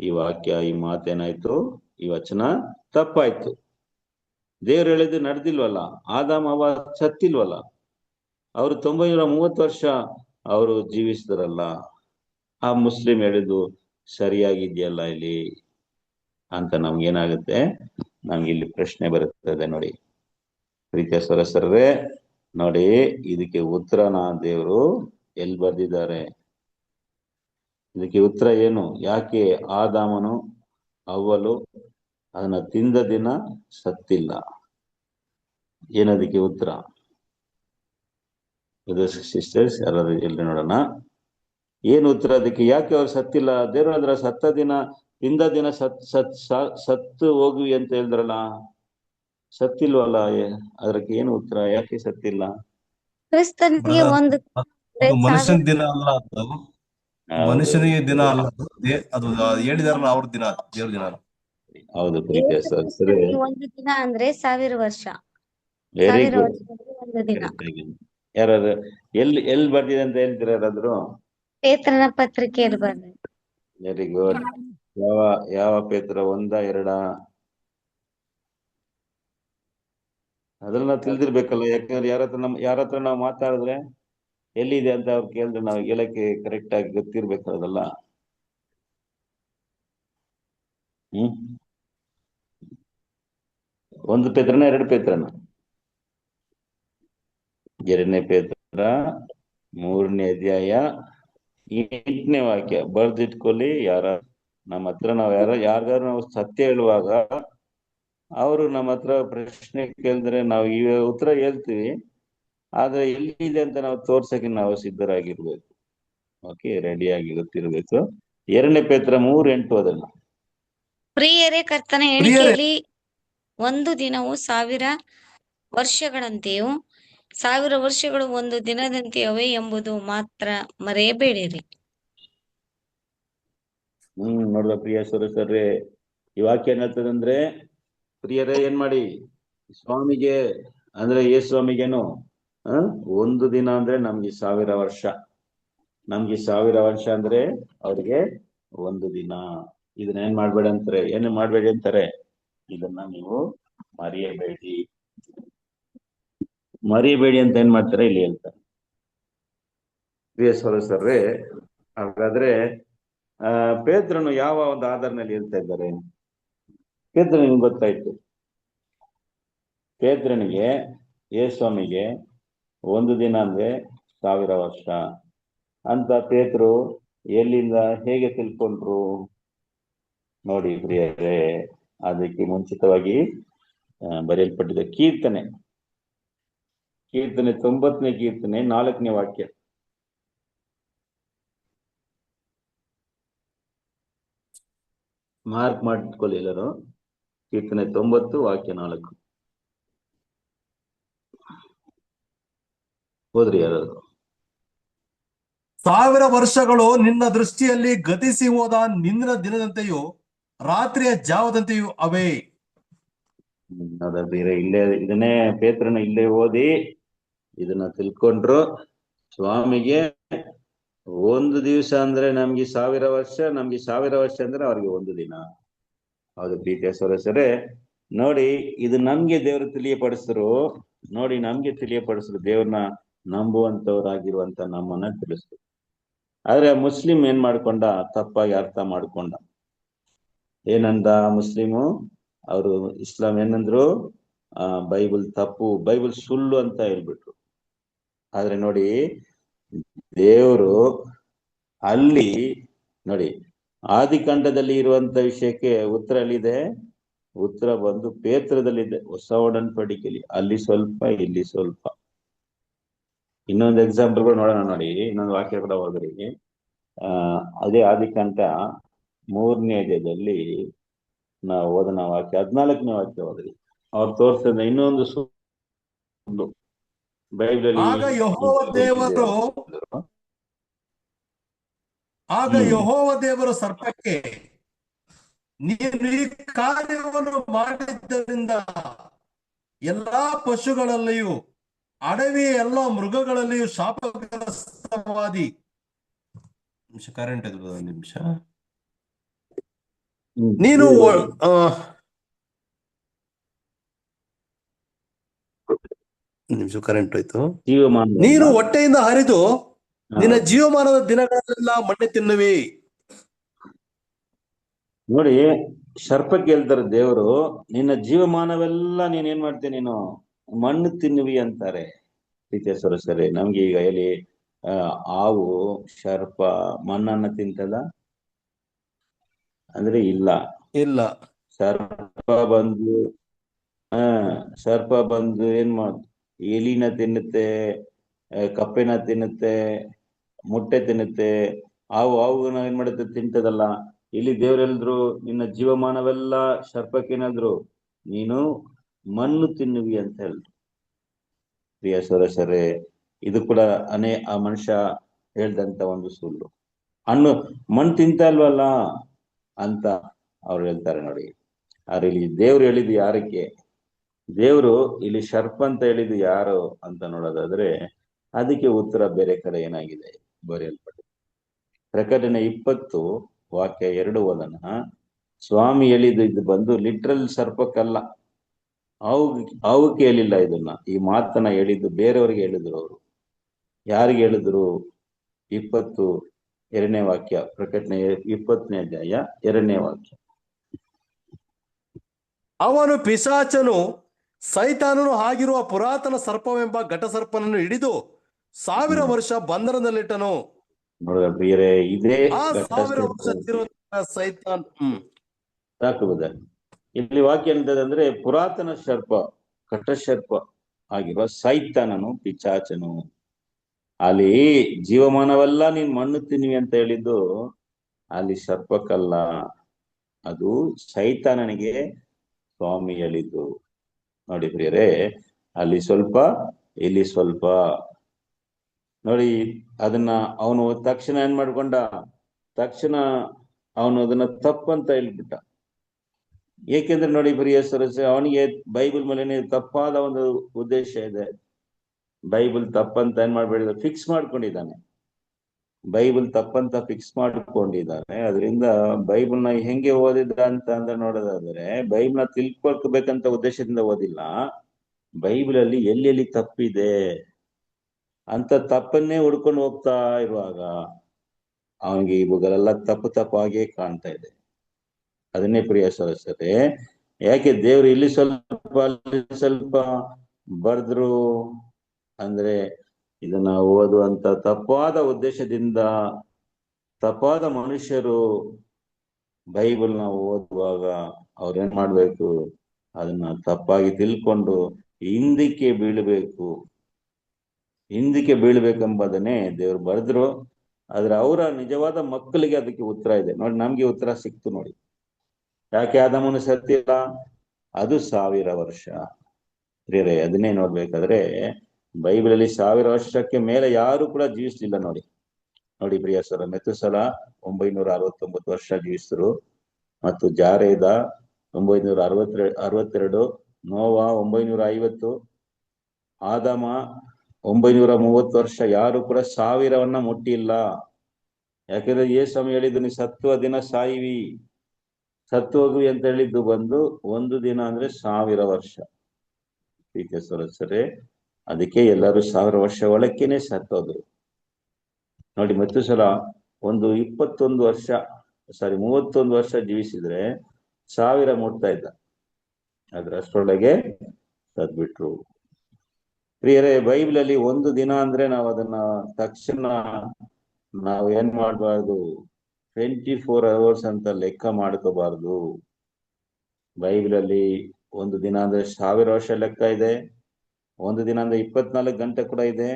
ಈ ವಾಕ್ಯ, ಈ ಮಾತೇನಾಯ್ತು, ಈ ವಚನ ತಪ್ಪಾಯ್ತು. ದೇವ್ರು ಹೇಳಿದ್ದು ನಡೆದಿಲ್ವಲ್ಲ, ಆದಾಮ್ ಅವ್ವ ಸತ್ತಿಲ್ವಲ್ಲ, ಅವರು 930 ವರ್ಷ ಅವರು ಜೀವಿಸಿದ್ರಲ್ಲ. ಆ ಮುಸ್ಲಿಂ ಹೇಳಿದ್ದು ಸರಿಯಾಗಿದೆಯಲ್ಲ ಇಲ್ಲಿ ಅಂತ ನಮ್ಗೇನಾಗುತ್ತೆ, ನಮ್ಗೆ ಇಲ್ಲಿ ಪ್ರಶ್ನೆ ಬರುತ್ತದೆ ನೋಡಿ. ಪ್ರೀತಿಯ ಸದಸ್ಯರೇ, ನೋಡಿ ಇದಕ್ಕೆ ಉತ್ತರನ ದೇವರು ಎಲ್ಲಿ ಬರ್ದಿದ್ದಾರೆ? ಇದಕ್ಕೆ ಉತ್ತರ ಏನು? ಯಾಕೆ ಆದಾಮನು ಅವ್ವಲು ಅದನ್ನ ತಿಂದ ದಿನ ಸತ್ತಿಲ್ಲ? ಏನದಕ್ಕೆ ಉತ್ತರ? ಸಿಸ್ಟರ್ಸ್ ಯಾರಾದ್ರೂ ಎಲ್ಲಿ ನೋಡೋಣ, ಏನು ಉತ್ತರ ಅದಕ್ಕೆ? ಯಾಕೆ ಅವ್ರು ಸತ್ತಿಲ್ಲ? ದೇವ್ರು ಹೇಳಿದ್ರ ಸತ್ತ ದಿನ, ತಿಂದ ದಿನ ಸತ್ತು ಹೋಗ್ವಿ ಅಂತ ಹೇಳಿದ್ರಲ್ಲ, ಸತ್ತಿಲ್ವಲ್ಲ? ಅದಕ್ಕೆ ಏನು ಉತ್ತರ? ಯಾಕೆ ಸತ್ತಿಲ್ಲ? ಕ್ರಿಸ್ತನಿಗೆ ಒಂದು ಅದು ಮನುಷ್ಯನ ದಿನ ಅಲ್ಲ, ಅದು ಮನುಷ್ಯನಿಗೆ ದಿನ ಅಲ್ಲ, ಅದು ಹೇಳಿದಾರಲ್ಲ ಅವ್ರ ದಿನ, ದೇವ್ರ ದಿನ. ಹೌದು ಪ್ರೀತಿಯ ಸರ್, ಒಂದು ದಿನ ಅಂದ್ರೆ 1000 ವರ್ಷ. Very 1000 good. ವರ್ಷದಲ್ಲಿ ಒಂದು ದಿನ. ಯಾರು ಎಲ್ಲಿ ಬರ್ದಿದೆ ಅಂತ ಹೇಳ್ತೀರ ಯಾರಾದ್ರು? ಪೇತ್ರನ ಪತ್ರಿಕೆಯಲ್ಲಿ ಬಂದಿದೆ. Very good. ಯಾವ ಪೇತ್ರ? 1, 2? ಅದನ್ನ ತಿಳಿದಿರ್ಬೇಕಲ್ಲ. ಯಾಕಂದ್ರೆ ಯಾರ ಹತ್ರ ನಾವು ಮಾತಾಡಿದ್ರೆ ಎಲ್ಲಿದೆ ಅಂತ ಅವ್ರು ಕೇಳಿದ್ರೆ ನಾವು ಹೇಳಕ್ಕೆ ಕರೆಕ್ಟ್ ಆಗಿ ಗೊತ್ತಿರ್ಬೇಕಲ್ಲ. ಹ್ಮ್ 1 ಪೇತ್ರನ 2 ಪೇತ್ರನ? 2ನೇ ಪೇತ್ರ 3ನೇ ಅಧ್ಯಾಯ 8ನೇ ವಾಕ್ಯ ಬರ್ದಿಟ್ಕೊಳ್ಳಿ. ನಮ್ಮ ಹತ್ರ ಯಾರಿಗಾರು ನಾವು ಸತ್ಯ ಹೇಳುವಾಗ ಅವರು ನಮ್ಮ ಹತ್ರ ಪ್ರಶ್ನೆ ಕೇಳಿದ್ರೆ ನಾವು ಈ ಉತ್ತರ ಹೇಳ್ತೀವಿ, ಆದ್ರೆ ಎಲ್ಲಿದೆ ಅಂತ ನಾವು ತೋರ್ಸಕ್ಕೆ ನಾವು ಸಿದ್ಧರಾಗಿರ್ಬೇಕು. ಓಕೆ, ರೆಡಿಯಾಗಿ ಗೊತ್ತಿರ್ಬೇಕು. 2ನೇ ಪೇತ್ರ 3:8 ಅದನ್ನ. ಪ್ರಿಯರೇ, ಕರ್ತನ ಎಣಿಕೆಯಲ್ಲಿ ಒಂದು ದಿನವು 1000 ವರ್ಷಗಳಂತೆಯೂ 1000 ವರ್ಷಗಳು ಒಂದು ದಿನದಂತೆಯವೇ ಎಂಬುದು ಮಾತ್ರ ಮರೆಯಬೇಡಿರಿ. ನೋಡುವ ಪ್ರಿಯ ಸದಸ್ಯರೇ, ಈ ವಾಕ್ಯ ಏನಾಗ್ತದಂದ್ರೆ, ಪ್ರಿಯರೇ ಏನ್ ಮಾಡಿ, ಸ್ವಾಮಿಗೆ ಅಂದ್ರೆ ಸ್ವಾಮಿಗೇನು ಒಂದು ದಿನ ಅಂದ್ರೆ ನಮ್ಗೆ 1000 ವರ್ಷ. ನಮ್ಗೆ 1000 ವರ್ಷ ಅಂದ್ರೆ ಅವ್ರಿಗೆ ಒಂದು ದಿನ. ಇದನ್ನ ಏನ್ ಮಾಡ್ಬೇಡಿ ಅಂತಾರೆ, ಇದನ್ನ ನೀವು ಮರೆಯಬೇಡಿ ಅಂತ ಏನ್ ಮಾಡ್ತಾರೆ ಇಲ್ಲಿ ಹೇಳ್ತಾರೆ. ಪ್ರಿಯ ಸಹೋದರರೇ, ಹಾಗಾದ್ರೆ ಪೇತ್ರನು ಯಾವ ಒಂದು ಆಧಾರನಲ್ಲಿ ಹೇಳ್ತಾ ಇದ್ದಾರೆ? ಪೇತ್ರನಿಗೆ ಗೊತ್ತಾಯ್ತು, ಪೇತ್ರನಿಗೆ ಯೇಸ್ವಾಮಿಗೆ ಒಂದು ದಿನ ಅಂದ್ರೆ 1000 ವರ್ಷ ಅಂತ ಪೇತ್ರು ಎಲ್ಲಿಂದ ಹೇಗೆ ತಿಳ್ಕೊಂಡ್ರು ನೋಡಿ ಪ್ರಿಯರೇ. ಅದಕ್ಕೆ ಮುಂಚಿತವಾಗಿ ಬರೆಯಲ್ಪಟ್ಟಿದೆ ಕೀರ್ತನೆ 90ನೇ ಕೀರ್ತನೆ 4ನೇ ವಾಕ್ಯ. ಮಾರ್ಕ್ ಮಾಡಿಟ್ಕೊಳ್ಳಿ ಎಲ್ಲರೂ. ಕೀರ್ತನೆ 90 ವಾಕ್ಯ 4. ಹೋದ್ರಿ ಯಾರಾದ್ರು? 1000 ವರ್ಷಗಳು ನಿನ್ನ ದೃಷ್ಟಿಯಲ್ಲಿ ಗತಿಸಿ ಹೋದ ನಿಂದಿನ ದಿನದಂತೆಯೂ ರಾತ್ರಿಯ ಜಾವದಂತೆಯೂ ಅವೇ. ಅದ ಬೇರೆ ಇಲ್ಲೇ ಇದನ್ನೇ ಪೇತ್ರನ ಇಲ್ಲೇ ಓದಿ ಇದನ್ನ ತಿಳ್ಕೊಂಡ್ರು. ಸ್ವಾಮಿಗೆ ಒಂದು ದಿವಸ ಅಂದ್ರೆ ನಮ್ಗೆ 1000 ವರ್ಷ, ನಮ್ಗೆ 1000 ವರ್ಷ ಅಂದ್ರೆ ಅವ್ರಿಗೆ ಒಂದು ದಿನ. ಹೌದು ಪ್ರೀತಿಯ ಸೊರಸರೇ, ನೋಡಿ ಇದು ನಮ್ಗೆ ದೇವರು ತಿಳಿಯಪಡಿಸಿದ್ರು. ನೋಡಿ ನಮ್ಗೆ ತಿಳಿಯಪಡಿಸಿದ್ರು, ದೇವ್ರನ್ನ ನಂಬುವಂತವ್ರಾಗಿರುವಂತ ನಮ್ಮನ್ನ ತಿಳಿಸ್ರು. ಆದ್ರೆ ಮುಸ್ಲಿಂ ಏನ್ ಮಾಡ್ಕೊಂಡ, ತಪ್ಪಾಗಿ ಅರ್ಥ ಮಾಡ್ಕೊಂಡ. ಏನಂದ ಮುಸ್ಲಿಮು? ಅವರು ಇಸ್ಲಾಂ ಏನಂದ್ರು, ಬೈಬಲ್ ತಪ್ಪು, ಬೈಬಲ್ ಸುಳ್ಳು ಅಂತ ಹೇಳ್ಬಿಟ್ರು. ಆದ್ರೆ ನೋಡಿ ದೇವರು ಅಲ್ಲಿ ನೋಡಿ ಆದಿಕಾಂಡದಲ್ಲಿ ಇರುವಂತ ವಿಷಯಕ್ಕೆ ಉತ್ತರ ಎಲ್ಲಿದೆ? ಉತ್ತರ ಬಂದು ಪೇತ್ರದಲ್ಲಿದೆ, ಹೊಸ ಒಡன்பಡಿಕೆಯಲ್ಲಿ. ಅಲ್ಲಿ ಸ್ವಲ್ಪ, ಇಲ್ಲಿ ಸ್ವಲ್ಪ. ಇನ್ನೊಂದು ಎಕ್ಸಾಂಪಲ್ ಕೂಡ ನೋಡೋಣ. ನೋಡಿ ಇನ್ನೊಂದು ವಾಕ್ಯ ಕೂಡ ಹೋದ್ರಿ. ಅದೇ ಆದಿಕಾಂಡ 3ನೇ ಅಧ್ಯಾಯದಲ್ಲಿ ನಾವು ಓದನ ವಾಕ್ಯ 14ನೇ ವಾಕ್ಯ ಹೋದ್ರಿ. ಅವ್ರು ತೋರಿಸಿದ ಇನ್ನೊಂದು ಸುಳ್ಳು ಬೈಬಲಲ್ಲಿ. ಆಗ ಯೆಹೋವ ದೇವರು ಸರ್ಪಕ್ಕೆ, ನೀನು ಈ ಕಾರ್ಯವನ್ನು ಮಾಡಿದ್ದರಿಂದ ಎಲ್ಲಾ ಪಶುಗಳಲ್ಲಿಯೂ ಅಡವಿಯ ಎಲ್ಲ ಮೃಗಗಳಲ್ಲಿಯೂ ಶಾಪಗ್ರಸ್ತವಾದಿ. ಕರೆಂಟ್ ಇದೆ, ನಿಮಿಷ. ನೀನು ಕರೆಂಟ್ ಹೋಯ್ತು. ನೀನು ಹೊಟ್ಟೆಯಿಂದ ಹರಿದು ನಿನ್ನ ಜೀವಮಾನದ ದಿನಗಳೆಲ್ಲ ಮಣ್ಣೆ ತಿನ್ನುವಿ. ನೋಡಿ ಸರ್ಪಕ್ಕೆ ಹೇಳ್ತಾರೆ ದೇವರು, ನಿನ್ನ ಜೀವಮಾನವೆಲ್ಲ ನೀನೇನ್ ಮಾಡ್ತೀನಿ, ನೀನು ಮಣ್ಣು ತಿನ್ನುವಿ ಅಂತಾರೆ. ಪ್ರೀತಿಯ ಸೊರಸರೇ, ನಮ್ಗೆ ಈಗ ಎಲ್ಲಿ ಹಾವು ಸರ್ಪ ಮಣ್ಣನ್ನ ತಿಂತದ ಅಂದ್ರೆ ಇಲ್ಲ. ಸರ್ಪ ಬಂದು ಏನ್ ಎಲಿನ ತಿನ್ನುತ್ತೆ, ಕಪ್ಪೆನ ತಿನ್ನುತ್ತೆ, ಮೊಟ್ಟೆ ತಿನ್ನುತ್ತೆ. ಹಾವುನ ಏನ್ ಮಾಡುತ್ತೆ, ತಿಂತದಲ್ಲ. ಇಲ್ಲಿ ದೇವರೆಲ್ದ್ರು, ನಿನ್ನ ಜೀವಮಾನವೆಲ್ಲ ಸರ್ಪಕ್ಕೇನಾದ್ರು ನೀನು ಮಣ್ಣು ತಿನ್ನುವಿ ಅಂತ ಹೇಳಿದ್ರು. ಪ್ರಿಯ ಸೊರಸರೇ, ಇದು ಕೂಡ ಆ ಮನುಷ್ಯ ಹೇಳ್ದಂತ ಒಂದು ಸುಳ್ಳು. ಮಣ್ಣು ತಿಂತ ಇಲ್ವಲ್ಲ ಅಂತ ಅವ್ರು ಹೇಳ್ತಾರೆ. ನೋಡಿ ಆದ್ರೆ ಇಲ್ಲಿ ದೇವ್ರು ಹೇಳಿದ್ದು ಯಾರಕ್ಕೆ? ದೇವ್ರು ಇಲ್ಲಿ ಸರ್ಪ ಅಂತ ಹೇಳಿದ್ದು ಯಾರು ಅಂತ ನೋಡೋದಾದ್ರೆ ಅದಕ್ಕೆ ಉತ್ತರ ಬೇರೆ ಕಡೆ ಏನಾಗಿದೆ ಬರೆಯಲ್ಪಟ್ಟಿದೆ. ಪ್ರಕಟಣೆ 20 ವಾಕ್ಯ 2 ಓದನ. ಸ್ವಾಮಿ ಹೇಳಿದ್ದು ಇದು ಬಂದು ಲಿಟ್ರಲ್ ಸರ್ಪಕ್ಕಲ್ಲ, ಅವಕ್ಕೆ ಹೇಳಿಲ್ಲ ಇದನ್ನ. ಈ ಮಾತನ್ನ ಹೇಳಿದ್ದು ಬೇರೆಯವ್ರಿಗೆ ಹೇಳಿದ್ರು. ಅವರು ಯಾರಿಗೆ ಹೇಳಿದ್ರು? 22ನೇ ವಾಕ್ಯ, ಪ್ರಕಟಣೆ 20ನೇ ಅಧ್ಯಾಯ 2ನೇ ವಾಕ್ಯ. ಅವನು ಪಿಶಾಚನು ಸೈತಾನನು ಆಗಿರುವ ಪುರಾತನ ಸರ್ಪವೆಂಬ ಘಟಸರ್ಪನನ್ನು ಹಿಡಿದು 1000 ವರ್ಷ ಬಂಧನದಲ್ಲಿಟ್ಟನು. ನೋಡಿದ್ರೆ ಪ್ರಿಯರೇ, ಇದೇ ಆ 1000 ವರ್ಷ ಸೈತಾನ್. ಸಾಕುವುದ ಇಲ್ಲಿ ವಾಕ್ಯ ಎಂತದಂದ್ರೆ, ಪುರಾತನ ಸರ್ಪ, ಘಟಸರ್ಪ ಆಗಿರುವ ಸೈತಾನನು, ಪಿಶಾಚನು. ಅಲ್ಲಿ ಜೀವಮಾನವೆಲ್ಲ ನೀನ್ ಮಣ್ಣು ತಿನ್ನುವಿ ಅಂತ ಹೇಳಿದ್ದು ಅಲ್ಲಿ ಸರ್ಪಕ್ಕಲ್ಲ, ಅದು ಸೈತಾನನಿಗೆ ಸ್ವಾಮಿ ಹೇಳಿದ್ದು. ನೋಡಿ ಪ್ರಿಯರೇ, ಅಲ್ಲಿ ಸ್ವಲ್ಪ, ಇಲ್ಲಿ ಸ್ವಲ್ಪ. ನೋಡಿ ಅದನ್ನ ಅವನು ತಕ್ಷಣ ಏನ್ ಮಾಡ್ಕೊಂಡ, ತಕ್ಷಣ ಅವನು ಅದನ್ನ ತಪ್ಪಂತ ಹೇಳ್ಬಿಟ್ಟ. ಏಕೆಂದ್ರೆ ನೋಡಿ ಪ್ರಿಯ ಸರಸ, ಅವನಿಗೆ ಬೈಬಲ್ ಮೇಲೆ ತಪ್ಪಾದ ಒಂದು ಉದ್ದೇಶ ಇದೆ. ಬೈಬಲ್ ತಪ್ಪಂತ ಏನ್ ಮಾಡ್ಬೇಡ, ಫಿಕ್ಸ್ ಮಾಡ್ಕೊಂಡಿದ್ದಾನೆ. ಬೈಬಲ್ ತಪ್ಪಂತ ಫಿಕ್ಸ್ ಮಾಡ್ಕೊಂಡಿದ್ದಾನೆ. ಅದರಿಂದ ಬೈಬಲ್ನ ಹೆಂಗೆ ಓದಿದ ಅಂತ ಅಂದ್ರೆ ನೋಡೋದಾದ್ರೆ, ಬೈಬಲ್ನ ತಿಳ್ಕೊಳ್ಬೇಕಂತ ಉದ್ದೇಶದಿಂದ ಓದಿಲ್ಲ. ಬೈಬಲ್ ಅಲ್ಲಿ ಎಲ್ಲೆಲ್ಲಿ ತಪ್ಪಿದೆ ಅಂತ ತಪ್ಪನ್ನೇ ಹುಡ್ಕೊಂಡು ಹೋಗ್ತಾ ಇರುವಾಗ ಅವನಿಗೆ ಇವುಗಳೆಲ್ಲ ತಪ್ಪಾಗೇ ಕಾಣ್ತಾ ಇದೆ. ಅದನ್ನೇ ಪ್ರಿಯ ಸದಸ್ಯರೇ, ಯಾಕೆ ದೇವ್ರು ಇಲ್ಲಿ ಸ್ವಲ್ಪ ಅಲ್ಲಿ ಸ್ವಲ್ಪ ಬರ್ದ್ರು ಅಂದ್ರೆ, ಇದನ್ನ ಓದುವಂತ ತಪ್ಪಾದ ಉದ್ದೇಶದಿಂದ ತಪ್ಪಾದ ಮನುಷ್ಯರು ಬೈಬಲ್ನ ಓದುವಾಗ ಅವ್ರೇನ್ ಮಾಡ್ಬೇಕು, ಅದನ್ನ ತಪ್ಪಾಗಿ ತಿಳ್ಕೊಂಡು ಹಿಂದಕ್ಕೆ ಬೀಳ್ಬೇಕೆಂಬುದನ್ನೇ ದೇವ್ರು ಬರೆದ್ರು. ಆದ್ರೆ ಅವರ ನಿಜವಾದ ಮಕ್ಕಳಿಗೆ ಅದಕ್ಕೆ ಉತ್ತರ ಇದೆ. ನೋಡಿ, ನಮ್ಗೆ ಉತ್ತರ ಸಿಕ್ತು. ನೋಡಿ, ಯಾಕೆ ಆದಾಮನು ಸತ್ತಿಲ್ಲ? ಅದು 1000 ವರ್ಷ. ಪ್ರಿಯರೇ, ಅದನ್ನೇ ನೋಡ್ಬೇಕಾದ್ರೆ ಬೈಬಲಲ್ಲಿ 1000 ವರ್ಷಕ್ಕೆ ಮೇಲೆ ಯಾರು ಕೂಡ ಜೀವಿಸ್ಲಿಲ್ಲ. ನೋಡಿ ಪ್ರಿಯ ಸರ, ಮೆತುಸಲ 969 ವರ್ಷ ಜೀವಿಸಿದ್ರು, ಮತ್ತು ಜಾರೇದ 962, ನೋವಾ 950, ಆದಾಮ 930 ವರ್ಷ. ಯಾರು ಕೂಡ 1000ವನ್ನ ಮುಟ್ಟಿಲ್ಲ. ಯಾಕಂದ್ರೆ ಯೇಸು ಹೇಳಿದ್ದು, ನೀ ಸತ್ತುವ ದಿನ ಸಾಯಿವಿ, ಸತ್ತು ಹೋಗುವಿ ಅಂತ ಹೇಳಿದ್ದು ಬಂದು ಒಂದು ದಿನ ಅಂದ್ರೆ 1000 ವರ್ಷ. ಟೀಕೆ ಸರಸರೇ, ಅದಕ್ಕೆ ಎಲ್ಲರೂ 1000 ವರ್ಷ ಒಳಕ್ಕೇನೆ ಸತ್ತೋದ್ರು. ನೋಡಿ, ಮೆತುಸಲ ಒಂದು 31 ವರ್ಷ ಜೀವಿಸಿದ್ರೆ 1000 ಮುಟ್ತಾ ಇದ್ದ, ಅಷ್ಟರೊಳಗೆ ಸದ್ಬಿಟ್ರು. ಪ್ರಿಯರೇ, ಬೈಬಲಲ್ಲಿ ಒಂದು ದಿನ ಅಂದ್ರೆ ನಾವು ಅದನ್ನ ತಕ್ಷಣ ನಾವು ಏನ್ ಮಾಡಬಾರ್ದು, 24 hours ಅಂತ ಲೆಕ್ಕ ಮಾಡ್ಕೋಬಾರ್ದು. ಬೈಬಲಲ್ಲಿ ಒಂದು ದಿನ ಅಂದ್ರೆ 1000 ವರ್ಷ ಲೆಕ್ಕ ಇದೆ, ಒಂದು ದಿನ ಅಂದ್ರೆ 24 ಗಂಟೆ ಕೂಡ ಇದೆ,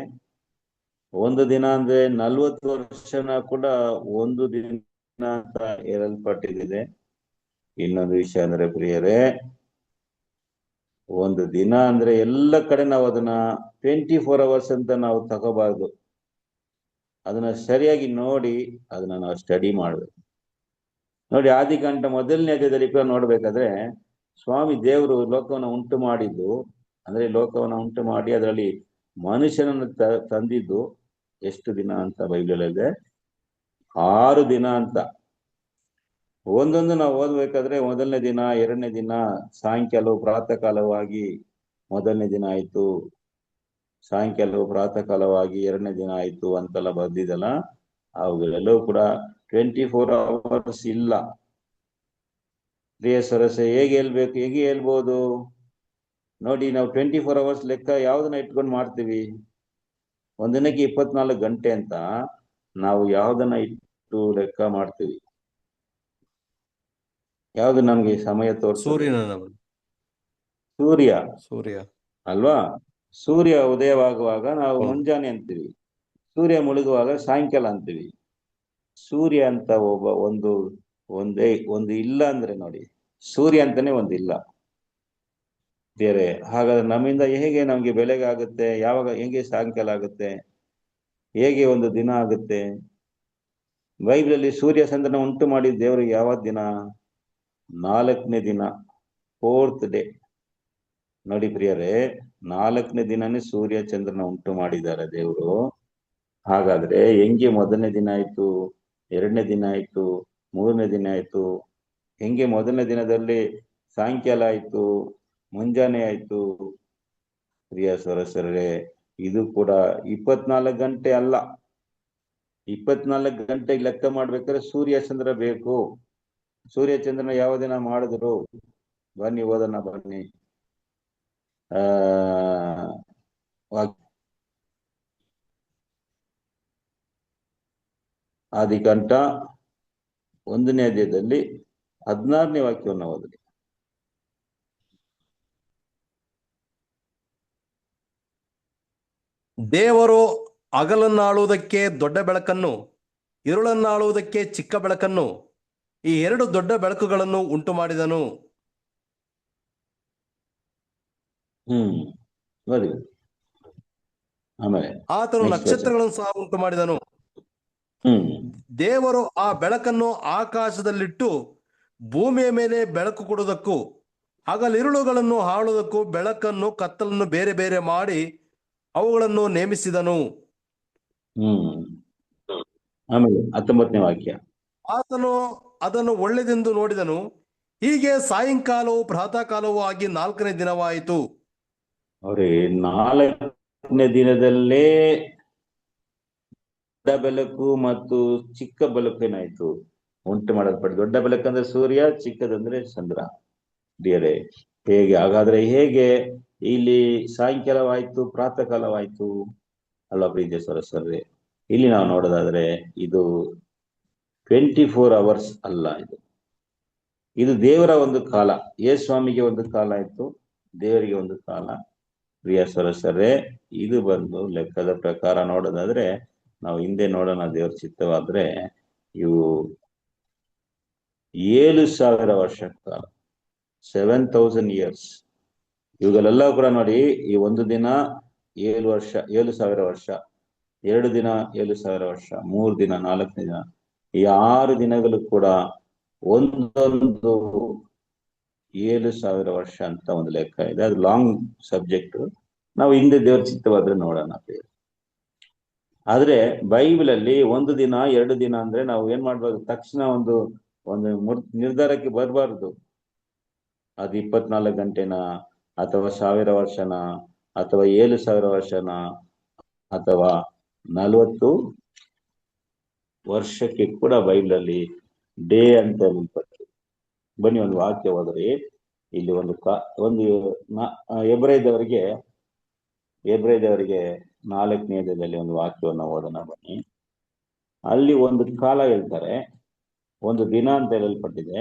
ಒಂದು ದಿನ ಅಂದ್ರೆ 40 ವರ್ಷನ ಕೂಡ ಒಂದು ದಿನ ಅಂತ ಹೇಳಲ್ಪಟ್ಟಿದೆ. ಇನ್ನೊಂದು ವಿಷಯ ಅಂದ್ರೆ ಪ್ರಿಯರೇ, ಒಂದು ದಿನ ಅಂದ್ರೆ ಎಲ್ಲ ಕಡೆ ನಾವು ಅದನ್ನ 24 hours ಅಂತ ನಾವು ತಗೋಬಾರ್ದು. ಅದನ್ನ ಸರಿಯಾಗಿ ನೋಡಿ ಅದನ್ನ ನಾವು ಸ್ಟಡಿ ಮಾಡ್ಬೇಕು. ನೋಡಿ, ಆದಿಕಾಂಡ 1ನೇ ಅಧ್ಯಾಯದಲ್ಲಿ ನೋಡ್ಬೇಕಾದ್ರೆ, ಸ್ವಾಮಿ ದೇವರು ಲೋಕವನ್ನು ಉಂಟು ಮಾಡಿದ್ದು, ಅಂದ್ರೆ ಲೋಕವನ್ನು ಉಂಟು ಮಾಡಿ ಅದರಲ್ಲಿ ಮನುಷ್ಯನನ್ನು ತಂದಿದ್ದು ಎಷ್ಟು ದಿನ ಅಂತ ಬೈಬಲಲ್ಲಿದೆ? 6 ದಿನ ಅಂತ. ಒಂದೊಂದು ನಾವು ಓದ್ಬೇಕಾದ್ರೆ 1ನೇ ದಿನ, 2ನೇ ದಿನ, ಸಾಯಂಕಾಲ ಪ್ರಾತಃ ಕಾಲವಾಗಿ 1ನೇ ದಿನ ಆಯ್ತು, ಸಾಯಂಕಾಲ ಪ್ರಾತಃ ಕಾಲವಾಗಿ 2ನೇ ದಿನ ಆಯ್ತು ಅಂತೆಲ್ಲ ಬರ್ದಿದಲ್ಲ, ಅವುಗಳೆಲ್ಲವೂ ಕೂಡ 24 hours ಇಲ್ಲ. ಪ್ರಿಯ ಸರಸ, ಹೇಗೆ ಹೇಳ್ಬೋದು? ನೋಡಿ, ನಾವು 24 hours ಲೆಕ್ಕ ಯಾವ್ದನ್ನ ಇಟ್ಕೊಂಡು ಮಾಡ್ತೀವಿ? ಒಂದಿನಕ್ಕೆ 24 ಗಂಟೆ ಅಂತ ನಾವು ಯಾವ್ದನ್ನ ಇಟ್ಟು ಲೆಕ್ಕ ಮಾಡ್ತೀವಿ? ಯಾವ್ದು ನಮ್ಗೆ ಸಮಯ ತೋರಿಸ್ತದೆ? ಸೂರ್ಯ ಅಲ್ವಾ? ಸೂರ್ಯ ಉದಯವಾಗುವಾಗ ನಾವು ಮುಂಜಾನೆ ಅಂತೀವಿ, ಸೂರ್ಯ ಮುಳುಗುವಾಗ ಸಾಯಂಕಾಲ ಅಂತೀವಿ. ಸೂರ್ಯ ಅಂತ ಒಂದು ಇಲ್ಲ ಅಂದ್ರೆ ನೋಡಿ, ಸೂರ್ಯ ಅಂತಾನೆ ಒಂದಿಲ್ಲ. ಬೇರೆ ಹಾಗಾದ್ರೆ ನಮ್ಮಿಂದ ಹೇಗೆ ನಮ್ಗೆ ಬೆಳಗ್ಗೆ ಆಗುತ್ತೆ? ಯಾವಾಗ ಹೇಗೆ ಸಾಯಂಕಾಲ ಆಗುತ್ತೆ? ಹೇಗೆ ಒಂದು ದಿನ ಆಗುತ್ತೆ? ಬೈಬಲಲ್ಲಿ ಸೂರ್ಯ ಚಂದ್ರನ ಉಂಟು ಮಾಡಿದ ದೇವರು ಯಾವ ದಿನ? 4ನೇ ದಿನ, 4th ಡೇ. ನೋಡಿ ಪ್ರಿಯರೇ, 4ನೇ ದಿನನೇ ಸೂರ್ಯ ಚಂದ್ರನ ಉಂಟು ಮಾಡಿದ್ದಾರೆ ದೇವರು. ಹಾಗಾದ್ರೆ ಹೆಂಗೆ 1ನೇ ದಿನ ಆಯ್ತು, 2ನೇ ದಿನ ಆಯ್ತು, 3ನೇ ದಿನ ಆಯ್ತು? ಹೆಂಗೆ 1ನೇ ದಿನದಲ್ಲಿ ಸಾಯಂಕಾಲ ಆಯ್ತು, ಮುಂಜಾನೆ ಆಯ್ತು? ಪ್ರಿಯ ಸರಸರೇ, ಇದು ಕೂಡ 24 ಗಂಟೆ ಅಲ್ಲ. 24 ಗಂಟೆಗೆ ಲೆಕ್ಕ ಮಾಡ್ಬೇಕಾದ್ರೆ ಸೂರ್ಯ ಚಂದ್ರ ಬೇಕು. ಸೂರ್ಯ ಚಂದ್ರನ ಯಾವ ದಿನ ಮಾಡಿದ್ರು? ಬನ್ನಿ ಓದೋಣ, ಬನ್ನಿ. ಆದಿಕಾಂಡ 1ನೇ ಅಧ್ಯಾಯದಲ್ಲಿ 16ನೇ ವಾಕ್ಯವನ್ನು ಓದಿ. ದೇವರು ಹಗಲನ್ನಾಳುವುದಕ್ಕೆ ದೊಡ್ಡ ಬೆಳಕನ್ನು, ಇರುಳನ್ನಾಳುವುದಕ್ಕೆ ಚಿಕ್ಕ ಬೆಳಕನ್ನು, ಈ 2 ದೊಡ್ಡ ಬೆಳಕುಗಳನ್ನು ಉಂಟು ಮಾಡಿದನು. ಆಮೇಲೆ ಆತನು ನಕ್ಷತ್ರಗಳನ್ನು ಸಹ ಉಂಟು ಮಾಡಿದನು. ದೇವರು ಆ ಬೆಳಕನ್ನು ಆಕಾಶದಲ್ಲಿಟ್ಟು ಭೂಮಿಯ ಮೇಲೆ ಬೆಳಕು ಕೊಡುವುದಕ್ಕೂ ಹಗಲಿರುಳುಗಳನ್ನು ಆಳುವುದಕ್ಕೂ ಬೆಳಕನ್ನು ಕತ್ತಲನ್ನು ಬೇರೆ ಬೇರೆ ಮಾಡಿ ಅವುಗಳನ್ನು ನೇಮಿಸಿದನು. ಆಮೇಲೆ 19ನೇ ವಾಕ್ಯ. ಆತನು ಅದನ್ನು ಒಳ್ಳೆದೆಂದು ನೋಡಿದನು. ಹೀಗೆ ಸಾಯಂಕಾಲವು ಪ್ರಾತಃ ಕಾಲವೂ ಆಗಿ 4ನೇ ದಿನವಾಯಿತು. ಅವ್ರೆ, 4ನೇ ದಿನದಲ್ಲೇ ದೊಡ್ಡ ಬೆಳಕು ಮತ್ತು ಚಿಕ್ಕ ಬೆಳಕು ಏನಾಯ್ತು ಉಂಟು ಮಾಡಲ್ಪಟ್ಟು? ದೊಡ್ಡ ಬೆಳಕಂದ್ರೆ ಸೂರ್ಯ, ಚಿಕ್ಕದಂದ್ರೆ ಚಂದ್ರ. ಬೇರೆ ಹೇಗೆ? ಹಾಗಾದ್ರೆ ಹೇಗೆ ಇಲ್ಲಿ ಸಾಯಂಕಾಲವಾಯ್ತು, ಪ್ರಾತಃ ಕಾಲವಾಯ್ತು ಅಲ್ಲ ಪ್ರೀತಿಯ ಸರಸರೇ? ಇಲ್ಲಿ ನಾವು ನೋಡೋದಾದ್ರೆ ಇದು 24 hours ಅಲ್ಲ. ಇದು ದೇವರ ಒಂದು ಕಾಲ. ಸ್ವಾಮಿಗೆ ಒಂದು ಕಾಲ ಇತ್ತು, ದೇವರಿಗೆ ಒಂದು ಕಾಲ. ಪ್ರಿಯ ಸರಸರೇ, ಇದು ಬಂದು ಲೆಕ್ಕದ ಪ್ರಕಾರ ನೋಡೋದಾದ್ರೆ, ನಾವು ಹಿಂದೆ ನೋಡೋಣ ದೇವರ ಚಿತ್ತವಾದ್ರೆ, ಇವು 7000 ವರ್ಷ ಕಾಲ. 7,000 years. ಇವುಗಳೆಲ್ಲ ಕೂಡ ನೋಡಿ, ಈ ಒಂದು ದಿನ 7 ವರ್ಷ, 7,000 ವರ್ಷ, 2 ದಿನ 7,000 ವರ್ಷ, 3 ದಿನ, 4ನೇ ದಿನ, ಈ 6 ದಿನಗಳು ಕೂಡ ಒಂದೊಂದು 7,000 ವರ್ಷ ಅಂತ ಒಂದು ಲೆಕ್ಕ ಇದೆ. ಅದು ಲಾಂಗ್ ಸಬ್ಜೆಕ್ಟ್. ನಾವು ಹಿಂದೆ ದೇವ್ರ ಚಿತ್ತವಾದ್ರೆ ನೋಡೋಣ. ಆದ್ರೆ ಬೈಬಲ್ ಅಲ್ಲಿ 1 ದಿನ 2 ದಿನ ಅಂದ್ರೆ ನಾವು ಏನ್ ಮಾಡ್ಬೋದು, ತಕ್ಷಣ ಒಂದು ನಿರ್ಧಾರಕ್ಕೆ ಬರಬಾರ್ದು. ಅದು 24 ಗಂಟೆನ, ಅಥವಾ 1000 ವರ್ಷನ, ಅಥವಾ 7,000 ವರ್ಷನ, ಅಥವಾ 40 ವರ್ಷಕ್ಕೆ ಕೂಡ ಬೈಬಲ್ ಅಲ್ಲಿ ಡೇ ಅಂತ ಹೇಳ್ತಾರೆ. ಬನ್ನಿ ಒಂದು ವಾಕ್ಯ ಹೋದ್ರೆ, ಇಲ್ಲಿ ಎಬ್ರಾಯದವರಿಗೆ 4ನೇ ಅಧ್ಯಾಯದಲ್ಲಿ ಒಂದು ವಾಕ್ಯವನ್ನು ಓದೋಣ ಬನ್ನಿ. ಅಲ್ಲಿ ಒಂದು ಕಾಲ ಹೇಳ್ತಾರೆ, ಒಂದು ದಿನ ಅಂತ ಹೇಳಲ್ಪಟ್ಟಿದೆ.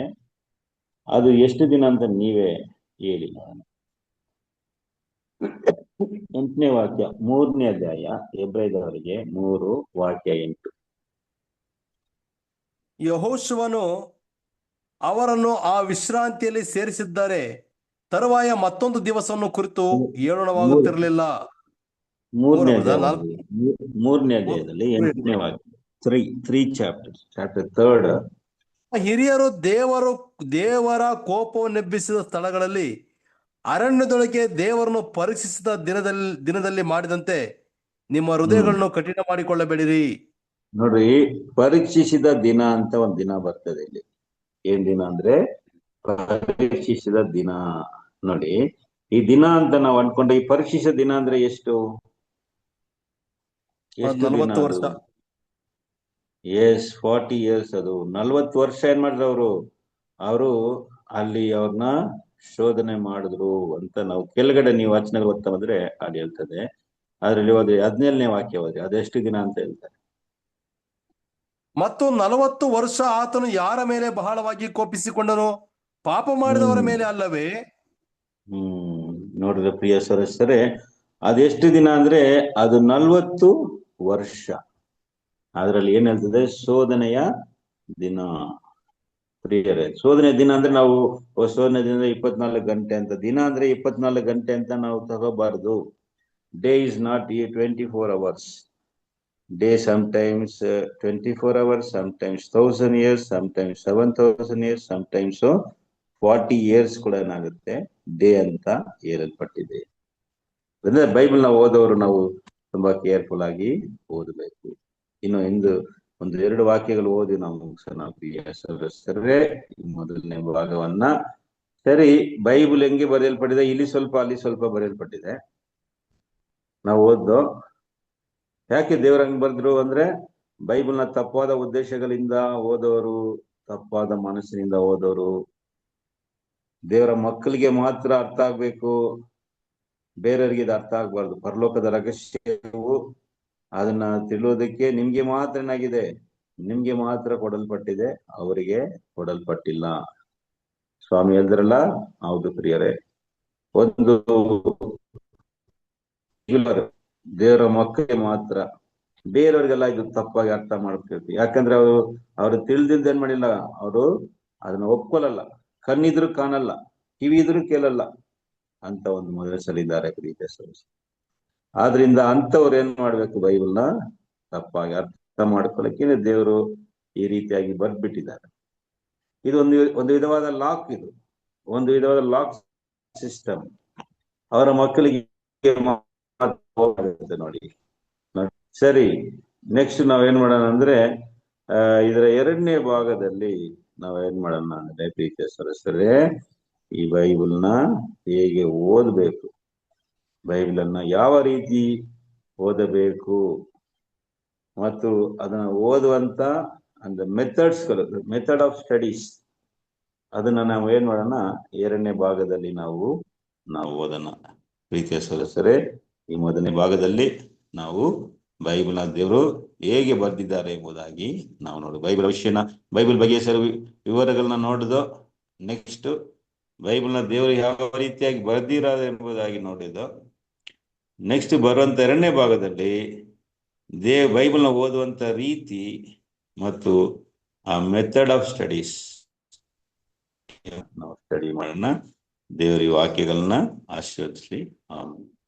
ಅದು ಎಷ್ಟು ದಿನ ಅಂತ ನೀವೇ ಹೇಳಿ. 8ನೇ ವಾಕ್ಯ, 3ನೇ ಅಧ್ಯಾಯ, ಎಬ್ರಾಯದವರಿಗೆ 3 ವಾಕ್ಯ 8. ಯೆಹೋಶುವನು ಅವರನ್ನು ಆ ವಿಶ್ರಾಂತಿಯಲ್ಲಿ ಸೇರಿಸಿದ್ದಾರೆ. ತರುವಾಯ ಮತ್ತೊಂದು ದಿವಸವನ್ನು ಕುರಿತು ಹೇಳೋಣವಾಗುತ್ತಿರಲಿಲ್ಲ. 3ನೇ ಅಧ್ಯಾಯದಲ್ಲಿ 8ನೇ ವಾಕ್ಯ, 3 ಚಾಪ್ಟರ್ 3. ಹಿರಿಯರು ದೇವರ ಕೋಪವನ್ನೆಬ್ಬಿಸಿದ ಸ್ಥಳಗಳಲ್ಲಿ ಅರಣ್ಯದೊಳಗೆ ದೇವರನ್ನು ಪರೀಕ್ಷಿಸಿದ ದಿನದಲ್ಲಿ ಮಾಡಿದಂತೆ ನಿಮ್ಮ ಹೃದಯಗಳನ್ನು ಕಠಿಣ ಮಾಡಿಕೊಳ್ಳಬೇಡಿರಿ. ನೋಡ್ರಿ, ಪರೀಕ್ಷಿಸಿದ ದಿನ ಅಂತ ಒಂದು ದಿನ ಬರ್ತದೆ ಇಲ್ಲಿ. ಏನ್ ದಿನ ಅಂದ್ರೆ ಪರೀಕ್ಷಿಸಿದ ದಿನ. ನೋಡಿ, ಈ ದಿನ ಅಂತ ನಾವು ಅನ್ಕೊಂಡ್ರೆ, ಈ ಪರೀಕ್ಷಿಸಿದ ದಿನ ಅಂದ್ರೆ ಎಷ್ಟು 40 ವರ್ಷ. 40 years. ಅದು 40 ವರ್ಷ ಏನ್ ಮಾಡಿದ್ರು ಅವರು ಅಲ್ಲಿ ಅವ್ರನ್ನ ಶೋಧನೆ ಮಾಡಿದ್ರು ಅಂತ ನಾವು ಕೆಳಗಡೆ ನೀವು ವಚನಗಳು ಓದ್ತಾ ಬಂದ್ರೆ ಅಲ್ಲಿ ಹೇಳ್ತದೆ. ಅದ್ರಲ್ಲಿ ಹೋದ್ರೆ 17ನೇ ವಾಕ್ಯ ಹೋದ್ರೆ ಅದೆಷ್ಟು ದಿನ ಅಂತ ಹೇಳ್ತಾರೆ. ಮತ್ತು 40 ವರ್ಷ ಆತನು ಯಾರ ಮೇಲೆ ಬಹಳವಾಗಿ ಕೋಪಿಸಿಕೊಂಡನು? ಪಾಪ ಮಾಡಿದವರ ಮೇಲೆ ಅಲ್ಲವೇ? ನೋಡಿದ್ರೆ ಪ್ರಿಯ ಸದಸ್ಯರೇ, ಅದೆಷ್ಟು ದಿನ ಅಂದ್ರೆ ಅದು 40 ವರ್ಷ. ಅದ್ರಲ್ಲಿ ಏನ್ ಹೇಳ್ತದೆ? ಶೋಧನೆಯ ದಿನ. ಪ್ರಿಯರೇ, ಶೋಧನೆಯ ದಿನ ಅಂದ್ರೆ ನಾವು ಶೋಧನೆ ದಿನ 24 ಗಂಟೆ ಅಂತ, ದಿನ ಅಂದ್ರೆ 24 ಗಂಟೆ ಅಂತ ನಾವು ತಗೋಬಾರ್ದು. Day is not 24 hours. Day sometimes 24 hours, sometimes 1,000 years, sometimes 7,000 years, sometimes 40 years ಕೂಡ ಏನಾಗುತ್ತೆ ಡೇ ಅಂತ ಹೇಳಲ್ಪಟ್ಟಿದೆ. ಅಂದ್ರೆ ಬೈಬಲ್ ನಾವು ಓದೋರು ನಾವು ತುಂಬಾ ಕೇರ್ಫುಲ್ ಆಗಿ ಓದಬೇಕು. ಇನ್ನು ಒಂದು 2 ವಾಕ್ಯಗಳು ಓದಿ ನಾವು ಮುಗಿಸೋಣ ಪ್ರಿಯ ಸದಸ್ಯರೇ ಈ ಮೊದಲನೇ ಭಾಗವನ್ನ. ಸರಿ, ಬೈಬಲ್ ಹೆಂಗೆ ಬರೆಯಲ್ಪಟ್ಟಿದೆ? ಇಲ್ಲಿ ಸ್ವಲ್ಪ ಅಲ್ಲಿ ಸ್ವಲ್ಪ ಬರೆಯಲ್ಪಟ್ಟಿದೆ. ನಾವು ಓದ್ದೋ ಯಾಕೆ ದೇವರಂಗ್ ಬರೆದ್ರು ಅಂದ್ರೆ, ಬೈಬಲ್ನ ತಪ್ಪಾದ ಉದ್ದೇಶಗಳಿಂದ ಓದೋರು, ತಪ್ಪಾದ ಮನಸ್ಸಿನಿಂದ ಓದೋರು, ದೇವರ ಮಕ್ಕಳಿಗೆ ಮಾತ್ರ ಅರ್ಥ ಆಗ್ಬೇಕು, ಬೇರೆಯವರಿಗೆ ಇದು ಅರ್ಥ ಆಗ್ಬಾರ್ದು. ಪರಲೋಕದ ರಹಸ್ಯವು ಅದನ್ನ ತಿಳಿಯೋದಕ್ಕೆ ನಿಮ್ಗೆ ಮಾತ್ರ ಏನಾಗಿದೆ, ನಿಮ್ಗೆ ಮಾತ್ರ ಕೊಡಲ್ಪಟ್ಟಿದೆ, ಅವರಿಗೆ ಕೊಡಲ್ಪಟ್ಟಿಲ್ಲ. ಸ್ವಾಮಿ ಹೇಳಿದ್ರಲ್ಲ, ಹೌದು ಪ್ರಿಯರೇ. ಒಂದು ದೇವರ ಮಕ್ಕಳಿಗೆ ಮಾತ್ರ, ಬೇರೆಯವ್ರಿಗೆಲ್ಲ ಇದು ತಪ್ಪಾಗಿ ಅರ್ಥ ಮಾಡ್ತಿರ್ತೀವಿ. ಯಾಕಂದ್ರೆ ಅವರು ತಿಳಿದಿದ್ದು ಏನ್ ಮಾಡಿಲ್ಲ, ಅವರು ಅದನ್ನ ಒಪ್ಕೊಳ್ಳಲ್ಲ. ಕಣ್ಣಿದ್ರು ಕಾಣಲ್ಲ, ಕಿವಿ ಇದ್ರು ಕೇಳಲ್ಲ ಅಂತ ಒಂದು ಮನಸ್ಸಲ್ಲಿದ್ದಾರೆ ಪ್ರೀತಿಯ ಸದಸ್ಯ. ಆದ್ರಿಂದ ಅಂತವ್ರು ಏನ್ ಮಾಡ್ಬೇಕು, ಬೈಬಲ್ನ ತಪ್ಪಾಗಿ ಅರ್ಥ ಮಾಡ್ಕೊಳ್ಳಕ್ಕೆ ದೇವರು ಈ ರೀತಿಯಾಗಿ ಬರ್ದ್ಬಿಟ್ಟಿದ್ದಾರೆ. ಇದು ಒಂದು ವಿಧವಾದ ಲಾಕ್. ಇದು ಒಂದು ವಿಧವಾದ ಲಾಕ್ ಸಿಸ್ಟಮ್. ಅವರ ಮಕ್ಕಳಿಗೆ ನೋಡಿ. ಸರಿ, ನೆಕ್ಸ್ಟ್ ನಾವೇನ್ ಮಾಡೋಣ ಅಂದ್ರೆ, ಇದರ 2ನೇ ಭಾಗದಲ್ಲಿ ನಾವೇನ್ ಮಾಡೋಣ ಅಂದ್ರೆ ಪ್ರೀತಿಯ ಸದಸ್ಯರೇ, ಈ ಬೈಬಲ್ನ ಹೇಗೆ ಓದಬೇಕು, ಬೈಬಲ್ ಅನ್ನ ಯಾವ ರೀತಿ ಓದಬೇಕು, ಮತ್ತು ಅದನ್ನ ಓದುವಂತ ಅಂದ್ರೆ ಮೆಥಡ್ ಆಫ್ ಸ್ಟಡೀಸ್, ಅದನ್ನ ನಾವು ಏನ್ ಮಾಡೋಣ 2ನೇ ಭಾಗದಲ್ಲಿ ನಾವು ಓದೋಣ ಪ್ರೀತಿಯ ಸದಸ್ಯರೇ. ಈ ಮೊದಲನೇ ಭಾಗದಲ್ಲಿ ನಾವು ಬೈಬಲ್ನ ದೇವರು ಹೇಗೆ ಬರೆದಿದ್ದಾರೆ ಎಂಬುದಾಗಿ ನಾವು ನೋಡು. ಬೈಬಲ್ ಬಗ್ಗೆ ವಿವರಗಳನ್ನ ನೋಡಿದೋ. ನೆಕ್ಸ್ಟ್ ಬೈಬಲ್ನ ದೇವರು ಯಾವ ರೀತಿಯಾಗಿ ಬರೆದಿದ್ದಾರೆ ಎಂಬುದಾಗಿ ನೋಡಿದೋ. ನೆಕ್ಸ್ಟ್ ಬರುವಂತ 2ನೇ ಭಾಗದಲ್ಲಿ ಬೈಬಲ್ನ ಓದುವಂತ ರೀತಿ ಮತ್ತು ಆ ಮೆಥಡ್ ಆಫ್ ಸ್ಟಡೀಸ್ ನಾವು ಸ್ಟಡಿ ಮಾಡೋಣ. ದೇವರ ವಾಕ್ಯಗಳನ್ನ ಆಶೀರ್ವದಿಸಲಿ. ಆಮೆನ್.